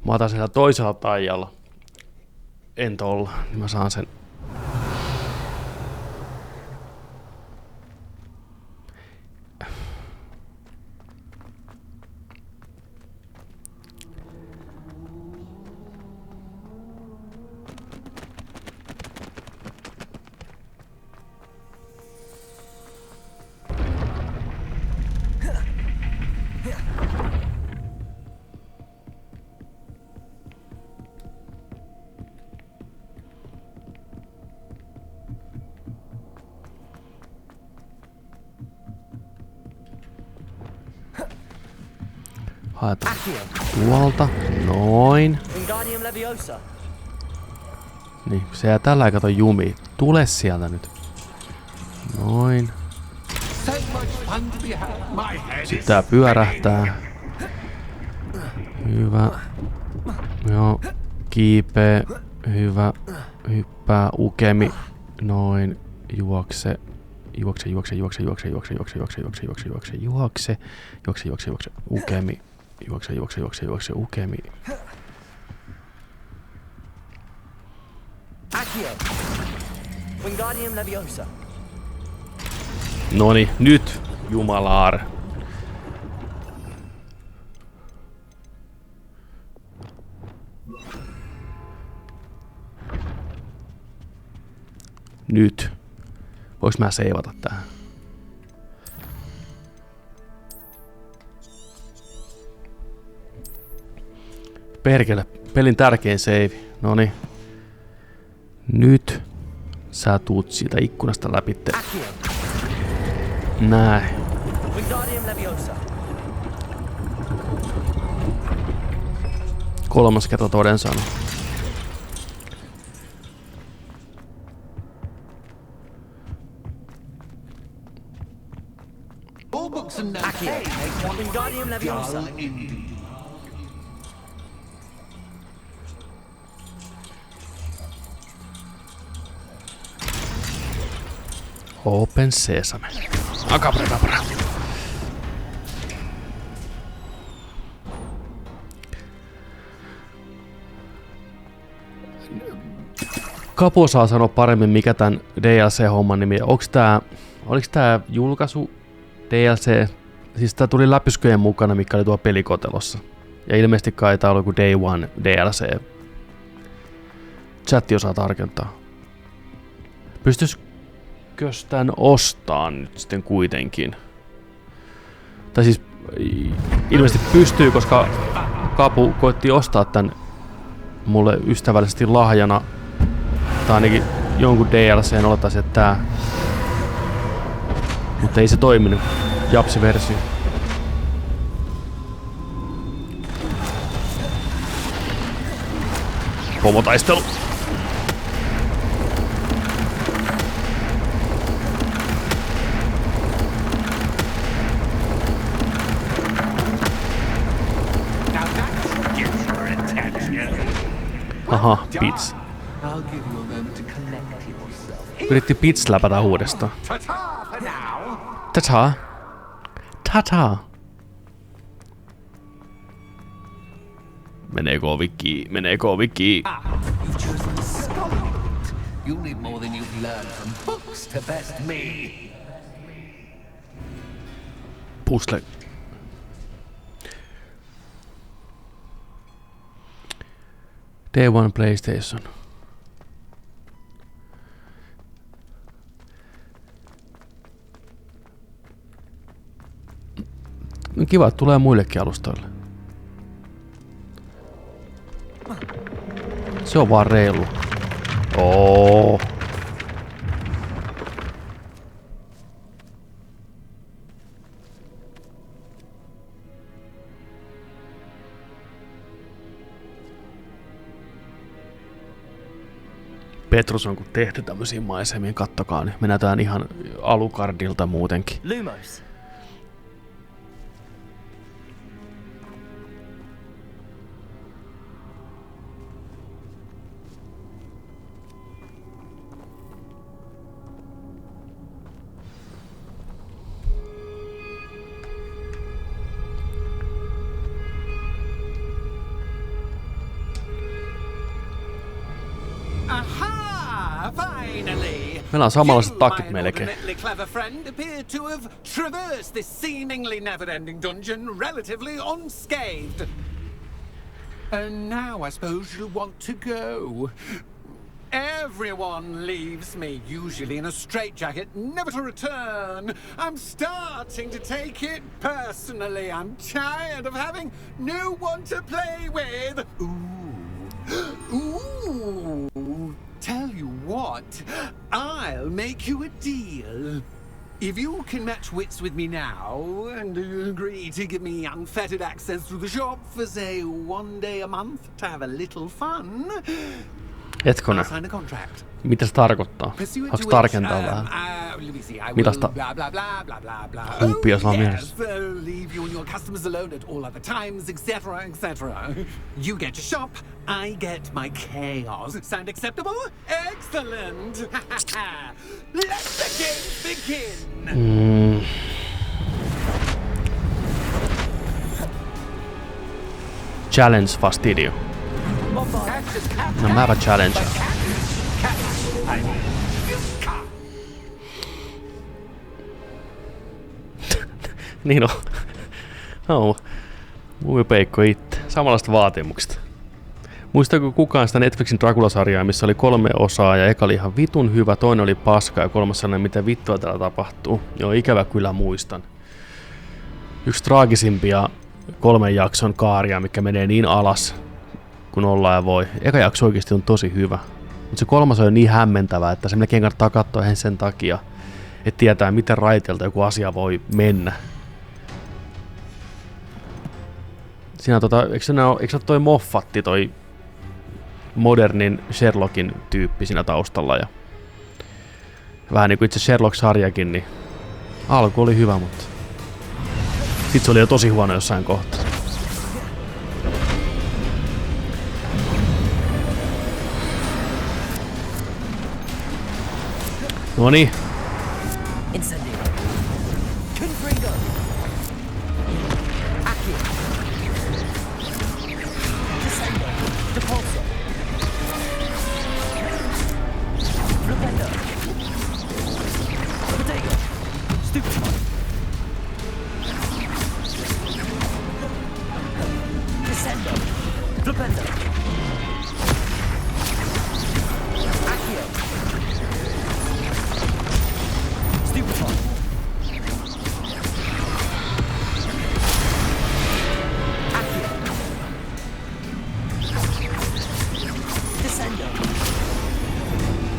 Mä otan siellä toisella taijalla. En tolla, niin mä saan sen. Haetaan tuolta. Noin. Niin, se jää tällä kato jumi. Tule sieltä nyt. Noin. Sitten tää pyörähtää. Hyvä. Joo. Kiipee. Hyvä. Hyppää. Ukemi. Noin. Juokse. Juokse. Ukemi. Juokse. Ukemi. Noni, nyt jumalaar. Nyt. Voinko mä seivata tähän? Perkele, pelin tärkein save. Noni. Nyt sä tuut siitä ikkunasta läpi. Näin. Kolmas kerta toden sano. Open sesame. Akabra. Kapu osaa sanoa paremmin, mikä tän DLC-homman nimi on. Oliks tää julkaisu DLC? Siis tää tuli läpysköjen mukana, mikä oli tuo pelikotelossa. Ja ilmeisesti kai tää oli joku Day One DLC. Chatti osaa tarkentaa. Pystyisikö tän ostaa nyt sitten kuitenkin? Tai siis ilmeisesti pystyy, koska Kapu koitti ostaa tän mulle ystävällisesti lahjana. Tai ainakin jonkun DLCn olettaisiin, että tää. Mutta ei se toiminut. Japsi-versio. Pomotaistelu. Aha, Pits. Yritti Pits läpätä uudestaan. Tata. Meneekö ovikki? You need more than you've learned from books to best me. Puzzle. Day One Playstation. Kiva, että tulee muillekin alustoille. Se on vaan reilu. Oo. Petrus on kun tehty tämmösiä maisemia, kattokaa niin. Me näytään ihan alukardilta muutenkin. Lumos. Meillä on samanlaiset takit melkein. Clever friend appeared to have traversed this seemingly never-ending dungeon relatively unscathed. And now I suppose you'll want to go. Everyone leaves me, usually in a straitjacket, never to return. I'm starting to take it personally. I'm tired of having no one to play with. Ooh. Tell you what, I'll make you a deal. If you can match wits with me now and agree to give me unfettered access to the shop for, say, 1 day a month to have a little fun, I'll sign a contract. Mitä se tarkoittaa? Haluatko tarkentaa vähän? Millaista humpia sulla on mielessä? Leave you and your customers alone at all other times, etc., etc. You get your shop, I get my chaos. Sound acceptable? Excellent! Let the games begin! Challenge fastidio. No mäpä challenge. Niin on. No, muumipeikko itse. Samanlaista vaatimuksista. Muistaako kukaan sitä Netflixin Dracula-sarjaa, missä oli 3 osaa ja eka oli ihan vitun hyvä, toinen oli paska ja 3. sellainen, mitä vittua täällä tapahtuu. Joo, ikävä kyllä muistan. Yksi traagisimpia 3 jakson kaaria, mikä menee niin alas, kun ollaan ja voi. Eka jakso oikeasti on tosi hyvä. Mutta se 3. on niin hämmentävä, että se melkein kannattaa katsoa ihan sen takia, että tietää miten raiteelta joku asia voi mennä. Siinä eikö se ole toi Moffatti, toi modernin Sherlockin tyyppi siinä taustalla ja vähän niinku itse Sherlock-sarjakin, niin alku oli hyvä, mutta sit se oli jo tosi huono jossain kohtaa. Noniin.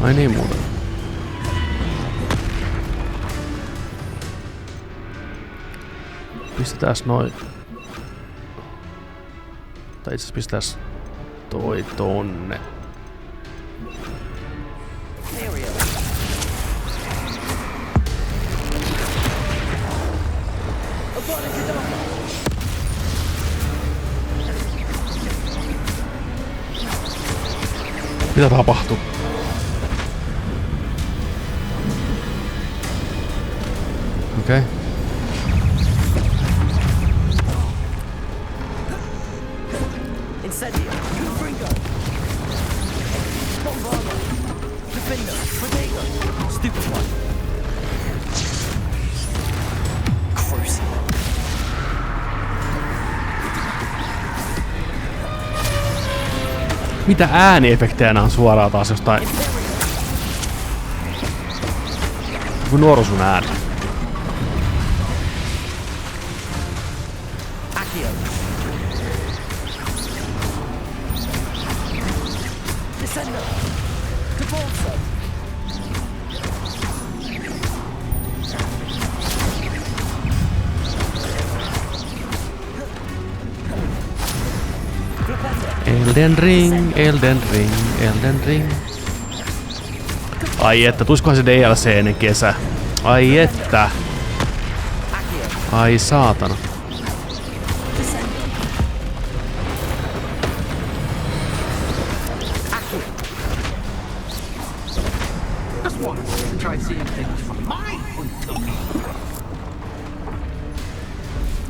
Ai niin muuten. Pistetääs noin. Tai itse asiassa pistetääs toi tonne. Mitä tapahtuu? Okei. Mitä ääniefektejä nää on suoraan taas jostain? Joku Norsun ääni. Elden Ring, Elden Ring, Elden Ring. Ai että, tulisikohan se DLC ennen kesä? Ai että. Ai saatana.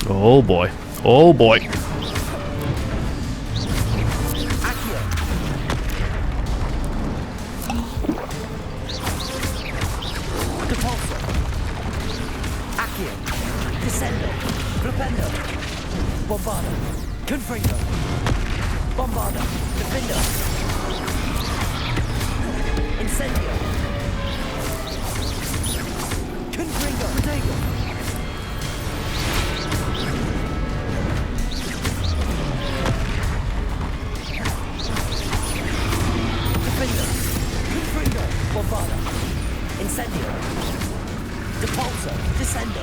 Oh boy. Oh boy. Defender. Bombarder. Confringo. Bombarder. Defender. Incendio. Confringo. Protego. Defender. Confringo. Bombarder. Incendio. Depulso. Descendo.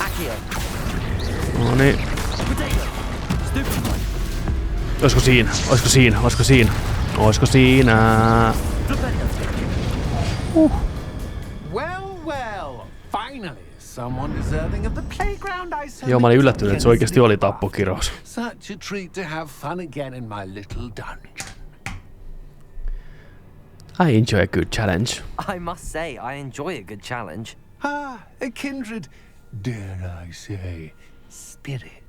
Accio. No niin. Oisko siinä? Oisko siinä? Oisko siinä? Oisko siinä? Well, finally someone deserving of the playground I so Joo, mä olin yllättynyt, että se oikeesti oli tappokirous. Such a treat to have fun again in my little dungeon. I enjoy a good challenge. I must say, I enjoy a good challenge. A kindred, dare I say, spirit.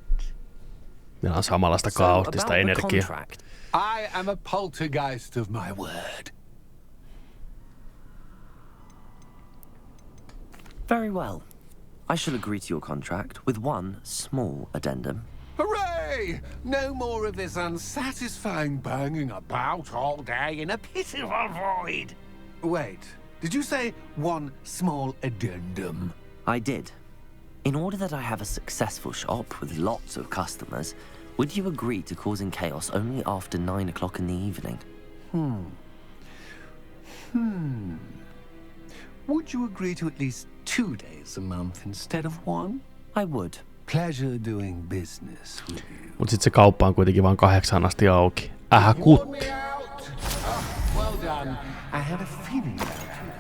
Meillä on samanlaista kaoottista energiaa. I am a poltergeist of my word. Very well. I shall agree to your contract with one small addendum. Hooray! No more of this unsatisfying banging about all day in a pitiful void. Wait, did you say one small addendum? I did. In order that I have a successful shop with lots of customers, would you agree to causing chaos only after 9 o'clock in the evening? Would you agree to at least 2 days a month instead of one? I would. Pleasure doing business with you. Mut sit se kauppa on kuitenkin vain 8 asti auki. Kutti. Well done. I had a feeling about you.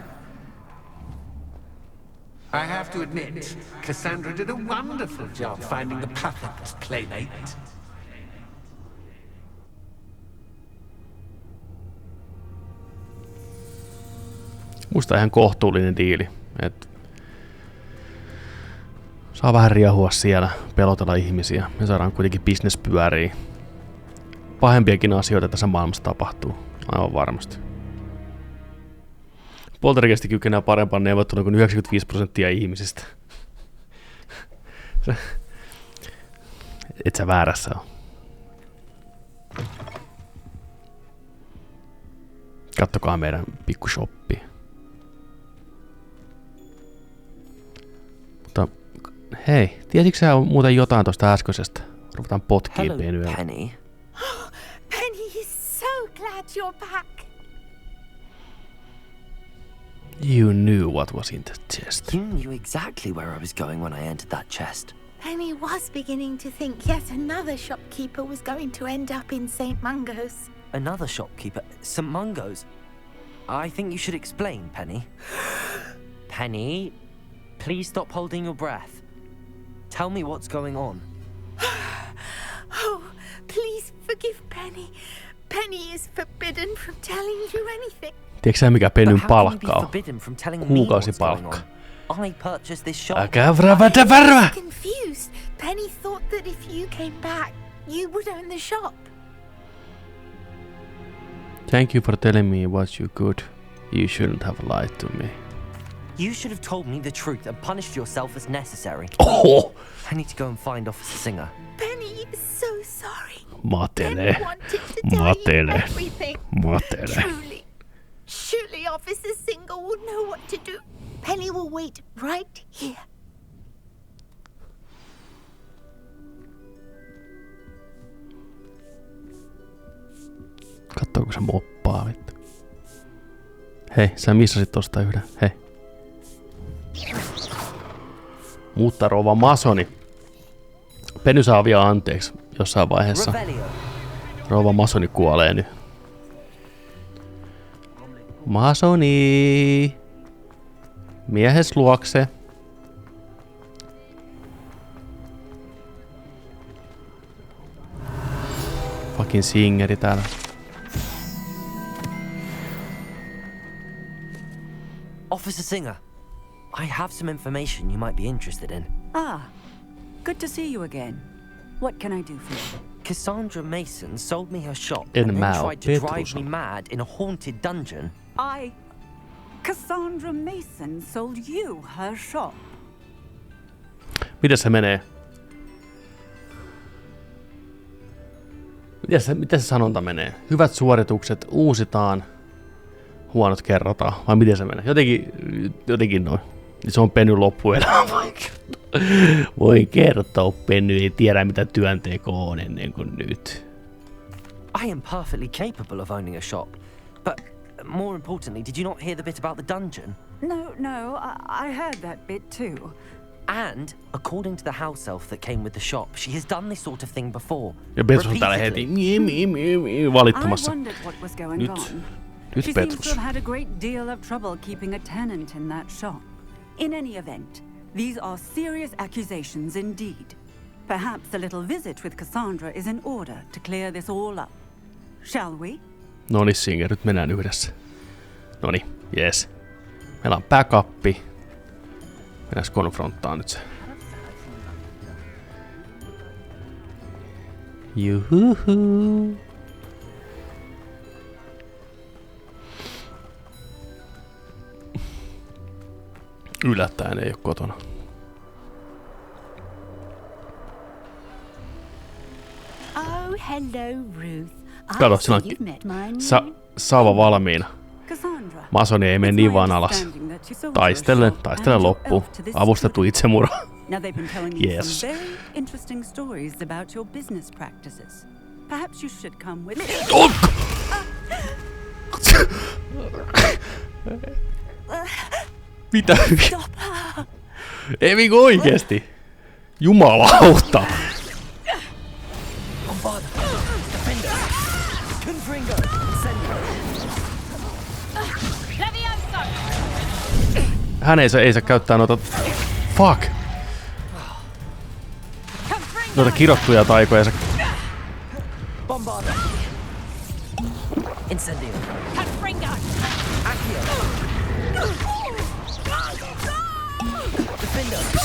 I have to admit, Cassandra did a wonderful job finding the perfect playmate. Musta ihan kohtuullinen diili. Et saa vähän riehua siellä, pelotella ihmisiä. Me saadaan kuitenkin business pyöriin. Pahempiakin asioita tässä maailmassa tapahtuu. Aivan varmasti. Poltergeist kykenee parempaan neuvotteluun kuin 95% ihmisistä. Et sä väärässä ole. Kattokaa meidän pikkushoppi. Mutta hei, tiesitkö sä muuten jotain tosta äskeisestä? Ruvetaan potkiin penyä. Penny. Penny is so glad you're back. You knew what was in the chest. You knew exactly where I was going when I entered that chest. Penny was beginning to think yet another shopkeeper was going to end up in St. Mungo's. Another shopkeeper? St. Mungo's? I think you should explain, Penny. Penny, please stop holding your breath. Tell me what's going on. Oh, please forgive Penny. Penny is forbidden from telling you anything. Tiedätkö sä mikä Pennyn palkka on? Kuukausipalkka. I purchased this shop. Confused. Penny thought that if you came back, you would own the shop. Thank you for telling me what you could. You shouldn't have lied to me. You should have told me the truth and punished yourself as necessary. Oh! I need to go and find Officer Singer. Penny is so sorry. Matele. Truly. Surely Officer Singer will know what to do. Penny will wait right here. Katsoako se moppaa vittu. Hei, sä missasit tosta yhden. Hei. Mutta rouva Masoni. Penny saa vielä anteeksi jossain vaiheessa. Rouva Masoni kuolee nyt. Masoni! Miehes luokse. Fucking singeri täällä. Officer Singer, I have some information you might be interested in. Ah, good to see you again. What can I do for you? Cassandra Mason sold me her shop and then tried to drive me mad in a haunted dungeon. Cassandra Mason sold you her shop? Miten se menee? Miten se sanonta menee? Hyvät suoritukset uusitaan, huonot kerrotaan. Vai miten se menee? Jotenkin noin. Se on Pennyn loppuelämä. Voi kertoa, Penny ei tiedä mitä työnteko on ennen kuin nyt. I am perfectly capable of owning a shop. But more importantly, did you not hear the bit about the dungeon? No, I heard that bit too. And, according to the house elf that came with the shop, she has done this sort of thing before. Ja Petrus on täällä heti valittamassa. Nyt She seems Petrus. to have had a great deal of trouble keeping a tenant in that shop. In any event, these are serious accusations indeed. Perhaps a little visit with Cassandra is in order to clear this all up. Shall we? Noni Singer, nyt mennään yhdessä. Noni, jees. Meillä on backuppi. Mennään konfronttaan nyt se. Juhuhu. Yllättäen ei oo kotona. Oh, hello, Ruth. Kato, sillä on Sava valmiina. Masoni ei mene niin vaan alas. Taistelen loppuun. Avustettu itsemurha. Now they've been telling me Yes. some very interesting stories about your business practices. Perhaps you should come with me. Mitä? Ei niinku oikeesti. Jumalauta. Hän ei saa käyttää noita... Fuck! Noita kirottuja taikoja.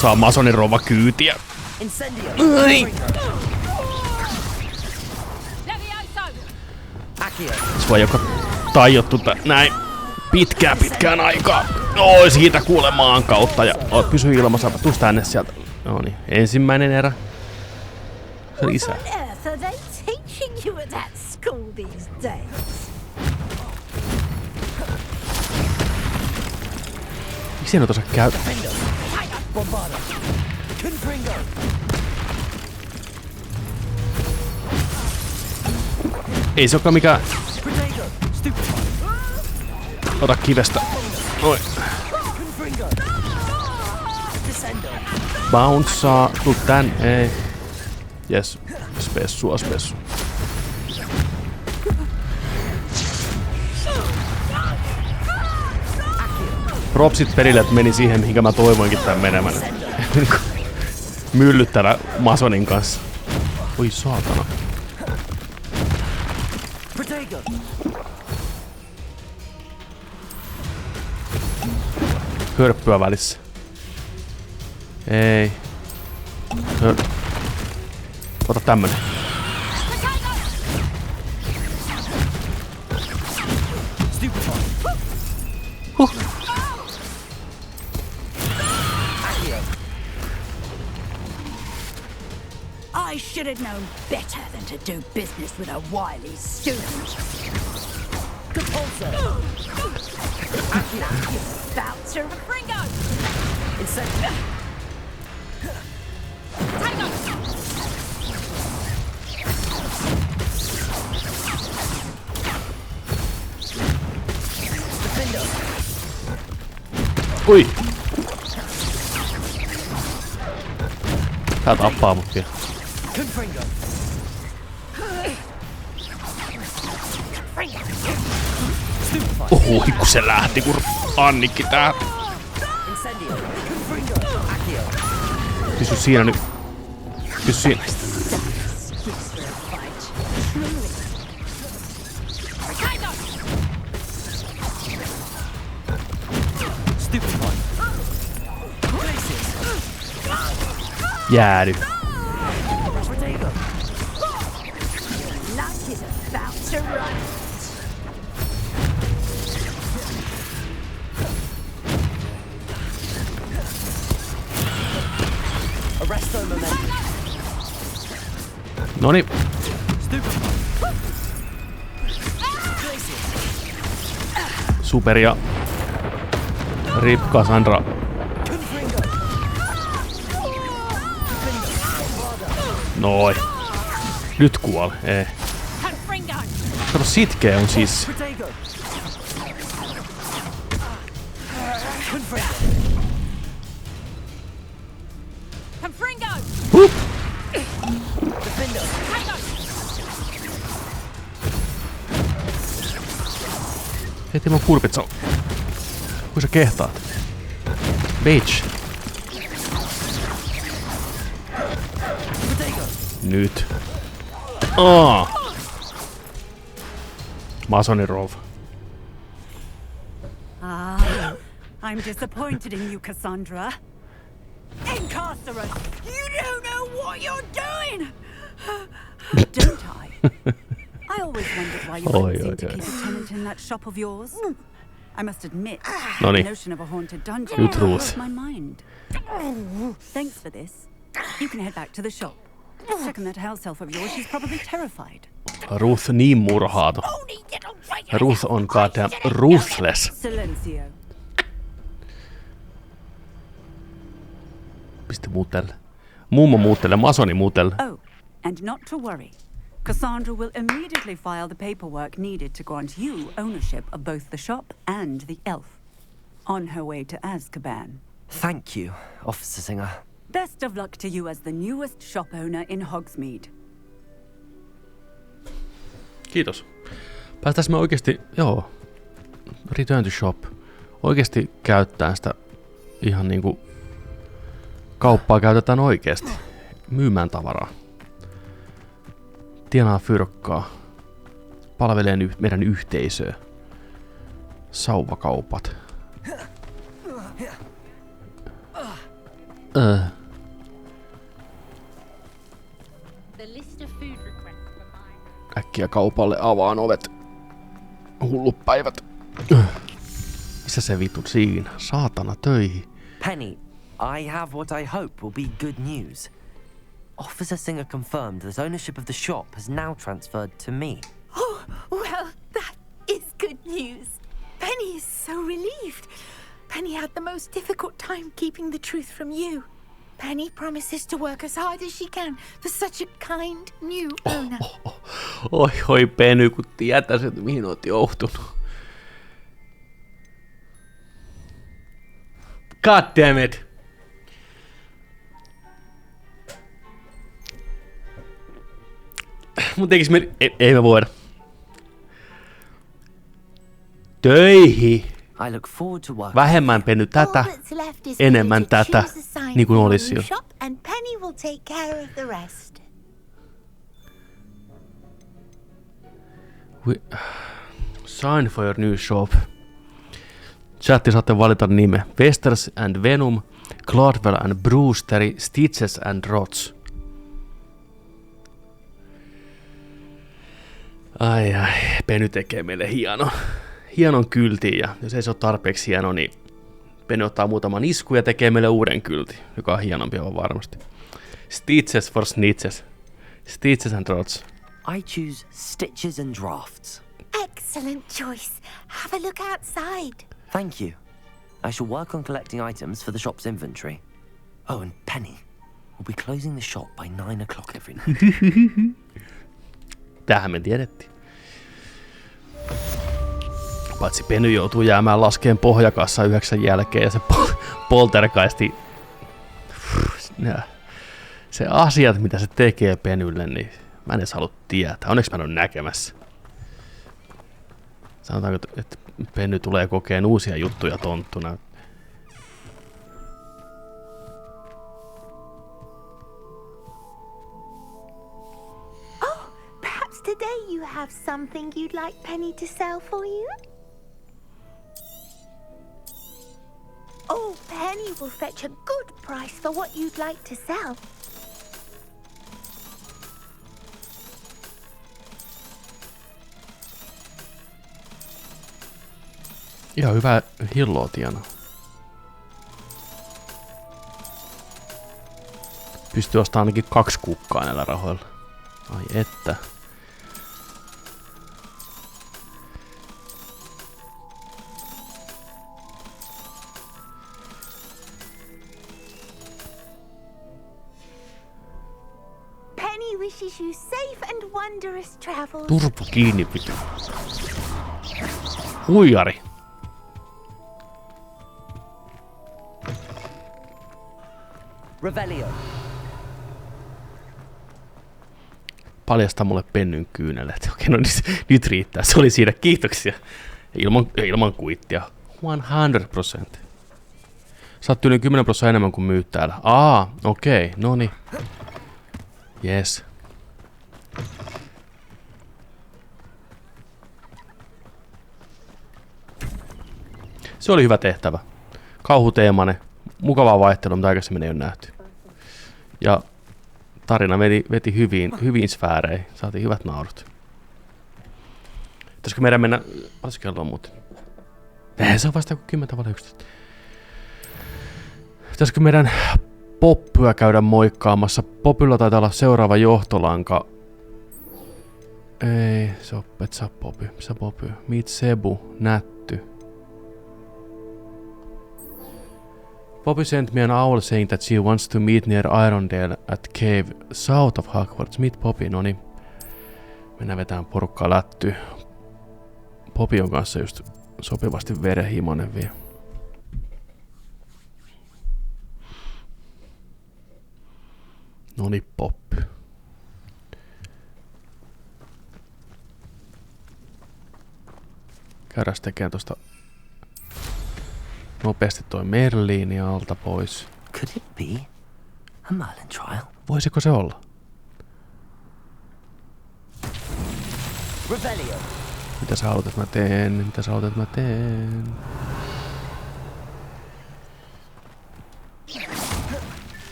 Saa Masonin rouva kyytiä. Se voi joka tajottu näin pitkään aikaa. Oi, siitä kuule maan kautta ja pysy ilmassa. Tuus tänne sieltä. No niin, ensimmäinen erä. Se on isä. Miksi en osaa käydä? Ei se olekaan mikään... Ota kivestä. Noin. Bouncea. Tuu tän. Ei. Jes. Spessua. Propsit perille, että meni siihen, mihinkä mä toivoinkin tän menemään. Myllyttävä Masonin kanssa. Oi saatana. Hörppyä välissä. Ei. Ota tämmönen. I should have known better than to do business with a wily student. Bouncer of a Pringo! Ui! Tää tappaa mut vielä. Oho, kun se lähti, kun Annikki tää. Pysy siinä nyt. Pysy siinä. Jäädy. Noniin. Superia. Rip Cassandra. Noin. Nyt kuole. Ei. Kato, sitkeä on siis. Hup. Heti mun kurpitsa. Kui sä kehtaat? Bitch. Nyt. Masoni Rove. I'm disappointed in you, Cassandra. Incarcerate! You don't know what you're doing! Don't I? I always wondered why you wouldn't seem to keep a tenant in that shop of yours. I must admit, the notion of a haunted dungeon blows my mind. Thanks for this. You can head back to the shop. Check on that house elf of yours, she's probably terrified. Ruth niin murhaato. Ruth on goddamn ruthless. Silencio. Pisti muutelle. Mummo muutelle, masoni muutelle. Oh, and not to worry. Cassandra will immediately file the paperwork needed to grant you ownership of both the shop and the elf. On her way to Azkaban. Thank you, Officer Singer. Best of luck to you as the newest shop owner in Hogsmeade. Kiitos. Päästäis me oikeesti, Return to Shop. Oikeesti käyttää sitä ihan niinku kauppaa käytetään oikeesti. Myymään tavaraa. Tienaa fyrkkaa. Palvelee meidän yhteisöä. Sauvakaupat. Äkkiä kaupalle avaan ovet. Hullut päivät. Missä se vittu siinä? Saatana töihin. Penny, I have what I hope will be good news. Officer Singer confirmed that ownership of the shop has now transferred to me. Oh, well, that is good news. Penny is so relieved. Penny had the most difficult time keeping the truth from you. Penny promises to work as hard as she can for such a kind new owner. Oi Penny, kun tietäisi, että mihin oot joutunut. God damn it. Mun tekis ei me voida. Töihin. Vähemmän Penny tätä, enemmän tätä, niin kuin olisi jo. Sign for your new shop. Chatti saatte valita nime. Westers and Venom, Clardwell and Brewster, Stitches and Rots. Ai, Penny tekee meille hienon kyltin, ja jos ei se ole tarpeeksi hieno, niin Penny ottaa muutaman iskun ja tekee meille uuden kyltin, joka on hienompi aivan varmasti. Stitches for Snitches. Stitches and Rots. I choose Stitches and Drafts. Excellent choice. Have a look outside. Thank you. I shall work on collecting items for the shop's inventory. Oh, and Penny will be closing the shop by 9 o'clock every night. Tähän me tiedettiin. Paitsi Penny joutuu jäämään laskeen pohjakassa 9 jälkeen ja se poltergeisti. Se asiat, mitä se tekee Pennylle, niin mä en edes halua tietää. Onneksi mä en ole näkemässä. Sanotaanko, että Penny tulee kokeen uusia juttuja tonttuna. Today you have something you'd like Penny to sell for you? Oh, Penny will fetch a good price for what you'd like to sell. Ihan hyvä hilloa tienaa. Pystyy ostamaan ainakin 2 kukkaa näillä rahoilla. Ai että. Penny wishes you safe and wondrous travels. Turpu kiinni pitää. Huijari. Revelio. Paljasta mulle pennyn kyynelet. Okei, no nyt riittää. Se oli siinä. Kiitoksia. Ilman kuittia. 100%. Saat yli 10% enemmän kuin myyt täällä. Okei. Noni. Yes. Se oli hyvä tehtävä. Kauhuteemainen. Mukavaa vaihtelua, mitä aikaisemmin ei ole nähty. Ja tarina veti hyvin sfääreihin. Saatiin hyvät naurut. Pitäisikö meidän mennä... Olisiko kello muuten? Se on vasta 10:11. Pitäisikö meidän Poppyä käydä moikkaamassa? Poppylla taitaa olla seuraava johtolanka. Ei, et saa Poppy. Missä Poppy? Meet Sebu, nätty. Poppy sent me an owl saying that she wants to meet near Irondale at cave south of Hogwarts. Meet Poppy, noni. Mennään vetään porukkaa lätty. Poppy on kanssa just sopivasti verenhimoinen vielä. Noni Poppy. Käydään tekemään tosta nopeasti toi Merliini alta pois. Could it be a Merlin trial? Voisiko se olla? Revelio. Mitä sä haluat, että mä teen?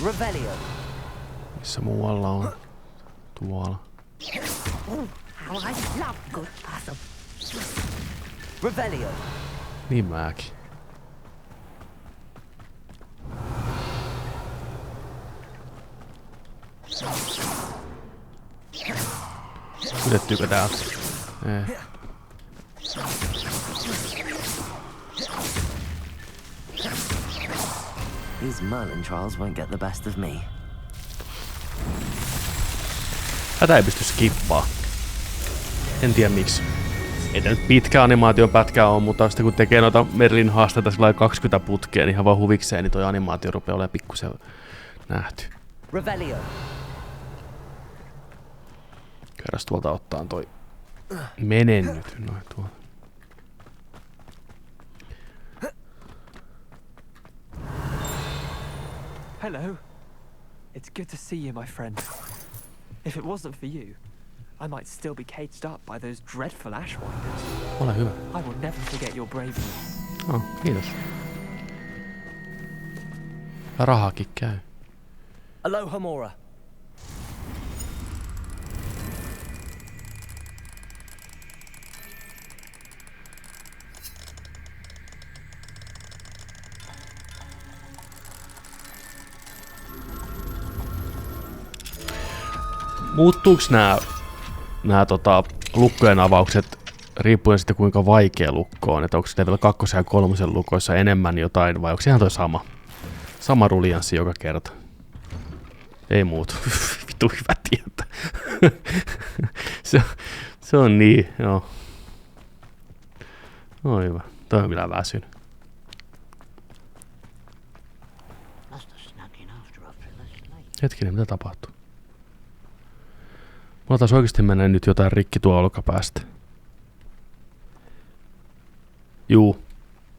Revelio. Missä muualla on? Tuolla. How I love good puzzle. Revelio. Niin mäkin. Ylettyykö täältä? Ei. These Merlin trials won't get the best of me. Tätä ei pysty skippaa. En tiedä miksi. Ei tää nyt pitkä animaation pätkää on, mutta sitten kun tekee noita Merlin haasteita sillä 20 putkea, niin ihan vaan huvikseen, niin toi animaatio rupeaa olemaan pikkusen nähty. Revelio. Käydäs tuolta ottaan toi menennyt. Noin tuolta. Hello. It's good to see you, my friend. If it wasn't for you, I might still be caged up by those dreadful ashwinders. Ole hyvä. I will never forget your bravery. Kiitos. Rahakin käy. Aloha Mora. Muuttuuks nää lukkojen avaukset riippuen siitä kuinka vaikea lukko on, että onko level 2 ja 3 lukoissa enemmän jotain vai onko ihan toi sama ruljanssi joka kerta? Ei muutu. Vittu hyvä tietää. se on niin, joo. No hyvä. Toi on kyllä väsynyt. Hetkinen, mitä tapahtuu? Mulla taas oikeesti mennä nyt jotain rikki tuo olkapäästä. Juu.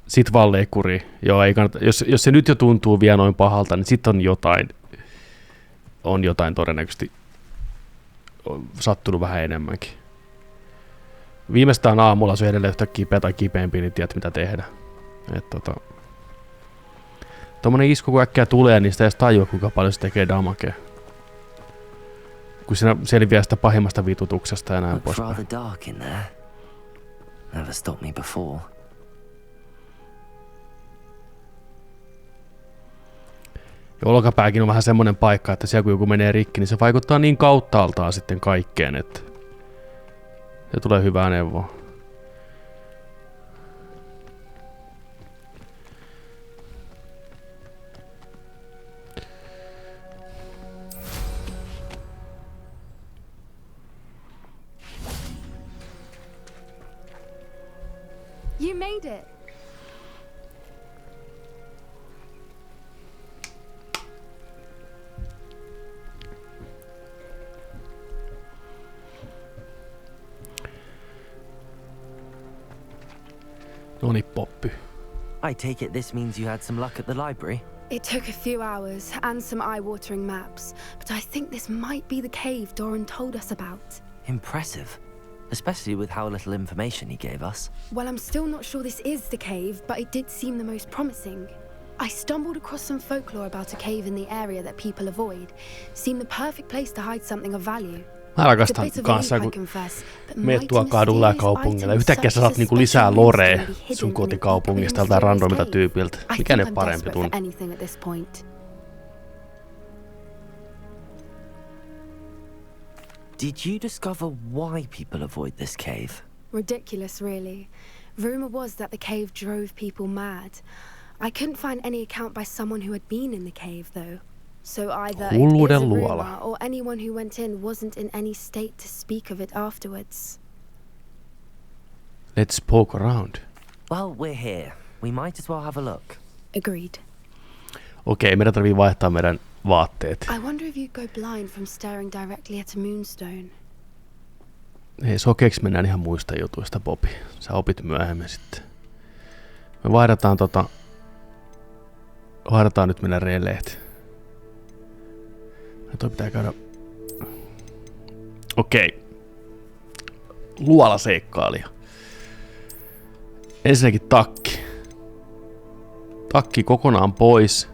Sit vaan leikkuri. Joo, ei kannata. Jos se nyt jo tuntuu vielä noin pahalta, niin sit on jotain. On jotain todennäköisesti sattunut vähän enemmänkin. Viimeistään aamulla se on edelleen yhtä kipeä tai kipeämpi, niin tiedät mitä tehdä. Tommonen isku kun äkkiä tulee, niin sitä ei edes tajua kuinka paljon se tekee damakea. Kun siinä selviää sitä pahimmasta vitutuksesta ja näin poispäin. Ja olkapääkin on vähän semmonen paikka, että siellä kun joku menee rikki, niin se vaikuttaa niin kauttaaltaan sitten kaikkeen, että se tulee hyvää neuvoa. You made it. Noni Poppy. I take it this means you had some luck at the library? It took a few hours and some eye-watering maps, but I think this might be the cave Doran told us about. Impressive. Especially with how little information he gave us. Well, I'm still not sure this is the cave, but it did seem the most promising. I stumbled across some folklore about a cave in the area that people avoid. Seemed the perfect place to hide something of value. Mä rakastan kanssa, kun meet tuolla kadulla ja kaupungilla. Yhtäkkiä sä saat niinku lisää lorea sun kotikaupungista tältä randomilta tyypiltä. Mikä ne parempi tunne? Did you discover why people avoid this cave? Ridiculous, really. Rumor was that the cave drove people mad. I couldn't find any account by someone who had been in the cave, though. So either it is a rumor or anyone who went in wasn't in any state to speak of it afterwards. Let's poke around. Well, we're here. We might as well have a look. Agreed. Okei, meidän tarvii vaihtaa meidän vaatteet. I wonder if you'd go blind from staring directly at a moonstone. Hei, sokeeksi mennään ihan muista jutuista, Bobby. Sä opit myöhemmin sitten. Me vaihdetaan vaihdetaan nyt meidän releet. Toi pitää käydä. Okei. Luolaseikkailija. Ensinnäkin takki. Takki kokonaan pois.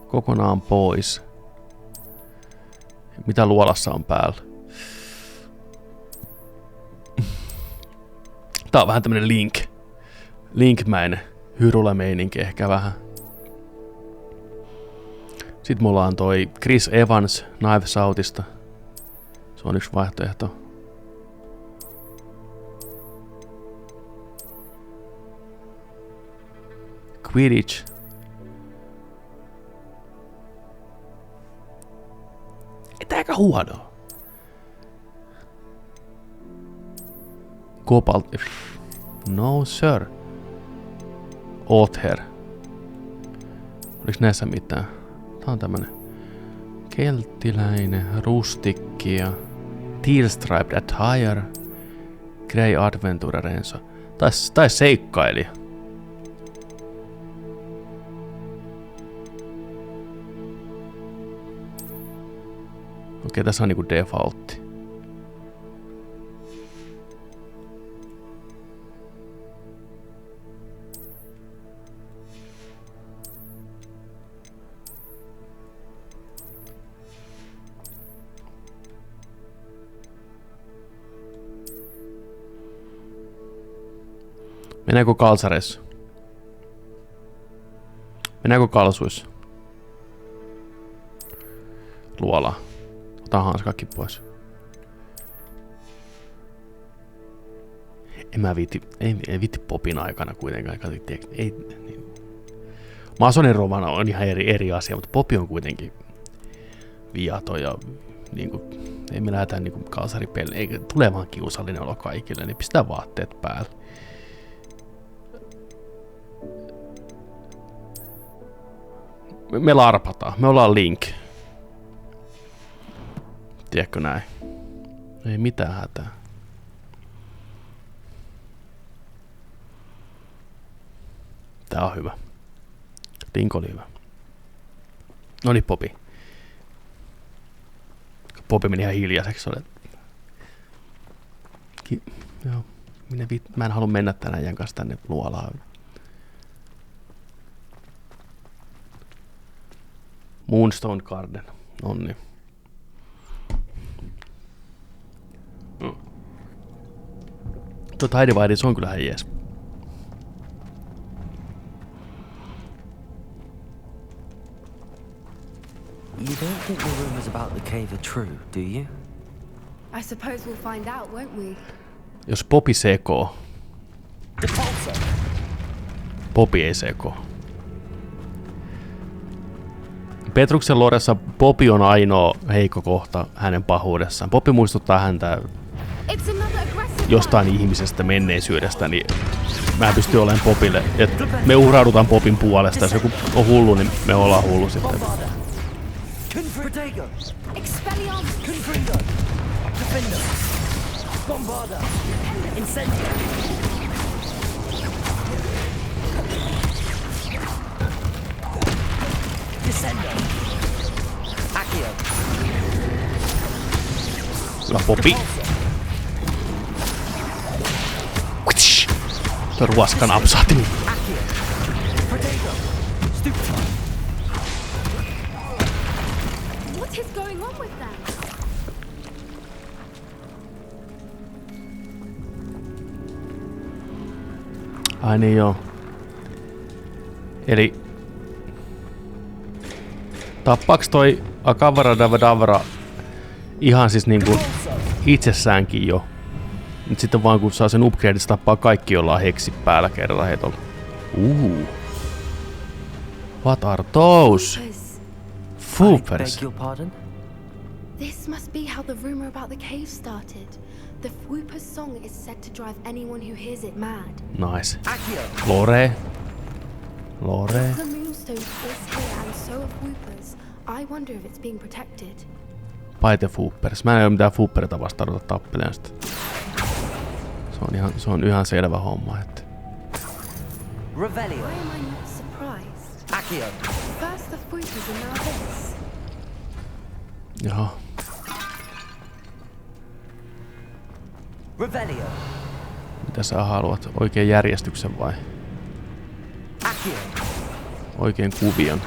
Kokonaan pois. Mitä luolassa on päällä? Tää on vähän tämmönen Linkmäinen hyrule-meininki ehkä vähän. Sitten mulla on toi Chris Evans Knives Outista. Se on yksi vaihtoehto. Quidditch. Ei tää aika huono. Cobalt. No sir. Other. Oliko näissä mitään? Tää on tämmönen kelttiläinen, rustikki ja teal striped attire, grey adventure renso. Tai seikkailija. Okei, tässä on niinku defaultti. Mennäänkö kalsareissa? Mennäänkö kalsuissa? Luolaa. Otan hanskakki pois. En viitti Popin aikana kuitenkaan. Ei, Masonin rovana on ihan eri asia, mutta Popi on kuitenkin viato ja niinku, ei me lähdetään niinku kalsaripelle. Ei, tulee vaan kiusallinen olo kaikille, niin pistää vaatteet päälle. Me larpataan. Me ollaan Link. Tiedätkö näin? Ei mitään hätää. Tää on hyvä. Link oli hyvä. Noniin, Popi. Popi meni ihan hiljaiseksi. Joo. Mä en halua mennä tänään äijän kanssa tänne luolaan. Moonstone Garden. Nonni. Tuo Tidyvidis on kyllähän jees. You don't think the rumors about the cave are true, do you? I suppose we'll find out, won't we? Jos Poppy sekoo. Poppy ei sekoo. Petruksen loressa Poppy on ainoa heikko kohta hänen pahuudessaan. Poppy muistuttaa häntä jostain ihmisestä menneisyydestä, niin mä pystyn olemaan Poppylle. Et me uhraudutaan Poppyn puolesta. Jos joku on hullu, niin me ollaan hullu sitten. Hyvä Poppy. Tuo ruoska napsahti. What is going on with them? Ai niin joo. Eli tappaaks toi Akavara Davadavra ihan siis niinku itsessäänkin jo. Nyt sitten vaan kun saa sen upgrade, se tappaa kaikki, jolla on heksi päällä kerralla heitolla. What are those? Foopers. This must be how the rumor about the cave started. The Fwooper's song is said to drive anyone who hears it mad. Nice. Lore. The moonstone is here and so are Fwoopers. I wonder if it's being protected. Paite Foopers. Mä en ole mitään Fooperita vastaan ruveta tappelemaan sitä. Se on ihan selvä homma, että... Revelio. Why am I not surprised? Accio. First the Fwoopers and now this. Jaha. Revelio. Mitä sä haluat? Oikein järjestyksen vai? Accio. Oikein kuvion.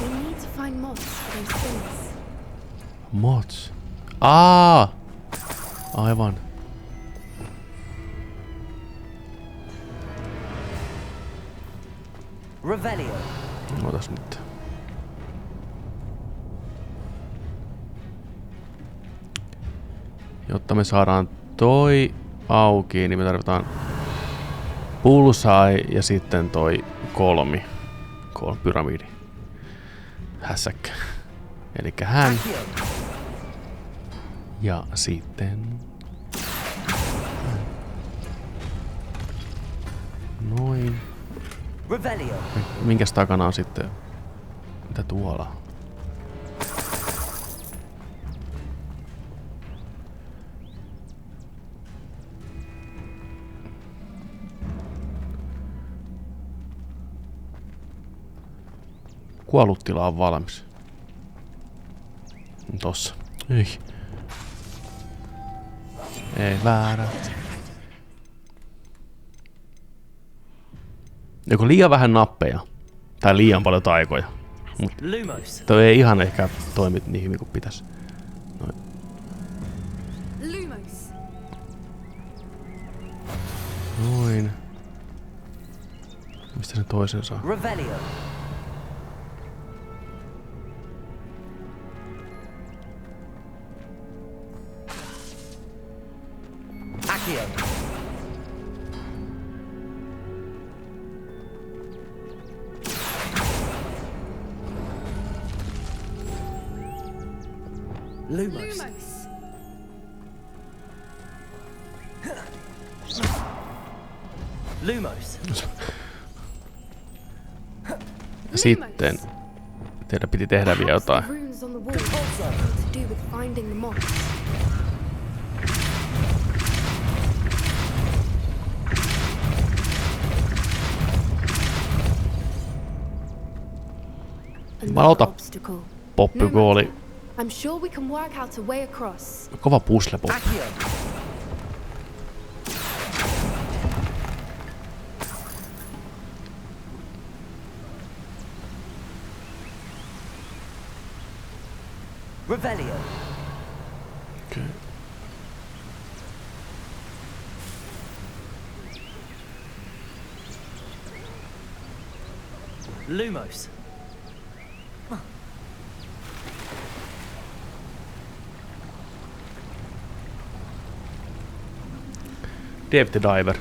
We need to find moths for those things. Moths? Aivan. Revelio. Otas nyt. Jotta me saadaan toi auki, niin me tarvitaan bullseye ja sitten toi kolmi pyramidi. Hässäkkä. Elikkä hän. Ja sitten... Noin. Minkäs takana on sitten... Mitä tuolla? Kuolluttila on valmis. Tossa. Ei väärä. Joko liian vähän nappeja. Tai liian paljon taikoja. Mut toi ei ihan ehkä toimi niin hyvin kuin pitäisi. Noin. Noin. Mistä se toisen saa? Revelio. Accio. Lumos. Lumos. Sitten teidän piti tehdä vielä jotain. Valota Poppy, kun oli kova pusle Poppy. Revelio. Okay. Lumos. Dave the Diver.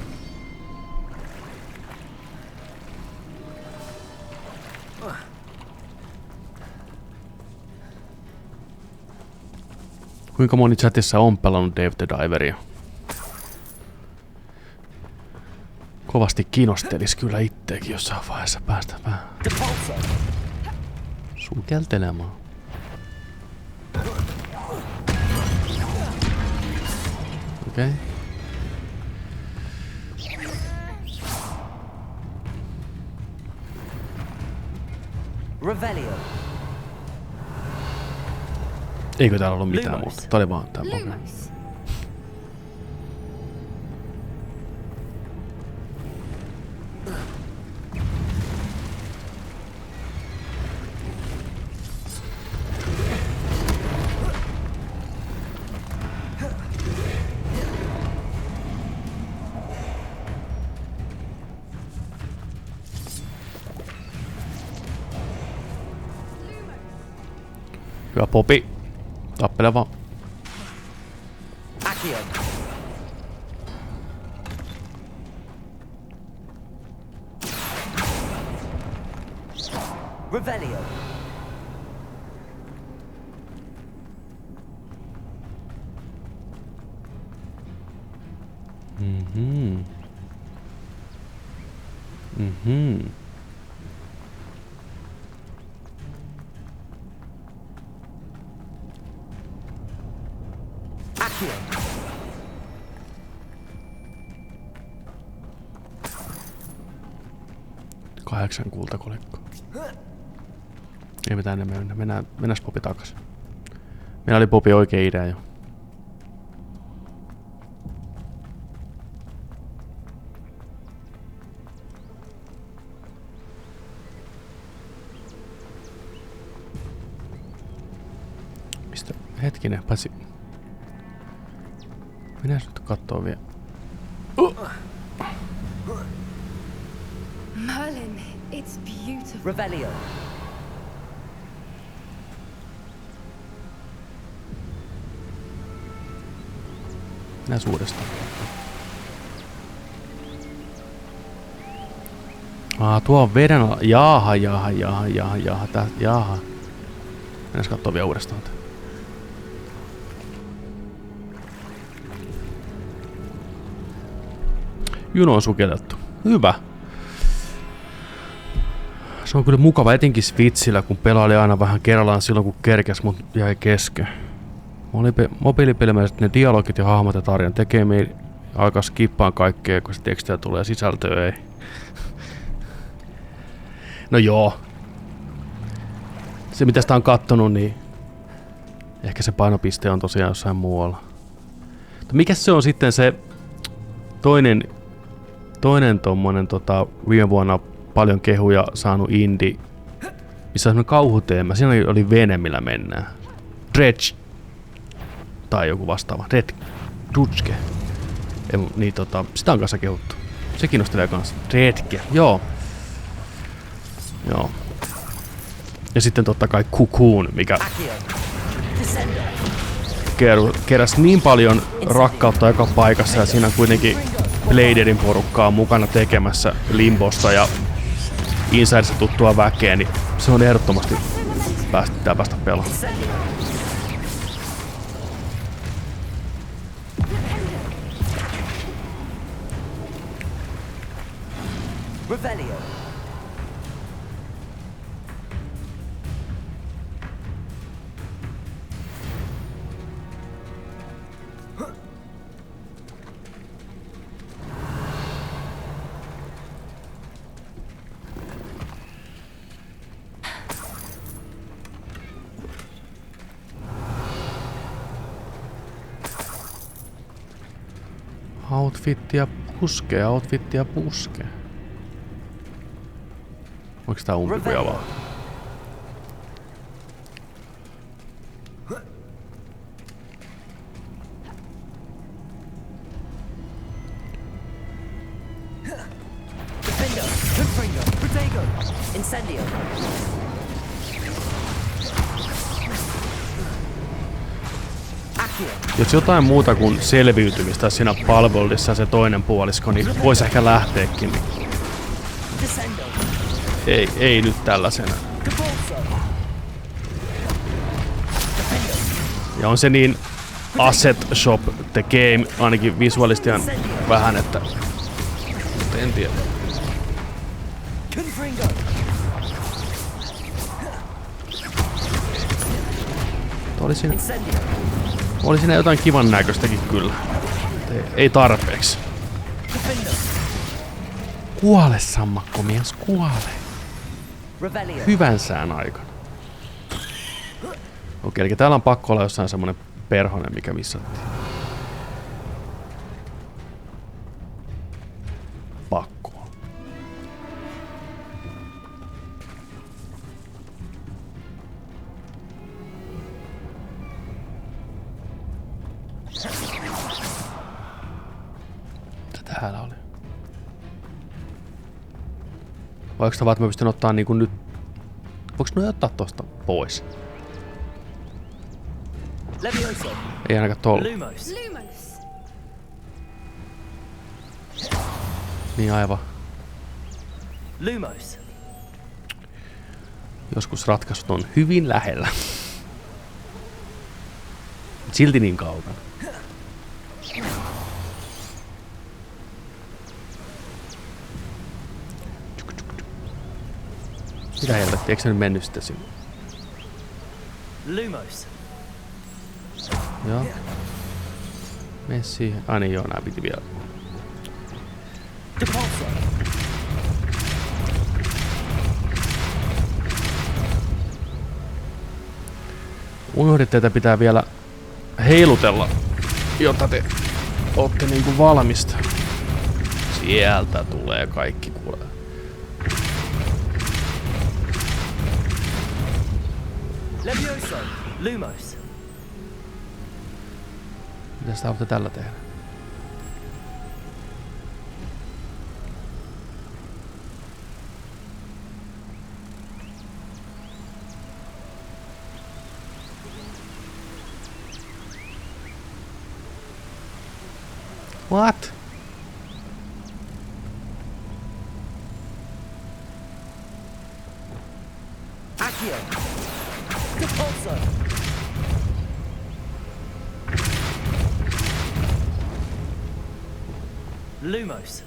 Kuinka moni chatissa on pelannut Dave the Diveria? Kovasti kiinnostelis kyllä itteekin jossain vaiheessa päästä vähän sukeltelemaan. Okei. Revelio. Eikö täällä ollut mitään muuta? Tää oli vaan tää Poppyn. Hyvä Poppy. Tappele vaan. Accio. Revelio. Accio. 8 kultakolikkoa. Ei mitään enemmän mennä. Mennäs Poppy takas. Meillä oli Poppy oikea idea jo. Mistä? Hetkinen, paitsi... Minä nyt kattoo vielä. Merlin, it's beautiful. Revelio. Näs uudestaan. Tuo on veden alla. Jaha. Jaha. Mennäs kattoo vielä uudestaan. Juno on sukellettu. Hyvä. Se on kyllä mukava etenkin Switchillä, kun pelaili aina vähän kerrallaan silloin kun kerkes, mut jäi kesken. Mobiilipelimäiset ne dialogit ja hahmot ja tarjan tekemiin alkaa skippaan kaikkea, kun se tekstiä tulee sisältöä ei. No joo. Se mitä sitä on kattonut, niin ehkä se painopiste on tosiaan jossain muualla. Mutta mikäs se on sitten se toinen tommonen viime vuonna paljon kehuja saanut indie, missä on semmonen kauhuteema. Siinä oli vene, millä mennään. Dredge. Tai joku vastaava. Dredge. Niin sitä on kanssa kehuttu. Se kiinnostelee kanssa. Dredge. Joo. Ja sitten totta kai Cocoon, mikä keräsi niin paljon rakkautta joka paikassa ja siinä on kuitenkin Bladerin porukkaa mukana tekemässä Limbosta ja Insidessa tuttua väkeä, niin se on ehdottomasti pitää päästä pelaamaan. Revelio. Outfittia puskee. Onko tää umpikuja vaan? Incendio. Jos jotain muuta kuin selviytymistä siinä palveluissa se toinen puolisko, niin voisi ehkä lähteekin. Ei nyt tällaisena. Ja on se niin asset shop the game, ainakin visuaalisesti on vähän, että en tiedä. Oli siinä jotain kivan näköistäkin kyllä. Ei tarpeeksi. Kuole, sammakkomies, kuole. Hyvän sään aikana. Okei, eli täällä on pakko olla jossain semmonen perhonen, mikä missattiin. Pakko. Mitä täällä oli? Vai onko tämä vaan, että mä pystyn ottaa niinku nyt... Voinko noi ottaa tosta pois? Ei ainakaan tolla. Niin aivan. Joskus ratkaisut on hyvin lähellä. Silti niin kaukana. Mitä helvettiä, eikö se nyt mennyt sitten sinne? Joo. Mene siihen. Ai niin joo, nää piti vielä. Unohdit, että pitää vielä heilutella, jotta te ootte niinku valmista. Sieltä tulee kaikki kuule. Levioso, Lumos. Mitä sitä haluatte tällä tehdä? What? Accio. Depulso. Lumos.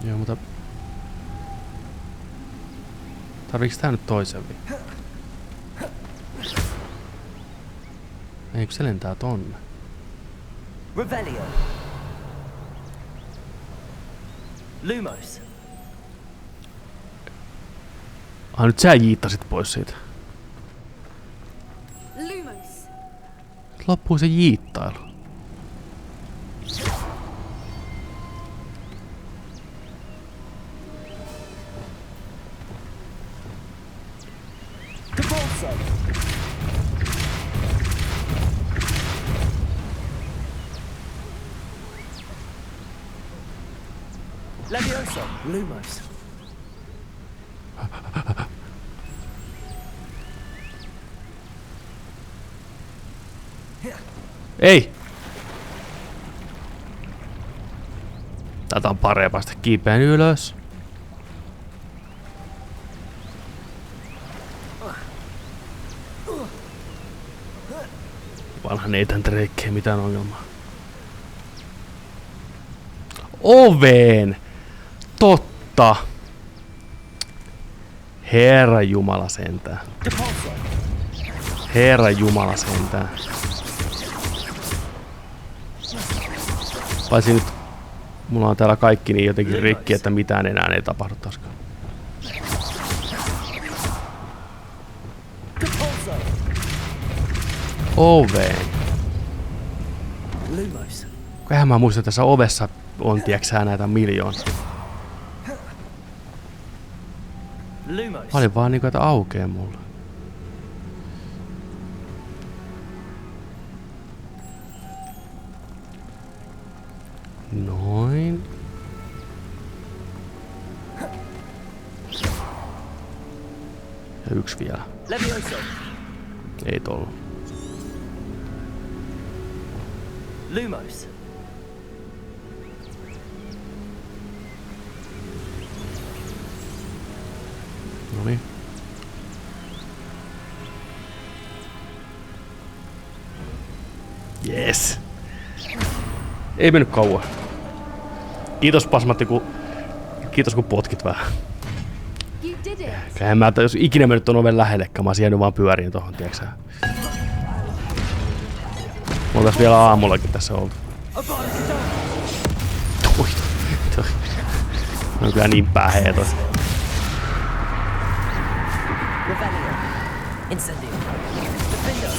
Joo, mutta... Tarviiks tää nyt toisen vielä? Eikö se lentää tonne? Revelio. Lumos. Nyt sä jiittasit pois siitä. Lumos. Loppuu se jiittailu. Levioso, Lumos. Ei! Tätä on parempaa sitä kiipeen ylös. Vanha Nathan Drake, ei mitään ongelmaa. Oveen! Totta! Herra Jumala sentään. Herra Jumala sentään. Paitsi nyt mulla on täällä kaikki niin jotenkin rikki, että mitään enää ei tapahdu taaskaan. Oveen. Eihän mä muista, että tässä ovessa on tieksää näitä miljoonaa. Mä olin vaan niinku, että aukee mulle. Noin. Ja yksi vielä. Ei tolla. Lumos. Noniin. Yes. Ei mennyt kauan. Kiitos Pasmatti, kiitos kun potkit vähän. Eihän mä, jos ikinä mennyt ton oven lähellekään, mä oon jäänyt vaan pyöriin tohon, tiiäksä. Me oltais vielä aamullakin tässä oltu. Toi. On kyllä niin pääheä toi. Incendio. Defender.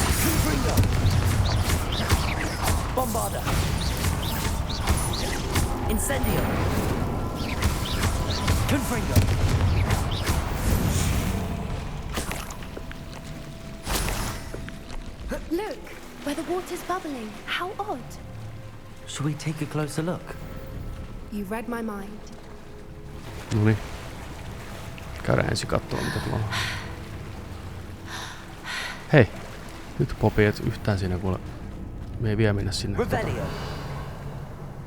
Bombarda. Incendio. Confringo. Look, where the water's bubbling. How odd. Should we take a closer look? You read my mind. Noniin. Käydään ensin katsomaan mitä tuolla on. Hei! Nyt Poppy et yhtään siinä kuule. Me ei vielä mennä sinne.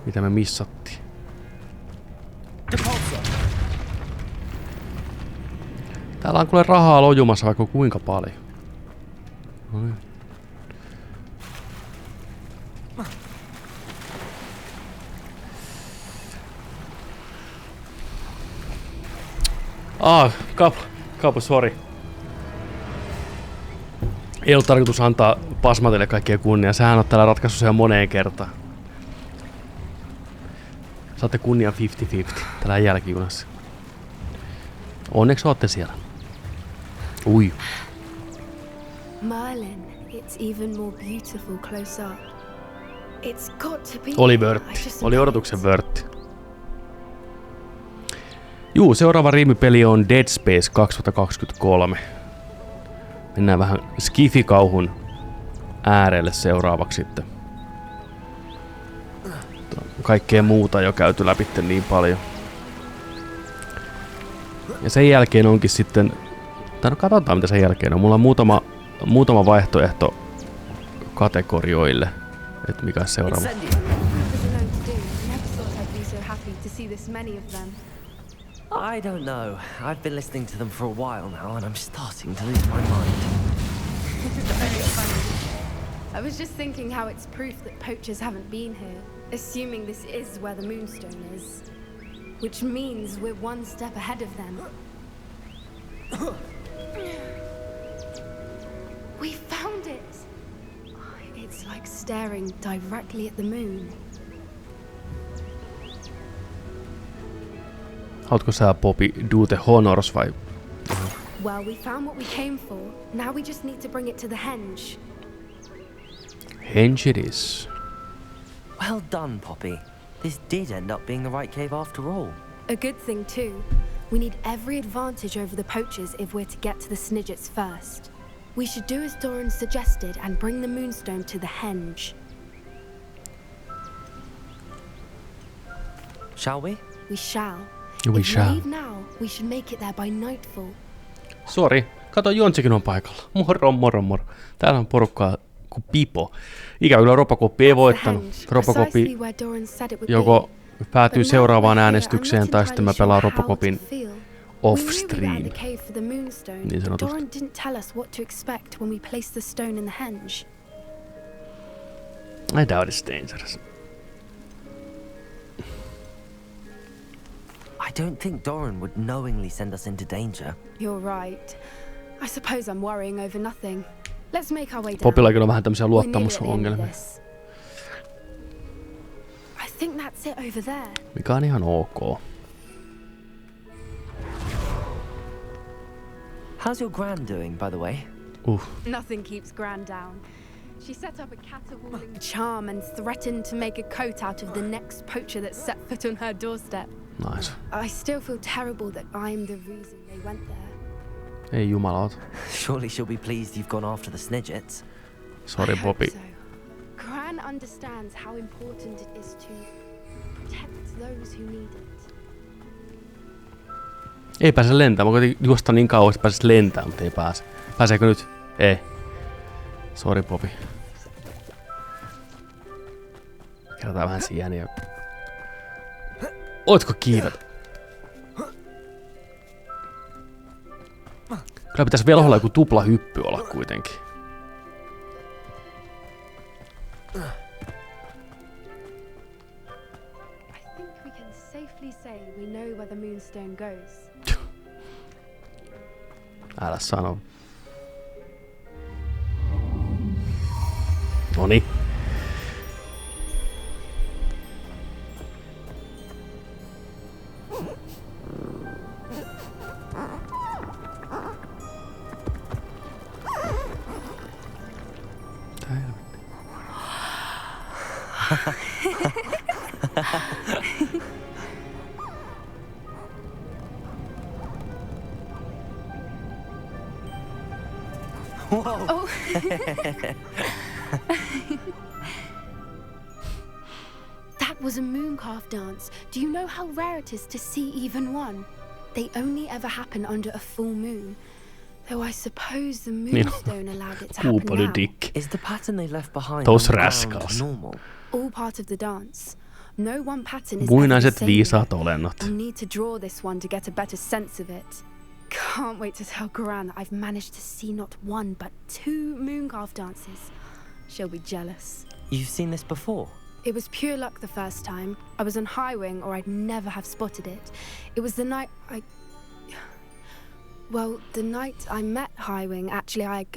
Mitä me missattiin. Täällä on kuule rahaa lojumassa vaikka kuinka paljon. Noniin. Kapu, sori. Ei ollut tarkoitus antaa Pasmatille kaikkia kunnia. Sähän on täällä ratkaissut sen moneen kertaan. Saatte kunnia 50-50 täällä jälkijunassa. Onneksi ootte siellä. Ui. Merlin, it's even more beautiful close up. It's got to be. Oli vörtti. Oli odotuksen vörtti. Juu, seuraava riimipeli on Dead Space 2023. Mennään vähän skifikauhun äärelle seuraavaksi sitten. Kaikkea muuta jo käyty läpi niin paljon. Ja sen jälkeen onkin sitten... Tai no katsotaan mitä sen jälkeen on. Mulla on muutama vaihtoehto kategorioille. Että mikä on seuraava. I don't know. I've been listening to them for a while now and I'm starting to lose my mind. I was just thinking how it's proof that poachers haven't been here, assuming this is where the moonstone is. Which means we're one step ahead of them. We found it! It's like staring directly at the moon. Haluatko sä, Poppy, do the honors vai? Well, we found what we came for. Now we just need to bring it to the henge. Henge it is. Well done, Poppy. This did end up being the right cave after all. A good thing too. We need every advantage over the poachers if we're to get to the Snidgets first. We should do as Doran suggested and bring the moonstone to the henge. Shall we? We shall. We if shall. we leave now, we should make it there by nightfall. Sori, kato Jontsikin on paikalla. Moro. Täällä on porukkaa kuin pipo. Ikävä kyllä Robocoppi ei voittanut. Robocoppi joko päätyy seuraavaan äänestykseen tai sitten mä pelaan Robocopin off-stream. Niin sanotusti. Doran didn't tell us what to expect when we placed the stone in the henge. I doubt it's dangerous. I don't think Doran would knowingly send us into danger. You're right. I suppose I'm worrying over nothing. Let's make our way down. Popillakin on vähän tämmöisiä luottamusongelmia. I think that's it over there. Mikä on ihan ok. How's your gran doing, by the way? Nothing keeps Gran down. She set up a caterwauling charm and threatened to make a coat out of the next poacher that set foot on her doorstep. Nice. I still feel terrible that I'm the reason they went there. Ei jumalaut. Surely she'll be pleased you've gone after the Snidgets. Sorry, Poppy. So. Gran understands how important it is to protect those who need it. Ei pääse lentämään. Mä koitin juosta niin kauan, että pääsis lentämään, mutta ei pääse. Pääseekö nyt? Ei. Sori, Poppy. Kerätään vähän sieniä. Ootko kiivet? Kyllä pitäisi velholla joku tuplahyppy olla kuitenkin. Älä sano. Noniin. Whoa. Oh. That was a mooncalf dance. Do you know how rare it is to see even one? They only ever happen under a full moon. Though I suppose the moonstone allowed it to happen now. Is the pattern they left behind normal? All part of the dance. No one pattern is Muinaiset viisaat olennot. I'll need to draw this one to get a better sense of it. Can't wait to tell Gran that I've managed to see not one but 2 mooncalf dances. She'll be jealous. You've seen this before? It was pure luck the first time. I was on Highwing or I'd never have spotted it. It was the night the night I met Highwing, actually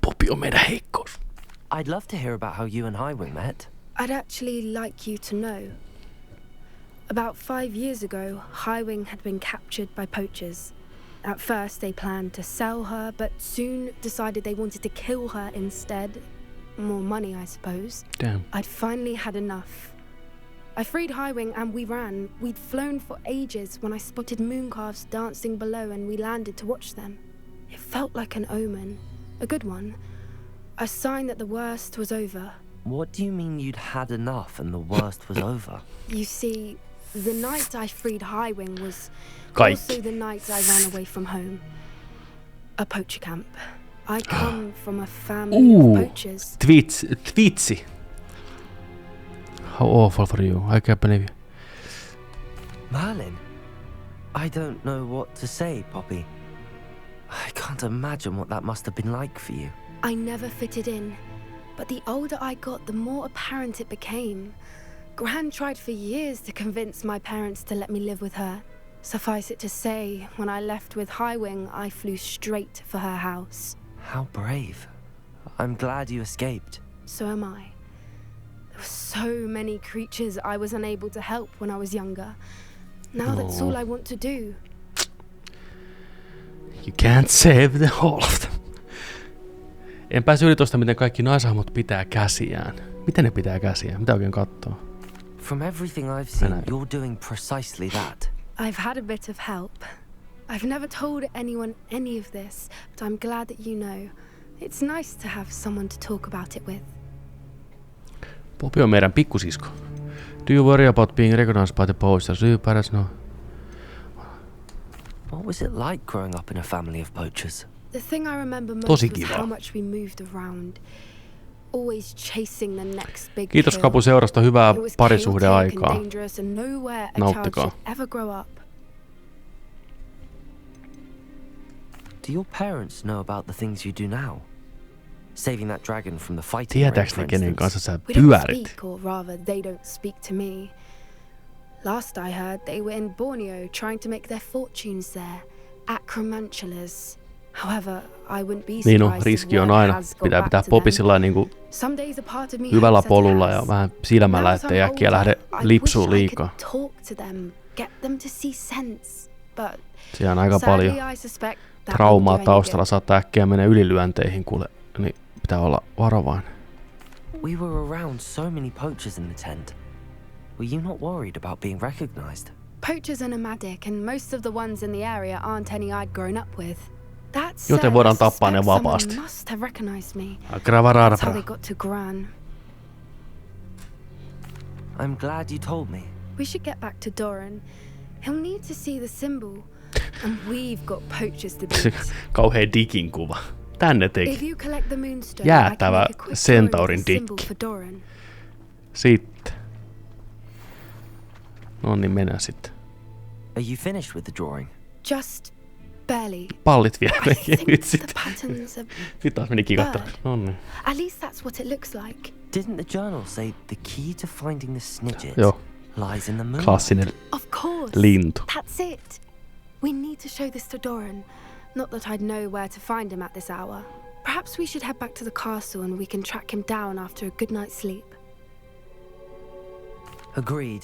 Poppy on meidän heikkous. I'd love to hear about how you and Highwing met. I'd actually like you to know. About 5 years ago, Highwing had been captured by poachers. At first, they planned to sell her, but soon decided they wanted to kill her instead. More money, I suppose. Damn. I'd finally had enough. I freed Highwing and we ran. We'd flown for ages when I spotted mooncalves dancing below and we landed to watch them. It felt like an omen. A good one. A sign that the worst was over. What do you mean you'd had enough and the worst was over? You see, the night I freed Highwing was also the night I ran away from home. A poacher camp. I come from a family of poachers. Twitsi. How awful for you. I can't believe you. Merlin? I don't know what to say, Poppy. I can't imagine what that must have been like for you. I never fitted in, but the older I got, the more apparent it became. Gran tried for years to convince my parents to let me live with her. Suffice it to say, when I left with Highwing, I flew straight for her house. How brave. I'm glad you escaped. So am I. There were so many creatures I was unable to help when I was younger. Now that's all I want to do. You can't save the whole of them. En pääse yli tosta, miten kaikki naishahmot pitää käsiään. Miten ne pitää käsiään? Mitä oikein kattoo? From everything I've seen, you're doing precisely that. I've had a bit of help. I've never told anyone any of this, but I'm glad that you know. It's nice to have someone to talk about it with. Poppy on meidän pikkusisko. Do you worry about being recognized by the poachers? You parents know. What was it like growing up in a family of poachers? The thing I remember most was how much we moved around. Always chasing the next big kill. Kiitos Kapu seurasta, hyvää parisuhdeaikaa. Nauttikaa. Ever grow up. Do your parents know about the things you do now? Saving that dragon from the fighting. Tietääks ne kenen kanssa sä pyörit? Speak, or rather they don't speak to me. Last I heard, they were in Borneo trying to make their fortunes there. Acromantulas. However, I wouldn't be surprised. Niin on, riski on aina. Pitää Poppy sillä niinku hyvällä polulla ja vähän silmällä, ettei äkkiä lähde lipsuun liikaa. Siellä on aika paljon traumaa taustalla, saattaa äkkiä mennä ylilyönteihin, kuule, niin pitää olla varovainen. We were around so many poachers in the tent. Were you not worried about being recognized? Poachers are nomadic, and most of the ones in the area aren't any I'd grown up with. Joten voidaan tappaa ne vapaasti. I'm glad you told me. We should get back to Doran. He'll need to see the symbol. And we've got poachers to beat. Kauhea dikin kuva. Tänne teki. Jäätävä Centaurin dikki. Sitten. No niin, mennään sitten. Are you finished with the drawing? Just barely. Pallit vielä. Nyt the patterns are nyt taas meni kikattamaan. No niin. At least that's what it looks like. Didn't the journal say the key to finding the snidget lies in the moon? Klassinen of course. Lintu. That's it. We need to show this to Doran. Not that I'd know where to find him at this hour. Perhaps we should head back to the castle and we can track him down after a good night's sleep. Agreed.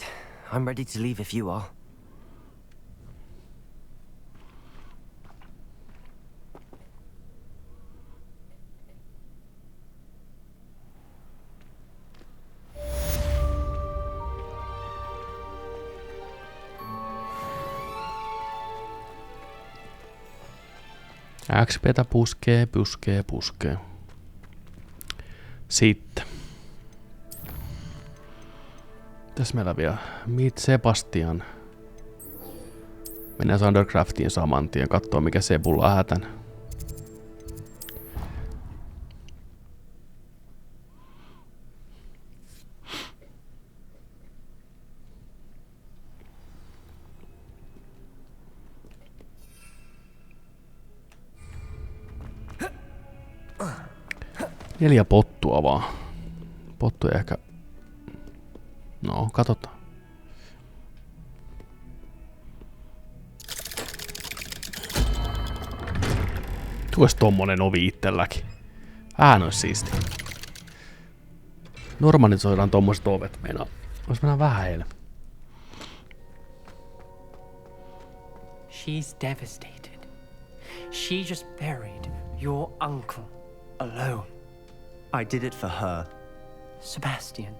I'm ready to leave if you are. XP:tä puskee. Sitten. Tässä meillä vielä Meet Sebastian. Mennään Undercraftiin saman tien, kattoo mikä Sebulla hätän. Neljä pottua vaan. Pottuja ehkä. No, katsotaan. Tuois tommonen ovi itselläkin. Ois siisti. Normalisoidaan tommoset ovet. Ois mennä vähän heille. She's devastated. She just buried your uncle alone. I did it for her. Sebastian,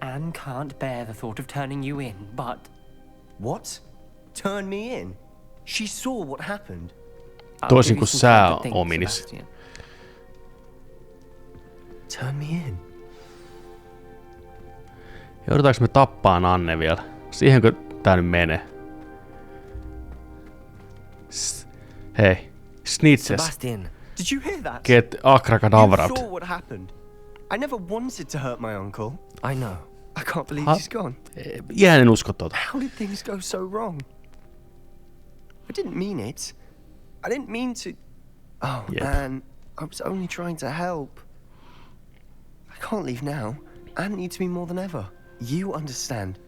Anne can't bear the thought of turning you in, but... What? Turn me in? She saw what happened. Toisin kuin sä ominis. Turn me in. Joudutaanko me tappaan Anne vielä? Siihenkö tää nyt menee? Hei. Snitches. Sebastian, did you hear that? Get akracadabrat. You saw what happened. I never wanted to hurt my uncle. I know. I can't believe she's gone. Jään en usko tota. How did things go so wrong? I didn't mean it. I didn't mean to... Oh, man. I was only trying to help. I can't leave now. Anne needs me more than ever. You understand.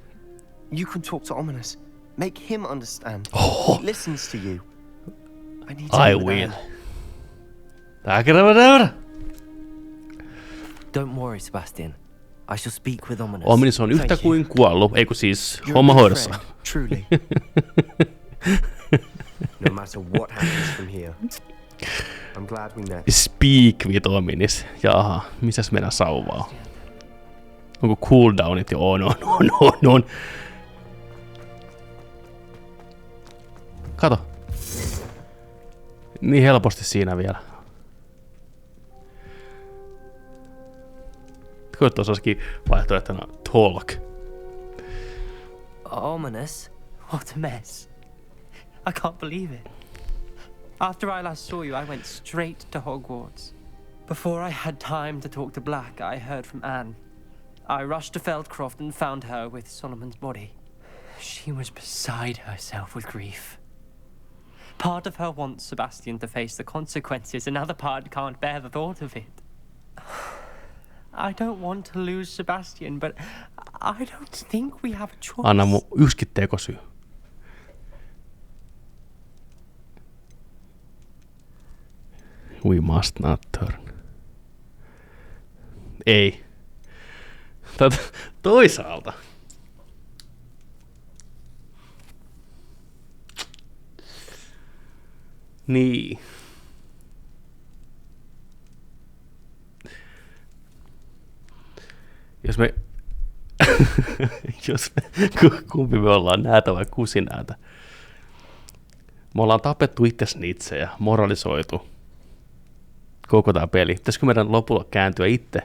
You can talk to Ominous. Make him understand. Oh. He listens to you. I will. Don't worry, Sebastian. I shall speak with Ominous. Ominous on yhtä kuin kuollut, eikö siis homma hoidossa. Truly. No matter what happens from here. I'm glad we met. Speak with Ominous. Jaha, missäs meidän sauva on? Onko cooldownit jo? On. Kato. Niin helposti siinä vielä. Tuossa olisikin vaihtoehtona talk. Ominous? What a mess. I can't believe it. After I last saw you, I went straight to Hogwarts. Before I had time to talk to Black, I heard from Anne. I rushed to Feldcroft and found her with Solomon's body. She was beside herself with grief. Part of her wants Sebastian to face the consequences, another part can't bear the thought of it. I don't want to lose Sebastian, but I don't think we have a choice. Anna mun yksikin tekosyy. We must not turn. Ei. Toisaalta. Niin. Jos me kumpi me ollaan, näätä vai kusinäätä. Me ollaan tapettu itse snitsejä, moralisoitu koko tää peli. Pitäisikö meidän lopulla kääntyä itse,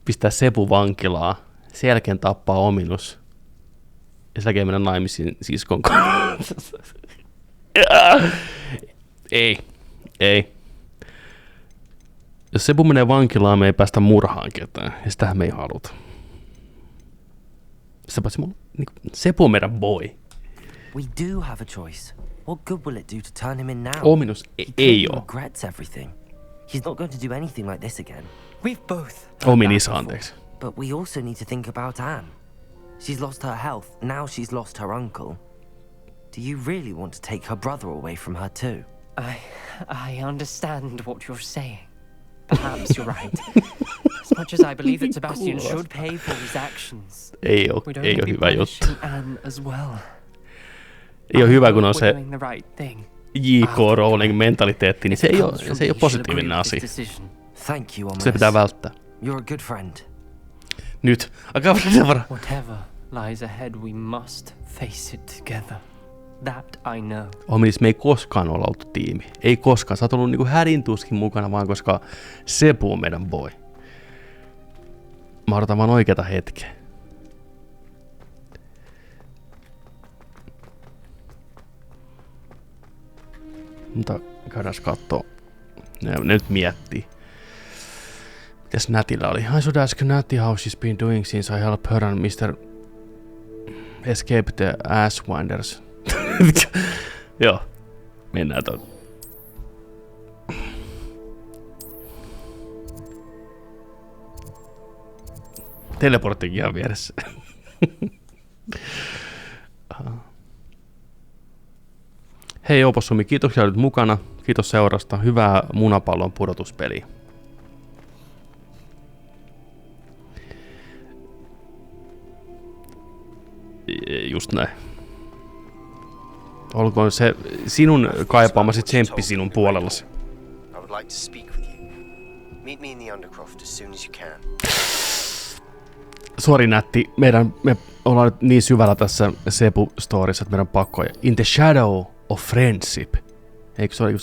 pistää Sebu vankilaa, sen jälkeen tappaa Ominus ja sen jälkeen mennä naimisiin siskon kanssa? Ei. Jos Sebu menee vankilaan, me ei päästä murhaan ketään, ja sitähän me ei haluta. Sebu on meidän boy. We do have a choice. What good will it do to turn him in now? Ominus ei oo. Regrets everything. He's not going to do anything like this again. We've both. Ominis, anteeksi. But we also need to think about Anne. She's lost her health. Now she's lost her uncle. Do you really want to take her brother away from her too? I understand what you're saying. Perhaps you're right. As much as I believe that Sebastian should pay for his actions, ei oo hyvä juttu. Anne as well. Ei oo hyvä, kun on se J.K. Rowling-mentaliteetti, niin se ei oo positiivinen asia. Se pitää välttää. You're a good friend. Nyt. Whatever lies ahead, we must face it together. That I know. Ominis, me ei koskaan olla oltu tiimi. Ei koskaan. Sä oot ollut niinku hädintuskin mukana vaan, koska Sebu on meidän boy. Mä odotan vaan oikeata hetkeä. Mutta käydään kattoo. Ne nyt miettii. Mitäs Natilla oli? I should ask Natty how she's been doing since I helped her and Mr. Escape the Asswinders. Joo, mennään tuon. Teleporttikin ihan vieressä. Hei Opossumi, kiitoksia olit mukana. Kiitos seurasta. Hyvää munapallon pudotuspeliä. Just näin. Olkoon se sinun kaipaamasi tsemppi sinun puolellasi. Sori Nätti, me ollaan nyt niin syvällä tässä Sebu-storissa, että meidän on pakko. In the shadow of friendship. Eikö, sori.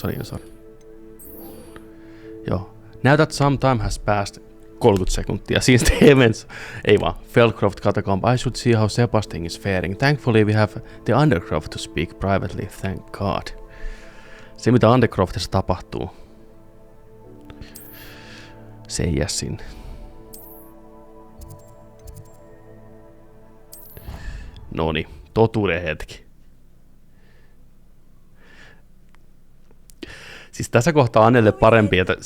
Joo. Now that some time has passed, 30 sekuntia since the events, ei vaan, Felcroft Catacomb, I should see how Sebastian is faring. Thankfully we have the Undercroft to speak privately, thank God. Se mitä Undercroftissa tapahtuu, se ei jää sinne. Noniin, totuuden hetki. Siis tässä kohtaa Annelle parempi, että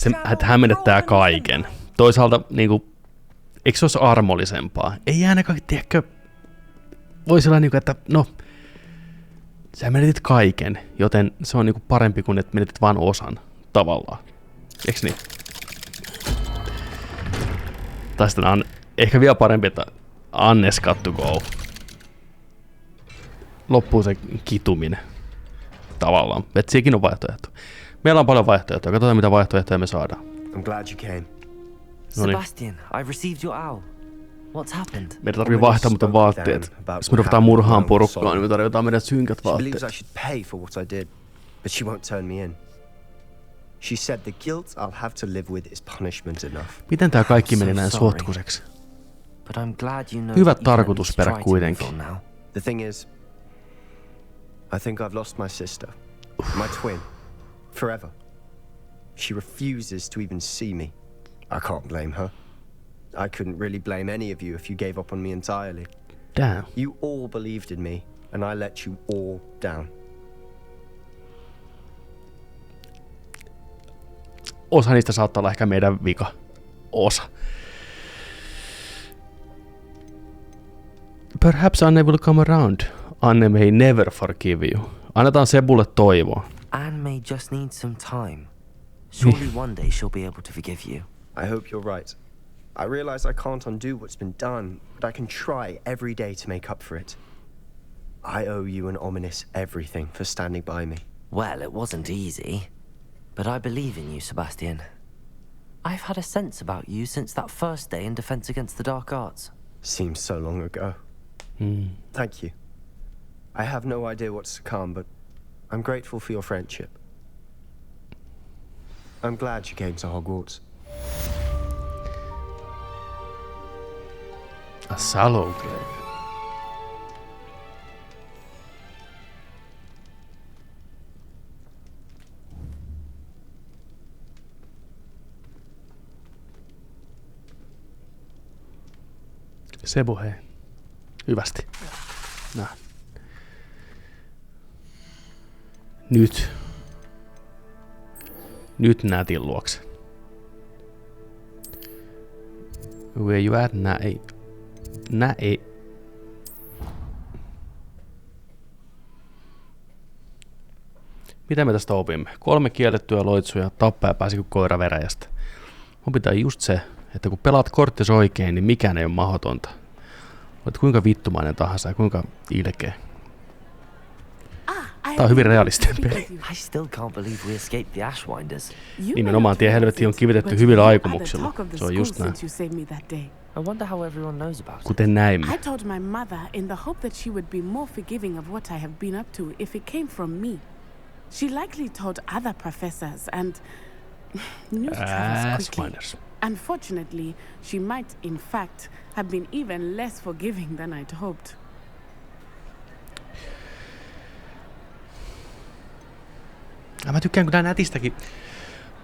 hän menettää kaiken. Toisaalta, niinku, eikö se olisi armollisempaa? Ei ainakaan, tiedäkö, voisi olla niinku, että no, sä menetit kaiken, joten se on niinku parempi kuin, että menetit vain osan, tavallaan. Eiks niin? Tai sitten on ehkä vielä parempi, että Annes got to go. Loppuu se kituminen, tavallaan. Että sekin on vaihtoehto. Meillä on paljon vaihtoehtoja. Katsotaan, mitä vaihtoehtoja me saadaan. I'm glad you came. Sebastian, I received your owl. What's happened? Meidän tarvii vaihtaa muuten vaatteet. Jos me ruvetaan murhaan porukkaan, niin me tarjotaan meidän synkät vaatteet. She believes I should pay for what I did, but she won't turn me in. She said the guilt I'll have to live with is punishment enough. Miten tää kaikki meni näin sotkuseksi? Hyvät tarkoitusperät kuitenkin. The thing is, I think I've lost my sister, my twin, forever. She refuses to even see me. I can't blame her. I couldn't really blame any of you if you gave up on me entirely. Damn. You all believed in me, and I let you all down. Osa niistä saattaa olla ehkä meidän vika. Osa. Perhaps Anne will come around. Anne may never forgive you. Annetaan Sebulle toivoa. Anne may just need some time. Surely one day she'll be able to forgive you. I hope you're right. I realize I can't undo what's been done, but I can try every day to make up for it. I owe you and Ominous everything for standing by me. Well, it wasn't easy, but I believe in you, Sebastian. I've had a sense about you since that first day in Defense Against the Dark Arts. Seems so long ago. Thank you. I have no idea what's to come, but I'm grateful for your friendship. I'm glad you came to Hogwarts. A sallow grave. Sebu, hei. Hyvästi. Nää. Nyt nätin luokse. Where you at? Nää ei. Mitä me tästä opimme? 3 kiellettyä loitsuja, tappaja pääsi kuin koira veräjästä. Opitaan just se, että kun pelaat korttis oikein, niin mikään ei ole mahdotonta. Olet kuinka vittumainen tahansa ja kuinka ilkeä. Tää on hyvin realistinen peli. Nimenomaan tie helvettiin on kivitetty hyvillä aikomuksilla. Se on just näin. Kuten näimme. I told my mother in the hope that she would be more forgiving of what I have been up to if it came from me. She likely told other professors and news travels quickly. Unfortunately, she might in fact have been even less forgiving than I'd hoped. Mä tykkään kyllä nätistäkin,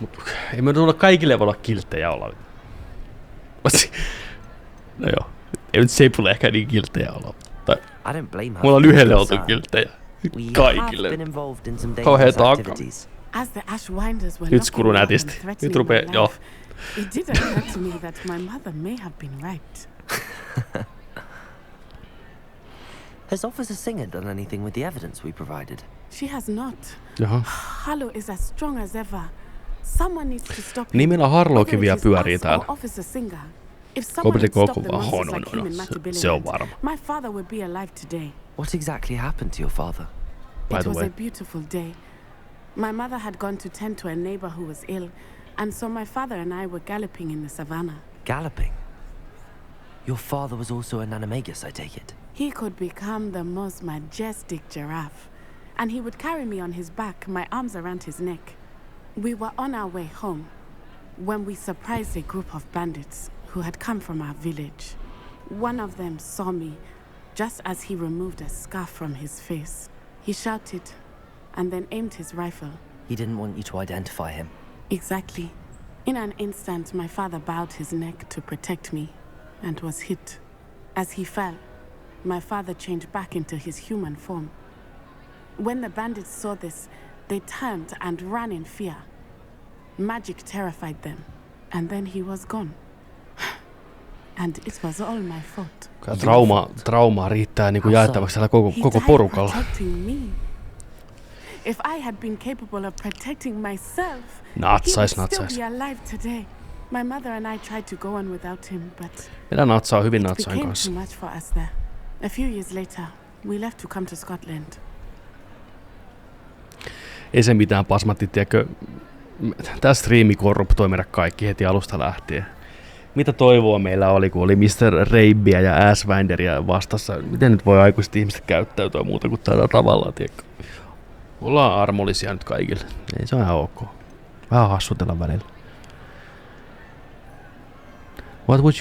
mutta ei me tulla kaikille voi olla kilttejä olla. No joo, ei nyt Sepulle ehkä niin kilttejä olla. Tai mulla on yhdelle oltu kilttejä. Kaikille. Kauhea taakka. Nyt skuru nätisti. Nyt rupee, joo. It did occur to me that my mother may have been right. Has Officer Singer done anything with the evidence we provided? She has not. Jaha. Harlow is as strong as ever. Someone needs to stop him. Niin meillä Harlowkin vielä pyörii täällä. Officer Singer. If someone had stopped the monsters like him in Machiavelli, se on varma. my father would be alive today. What exactly happened to your father? It was a beautiful day. My mother had gone to tend to a neighbor who was ill, and so my father and I were galloping in the savannah. Galloping? Your father was also an animagus, I take it? He could become the most majestic giraffe, and he would carry me on his back, my arms around his neck. We were on our way home when we surprised a group of bandits who had come from our village. One of them saw me just as he removed a scarf from his face. He shouted and then aimed his rifle. He didn't want you to identify him. Exactly. In an instant, my father bowed his neck to protect me and was hit. As he fell, my father changed back into his human form. When the bandits saw this, they turned and ran in fear. Magic terrified them, and then he was gone. And it was all my fault. Traumaa riittää niinku jaettavaksi täällä koko porukalla. If I had been capable of protecting myself, Natsais. he would still be alive today. My mother and I tried to go on without him, but meillä natsaa hyvin it Natsain became kanssa. too much for us there. A few years later, we left to come to Scotland. Ei se mitään pasmatti, tiedäkö. Tämä striimi korruptoi meidät kaikki heti alusta lähtien. Mitä toivoa meillä oli, kun oli Mr. Raibia ja Asswinderia vastassa? Miten nyt voi aikuiset ihmiset käyttäytyä muuta kuin tällä tavalla, tiedätkö? Ollaan armollisia nyt kaikille. Ei se on ihan ok. Vähän hassutella välillä. What would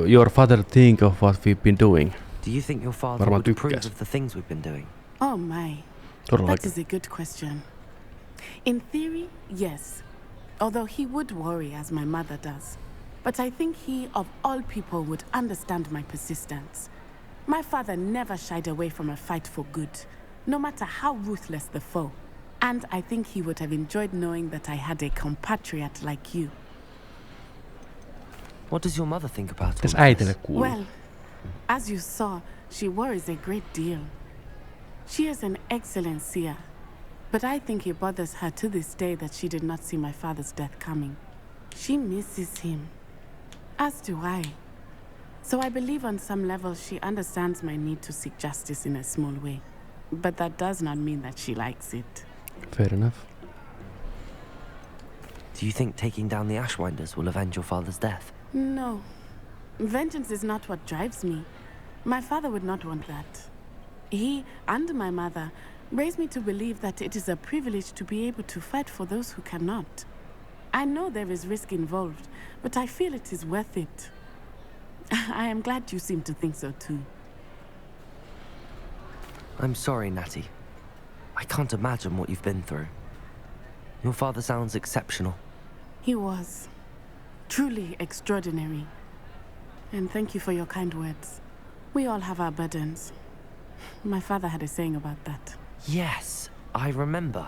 your father think of what we've been doing? Do you think your father would approve of the things we've been doing? Oh my. That is a good question. In theory, yes. Although he would worry as my mother does. But I think he, of all people, would understand my persistence. My father never shied away from a fight for good, no matter how ruthless the foe. And I think he would have enjoyed knowing that I had a compatriot like you. What does your mother think about it? Well, as you saw, she worries a great deal. She is an excellent seer, but I think it bothers her to this day that she did not see my father's death coming. She misses him, as do I. So I believe on some level she understands my need to seek justice in a small way. But that does not mean that she likes it. Fair enough. Do you think taking down the Ashwinders will avenge your father's death? No. Vengeance is not what drives me. My father would not want that. He and my mother raised me to believe that it is a privilege to be able to fight for those who cannot. I know there is risk involved, but I feel it is worth it. I am glad you seem to think so too. I'm sorry, Natty. I can't imagine what you've been through. Your father sounds exceptional. He was. Truly extraordinary. And thank you for your kind words. We all have our burdens. My father had a saying about that. Yes, I remember.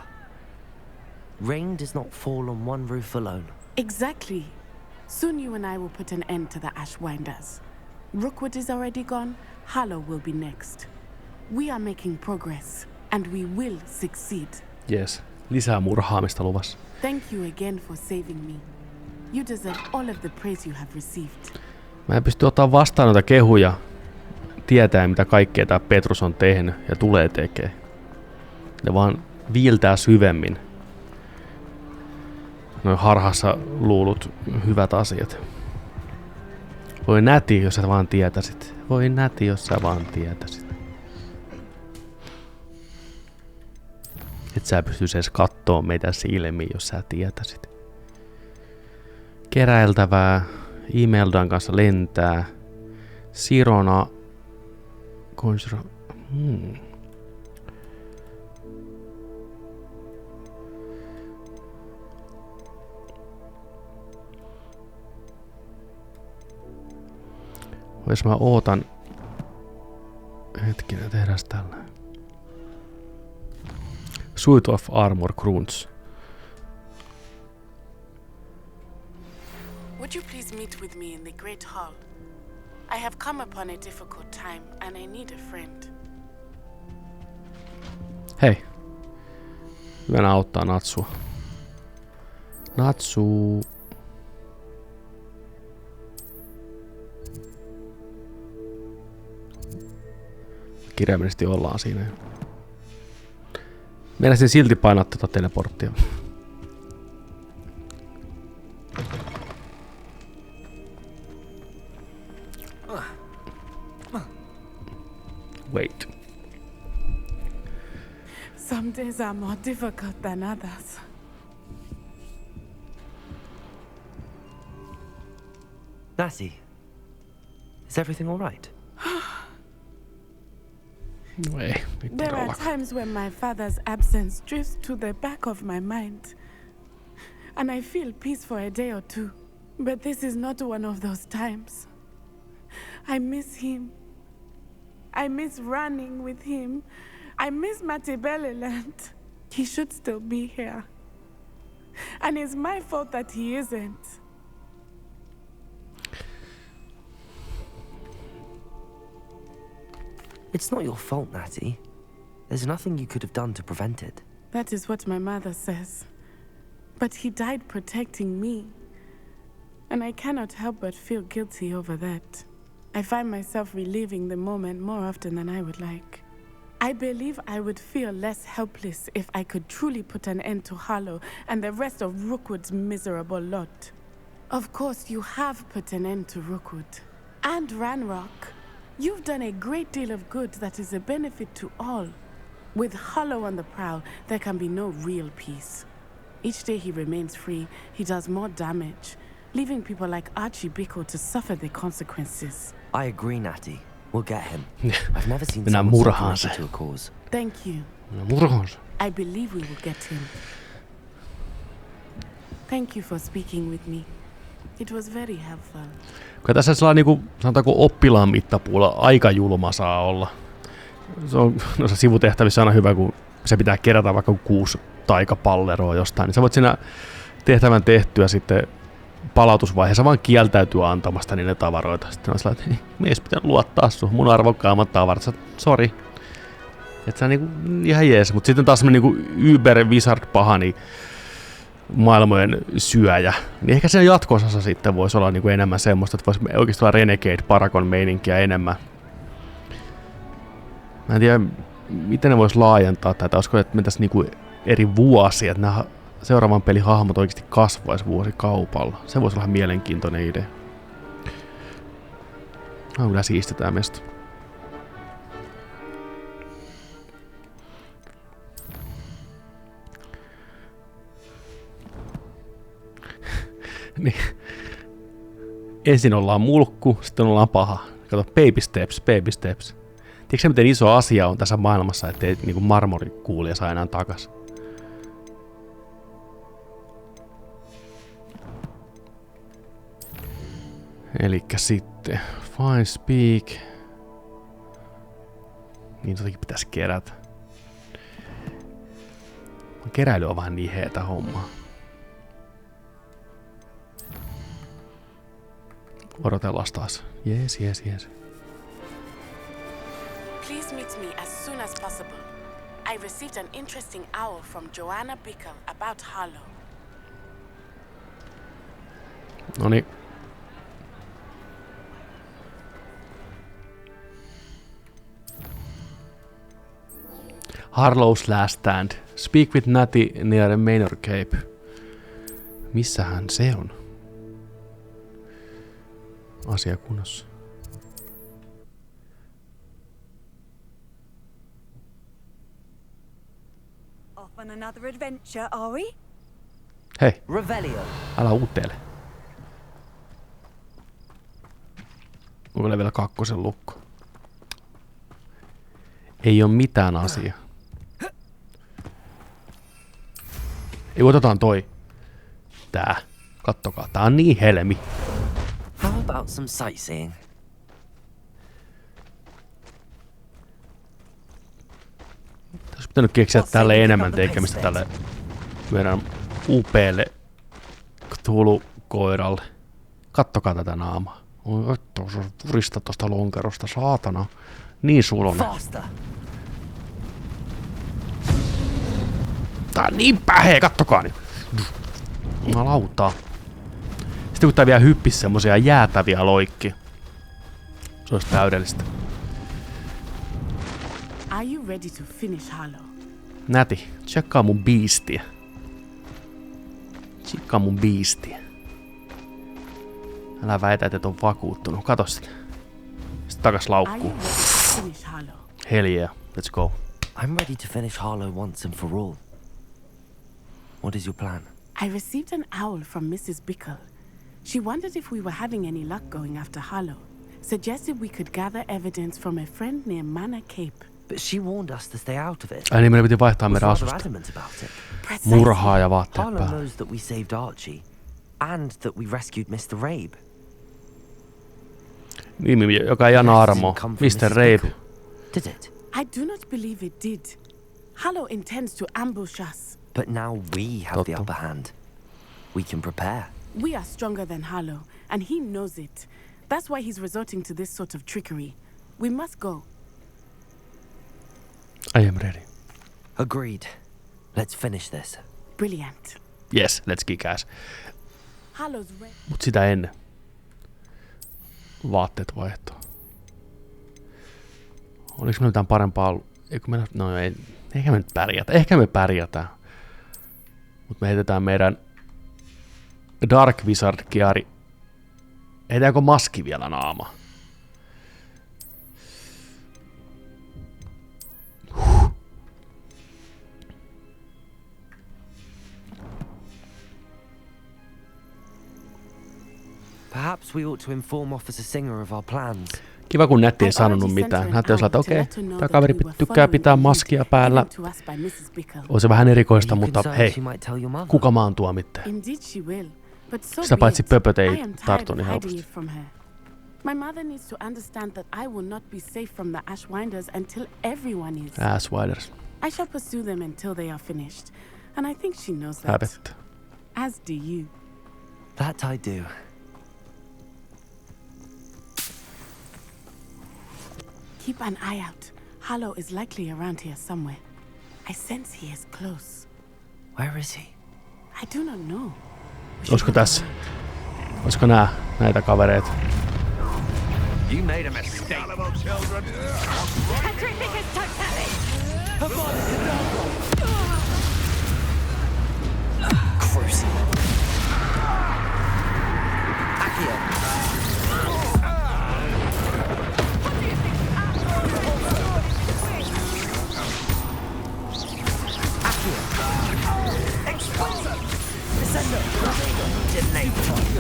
Rain does not fall on one roof alone. Exactly. Soon you and I will put an end to the Ashwinders. Rookwood is already gone. Harlow will be next. We are making progress, and we will succeed. Yes, lisää murhaamista luvassa. Thank you again for saving me. You deserve all of the praise you have received. Mä en pysty ottaa vastaan noita kehuja, tietää mitä kaikkea tää Petrus on tehnyt ja tulee tekee. Ne vaan viiltää syvemmin noin harhassa luulut hyvät asiat. Voi näti, jos sä vaan tietäisit. Voi näti, jos sä vaan tietäisit. Et sä pystyis edes kattoo meitä silmiin, jos sä tietäisit. Keräiltävää. Imeldan kanssa lentää. Sirona. Jos mä ootan. Hetkinen, tehdään tällä. Suit of Armor Crunch. Would you please meet with me in the Great Hall? I have come upon a difficult time and I need a friend. Hei. Mennään auttaa Natsua. Natsu. Kirjaimellisesti ollaan siinä. Meidän silti painaa tätä teleporttia. Wait. Some days are more difficult than others. Natty, is everything all right? There are times when my father's absence drifts to the back of my mind, and I feel peace for a day or two. But this is not one of those times. I miss him. I miss running with him. I miss Mattibeleland. He should still be here. And it's my fault that he isn't. It's not your fault, Natty. There's nothing you could have done to prevent it. That is what my mother says. But he died protecting me. And I cannot help but feel guilty over that. I find myself reliving the moment more often than I would like. I believe I would feel less helpless if I could truly put an end to Harlow and the rest of Rookwood's miserable lot. Of course, you have put an end to Rookwood. And Ranrock. You've done a great deal of good that is a benefit to all. With Harlow on the prowl, there can be no real peace. Each day he remains free, he does more damage, leaving people like Archie Bickle to suffer the consequences. I agree, Natty. We'll get him. I've never seen someone so committed to a cause. Thank you. I believe we will get him. Thank you for speaking with me. It was very helpful. Kyllä tässä sellainen niinku, sanotaanko oppilaan mittapuulla aika julma saa olla. Se on noissa sivutehtävissä aina hyvä, kun se pitää kerätä vaikka 6 taikapalleroa jostain, niin sä voit siinä tehtävän tehtyä sitten palautusvaiheessa vaan kieltäytyä antamasta niille tavaroita. Sitten on sellainen, että me ei olisi pitänyt luottaa sun, mun arvokkaammat tavarat. Sori. Että se on niinku ihan jees. Mutta sitten taas semmoinen niinku Uber Wizard paha, niin maailmojen syöjä. Niin ehkä sen jatko-osassa sitten voisi olla niinku enemmän semmoista, että voisi oikeasti olla Renegade Paragon meininkiä enemmän. Mä en tiedä, miten ne vois laajentaa tätä. Olisiko, että mentäisiin niinku eri vuosia, että nämä seuraavan pelin hahmot oikeasti kasvaisi vuosikaupalla. Se voisi olla mielenkiintoinen idea. On kyllä siisti tää mesta. Niin. Ensin ollaan mulkku, sitten ollaan paha. Kato, baby steps, baby steps. Tiedätkö sä, miten iso asia on tässä maailmassa, ettei niinku marmorikuulia saa enää takas? Elikkä sitten, fine speak. Niin totakin pitäisi kerätä. Keräily on vähän niin heetä hommaa. Odotellaan taas. Yes. Please meet me as soon as possible. I received an interesting owl from Joanna Bickle about Harlow. Noniin. Harlow's Last Stand. Speak with Natty near Manor Cape. Missähän se on? Asiakunnassa. Off on another adventure, are we? Hei. Revelio. Älä uutele. Onko vielä 2 lukko? Ei oo mitään asiaa. Ei, otetaan toi. Tää. Kattokaa, tää on niin helmi. How about some sightseeing? Olisi pitänyt keksiä tälle enemmän tekemistä tälle meidän upealle Cthulhu-koiralle. Kattokaa tätä naamaa. Oi, se purista tosta lonkerosta, saatana. Niin sulonen. Tää on niin päheä, kattokaa nyt. Jumalautaa. Sitten kun tää vielä hyppisi semmosia jäätäviä loikki. Se olisi täydellistä. Are you ready to finish Harlow? Näti, tsekkaa mun biistiä. Tsekkaa mun biistiä. Älä väitä, että et on vakuuttunut. Kato sitä. Sitten takas laukkuun. Hell yeah, let's go. I'm ready to finish Harlow once and for all. What is your plan? I received an owl from Mrs. Bickle. She wondered if we were having any luck going after Harlow. Suggested we could gather evidence from a friend near Manor Cape. But she warned us to stay out of it. Ai niin, meidän piti vaihtaa meidän asusta. Murhaa ja vaatteet Harlow päällä. knows that we saved Archie and that we rescued Mr. Rabe. Nimi, joka ei anna armoa. Mr. Rabe. Did it? I do not believe it did. Harlow intends to ambush us. But now we have the upper hand. We can prepare. We are stronger than Harlow, and he knows it. That's why he's resorting to this sort of trickery. We must go. I am ready. Agreed. Let's finish this. Brilliant. Yes, let's kick ass. Harlow's ready. Mut sitä ennen. Vaatteet vaihtoa. Oliko me mitään parempaa ollut? No ei. Ehkä me nyt pärjätä. Ehkä me pärjätään. Mut me heitetään meidän Dark Wizard-kiari. Heitetäänkö maski vielä naama? Perhaps we ought to inform Officer Singer of our plans. Kiva, kun Nätti ei sanonut mitään. Nätti on että okei, tää kaveri tykkää pitää maskia päällä. On se vähän erikoista, mutta hei, kuka maan tuomittaa? Sitä paitsi pöpöt ei tartu niin helposti. My mother needs to understand that I will not be safe from the Ashwinders until everyone is. Ashwinders. I shall pursue them until they are finished, and I think she knows that. Hävettä. As do you. That I do. Keep an eye out. Harlow is likely around here somewhere. I sense he is close. Where is he? I do not know. Olisiko tässä? Olisiko näitä kavereita? You made a mistake. Children. Crucible. Accio. Accio. Explosive. Descendo. Detonator.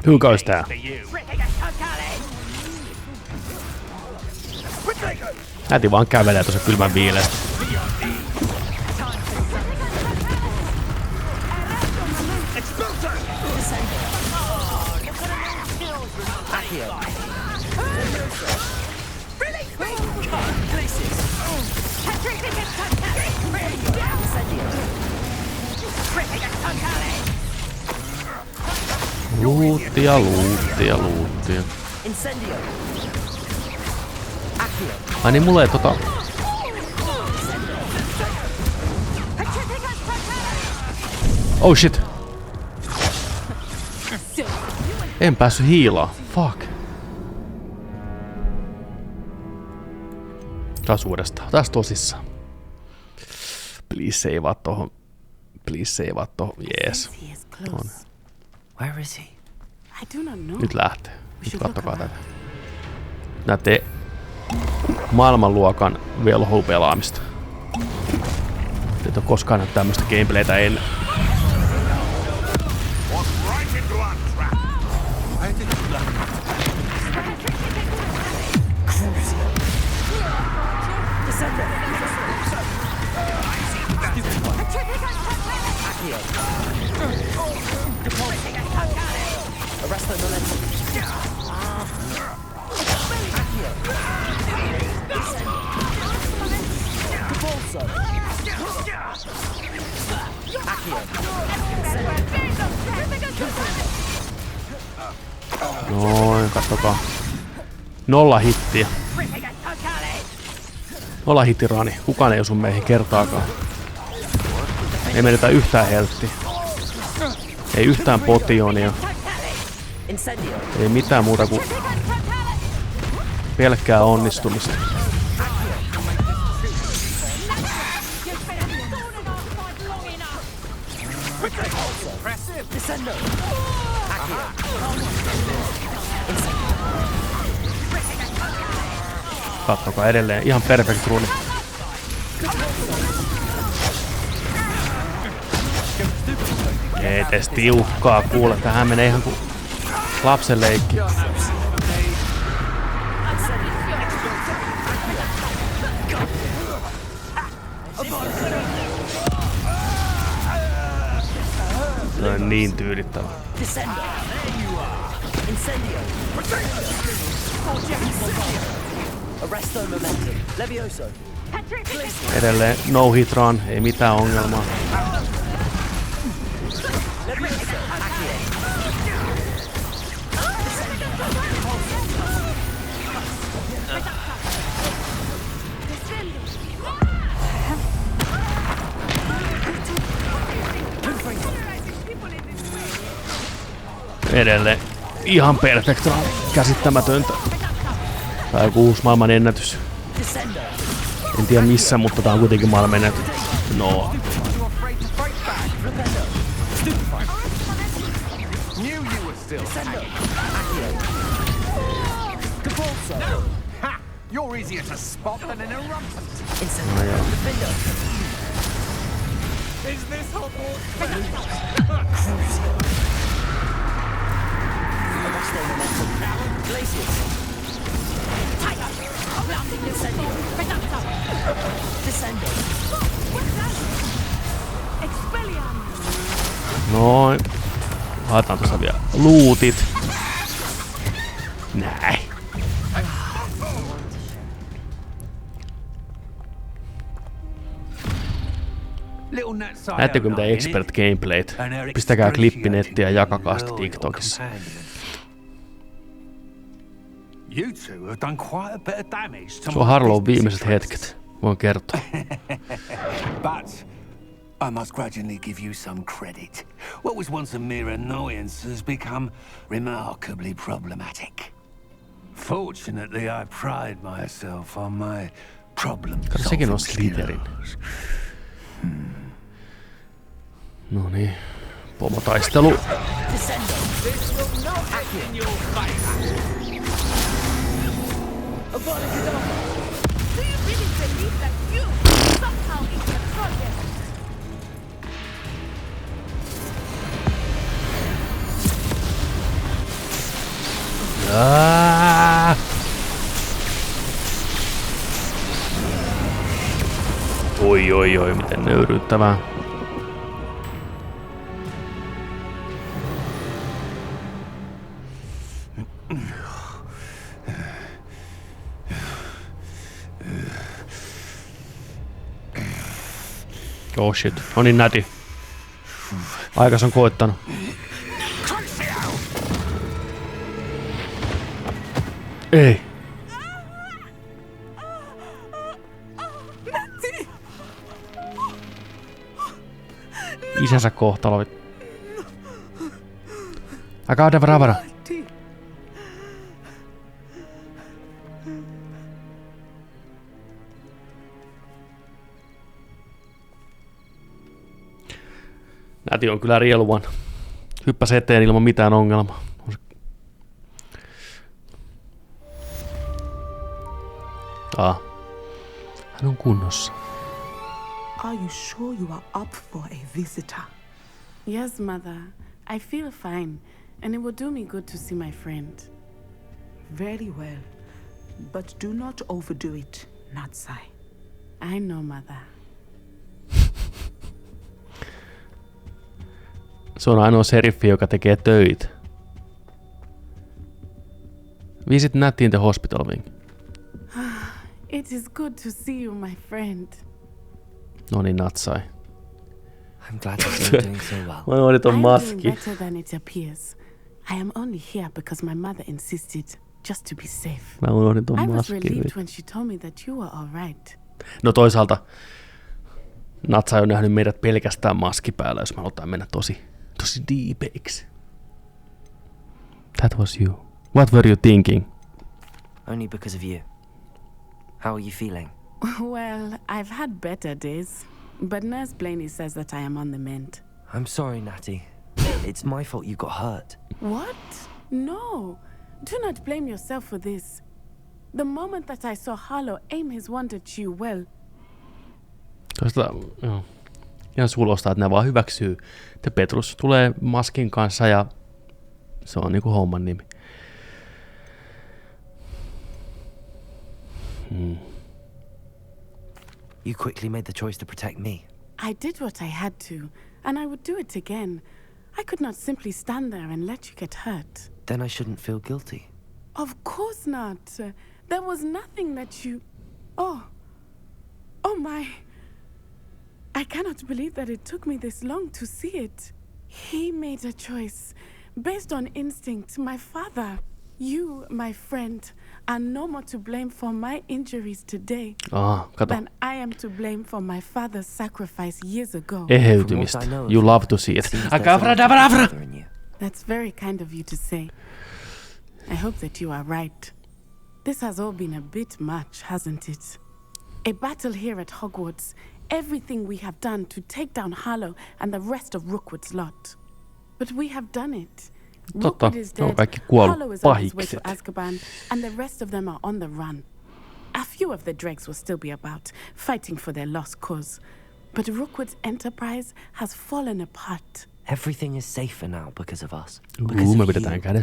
Who goes there? Äiti vaan kävelee tuossa kylmän viileästä. Luuttia. Ai niin, mulla ei Oh shit. En päässyt hiilaa. Fuck. Taas uudestaan. Taas tosissaan. Please seivaa tohon. Jees. On. Where is he? I do not know. Nyt lähtee. Nyt kattokaa tätä. Näette maailmanluokan velhou-pelaamista. Et ole koskaan nähnyt tämmöstä gameplaytä ennen. Noin, kattokaa. 0 hittiä. 0 hittirani. Kukaan ei osu meihin kertaakaan. Ei menetä yhtään helttiä. Ei yhtään potionia. Ei mitään muuta kuin pelkkää onnistumista. Katsokaa edelleen, ihan perfect runi. Ei edes tiukkaa, kuule, tähän menee ihan kuin lapsen leikki. Se on niin tyydyttävä. Edelleen no hit run, ei mitään ongelmaa. Edelleen ihan perfect run, käsittämätöntä. Tää on joku uusi maailman ennätys. En tiedä missä, mutta tää on kuitenkin maailman ennätys. No. You're easier to spot than an eruptant. No joo. Is this Hogwarts? Noin. Haetaan tuossa vielä lootit. Näin. Näettekö mitä expert gameplayt? Pistäkää klippi nettiin ja jakakaa sitä TikTokissa. Se on Harlown viimeiset hetket, voin kertoa. But I must grudgingly give you some credit. What was once a mere annoyance has become remarkably problematic. Fortunately, I pride myself on my problem-solving sekin on Slytherin. No niin. Pomotaistelu. Oi, miten nöyryyttävää. Oh shit, on niin näti. Aikas on koittanut. Ei. Isänsä kohtalo. Vara. Näti on kyllä rieluvan. Hyppäsi eteen ilman mitään ongelmaa. Hän on kunnossa. Are you sure you are up for a visitor? Yes, Mother. I feel fine, and it will do me good to see my friend. Very well. But do not overdo it, Natsain. I know, Mother. Se on ainoa seriffi, joka tekee töitä. Visit Nat in the hospital wing. It is good to see you, my friend. No niin, Natsain. I'm glad you're doing so well. Mä unohdin ton maski. I'm doing better than it appears. I am only here because my mother insisted, just to be safe. Mä unohdin ton I was maskin. relieved when she told me that you were all right. No toisaalta Natsain on nähnyt meidät pelkästään maski päällä, jos me halutaan mennä tosi deepiksi. That was you. What were you thinking? Only because of you. How are you feeling? Well, I've had better days, but Nurse Blaney says that I am on the mend. I'm sorry, Natty. It's my fault you got hurt. What? No. Do not blame yourself for this. The moment that I saw Harlow aim his wand at you, well... Ihan sulosta, että ne vaan hyväksyy. Te Petrus tulee maskin kanssa ja se on niinku homman nimi. You quickly made the choice to protect me. I did what I had to, and I would do it again. I could not simply stand there and let you get hurt. Then I shouldn't feel guilty. Of course not. There was nothing that you... Oh my... I cannot believe that it took me this long to see it. He made a choice based on instinct. My father, you, my friend, are no more to blame for my injuries today than I am to blame for my father's sacrifice years ago. Eheytymistä. You love to see it. That's very kind of you to say. I hope that you are right. This has all been a bit much, hasn't it? A battle here at Hogwarts. Everything we have done to take down Harlow and the rest of Rookwood's lot. But we have done it. Rookwood is dead, Harlow is on his way to Azkaban, and the rest of them are on the run. A few of the dregs will still be about, fighting for their lost cause. But Rookwood's enterprise has fallen apart. Everything is safer now because of us.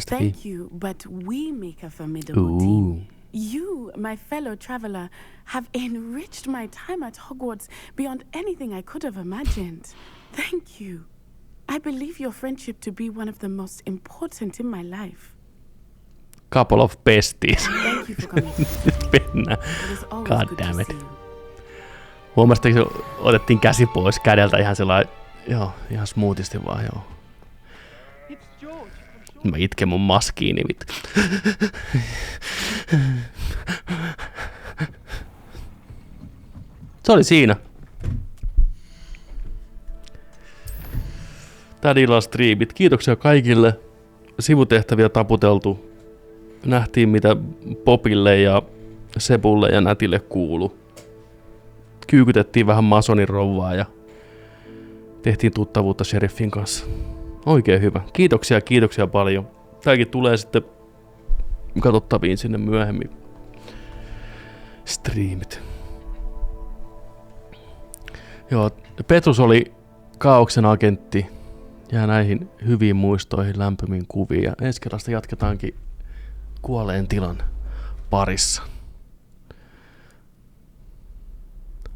Thank you, but we make a formidable team. You, my fellow traveler, have enriched my time at Hogwarts beyond anything I could have imagined. Thank you. I believe your friendship to be one of the most important in my life. Couple of besties. Thank you for coming. God damn it. Huomasitteko, että otettiin käsi pois kädeltä ihan sellainen, ihan smoothisti vaan, Mä itken mun maskiini, vittu. Se oli siinä. Tädillä striimit. Kiitoksia kaikille. Sivutehtäviä taputeltu. Nähtiin mitä Popille ja Sebulle ja Nätille kuulu. Kyykytettiin vähän masonin rouvaa ja tehtiin tuttavuutta sheriffin kanssa. Oikein hyvä. Kiitoksia paljon. Tääkin tulee sitten katsottaviin sinne myöhemmin. Striimit. Joo, Petrus oli kaaoksen agentti. Jää näihin hyviin muistoihin lämpimiin kuviin. Ja ensi kerrasta jatketaankin kuolleen tilan parissa.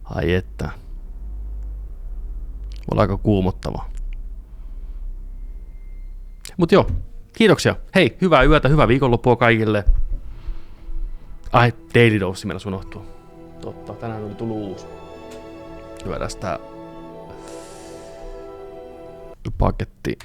Ai että. Oli aika kuumottavaa. Mut joo, kiitoksia. Hei, hyvää yötä, hyvää viikonloppua kaikille. Ai, Daily Dose meillä unohtuu. Totta, tänään oli tullut uusi. Hyvä tästä paketti.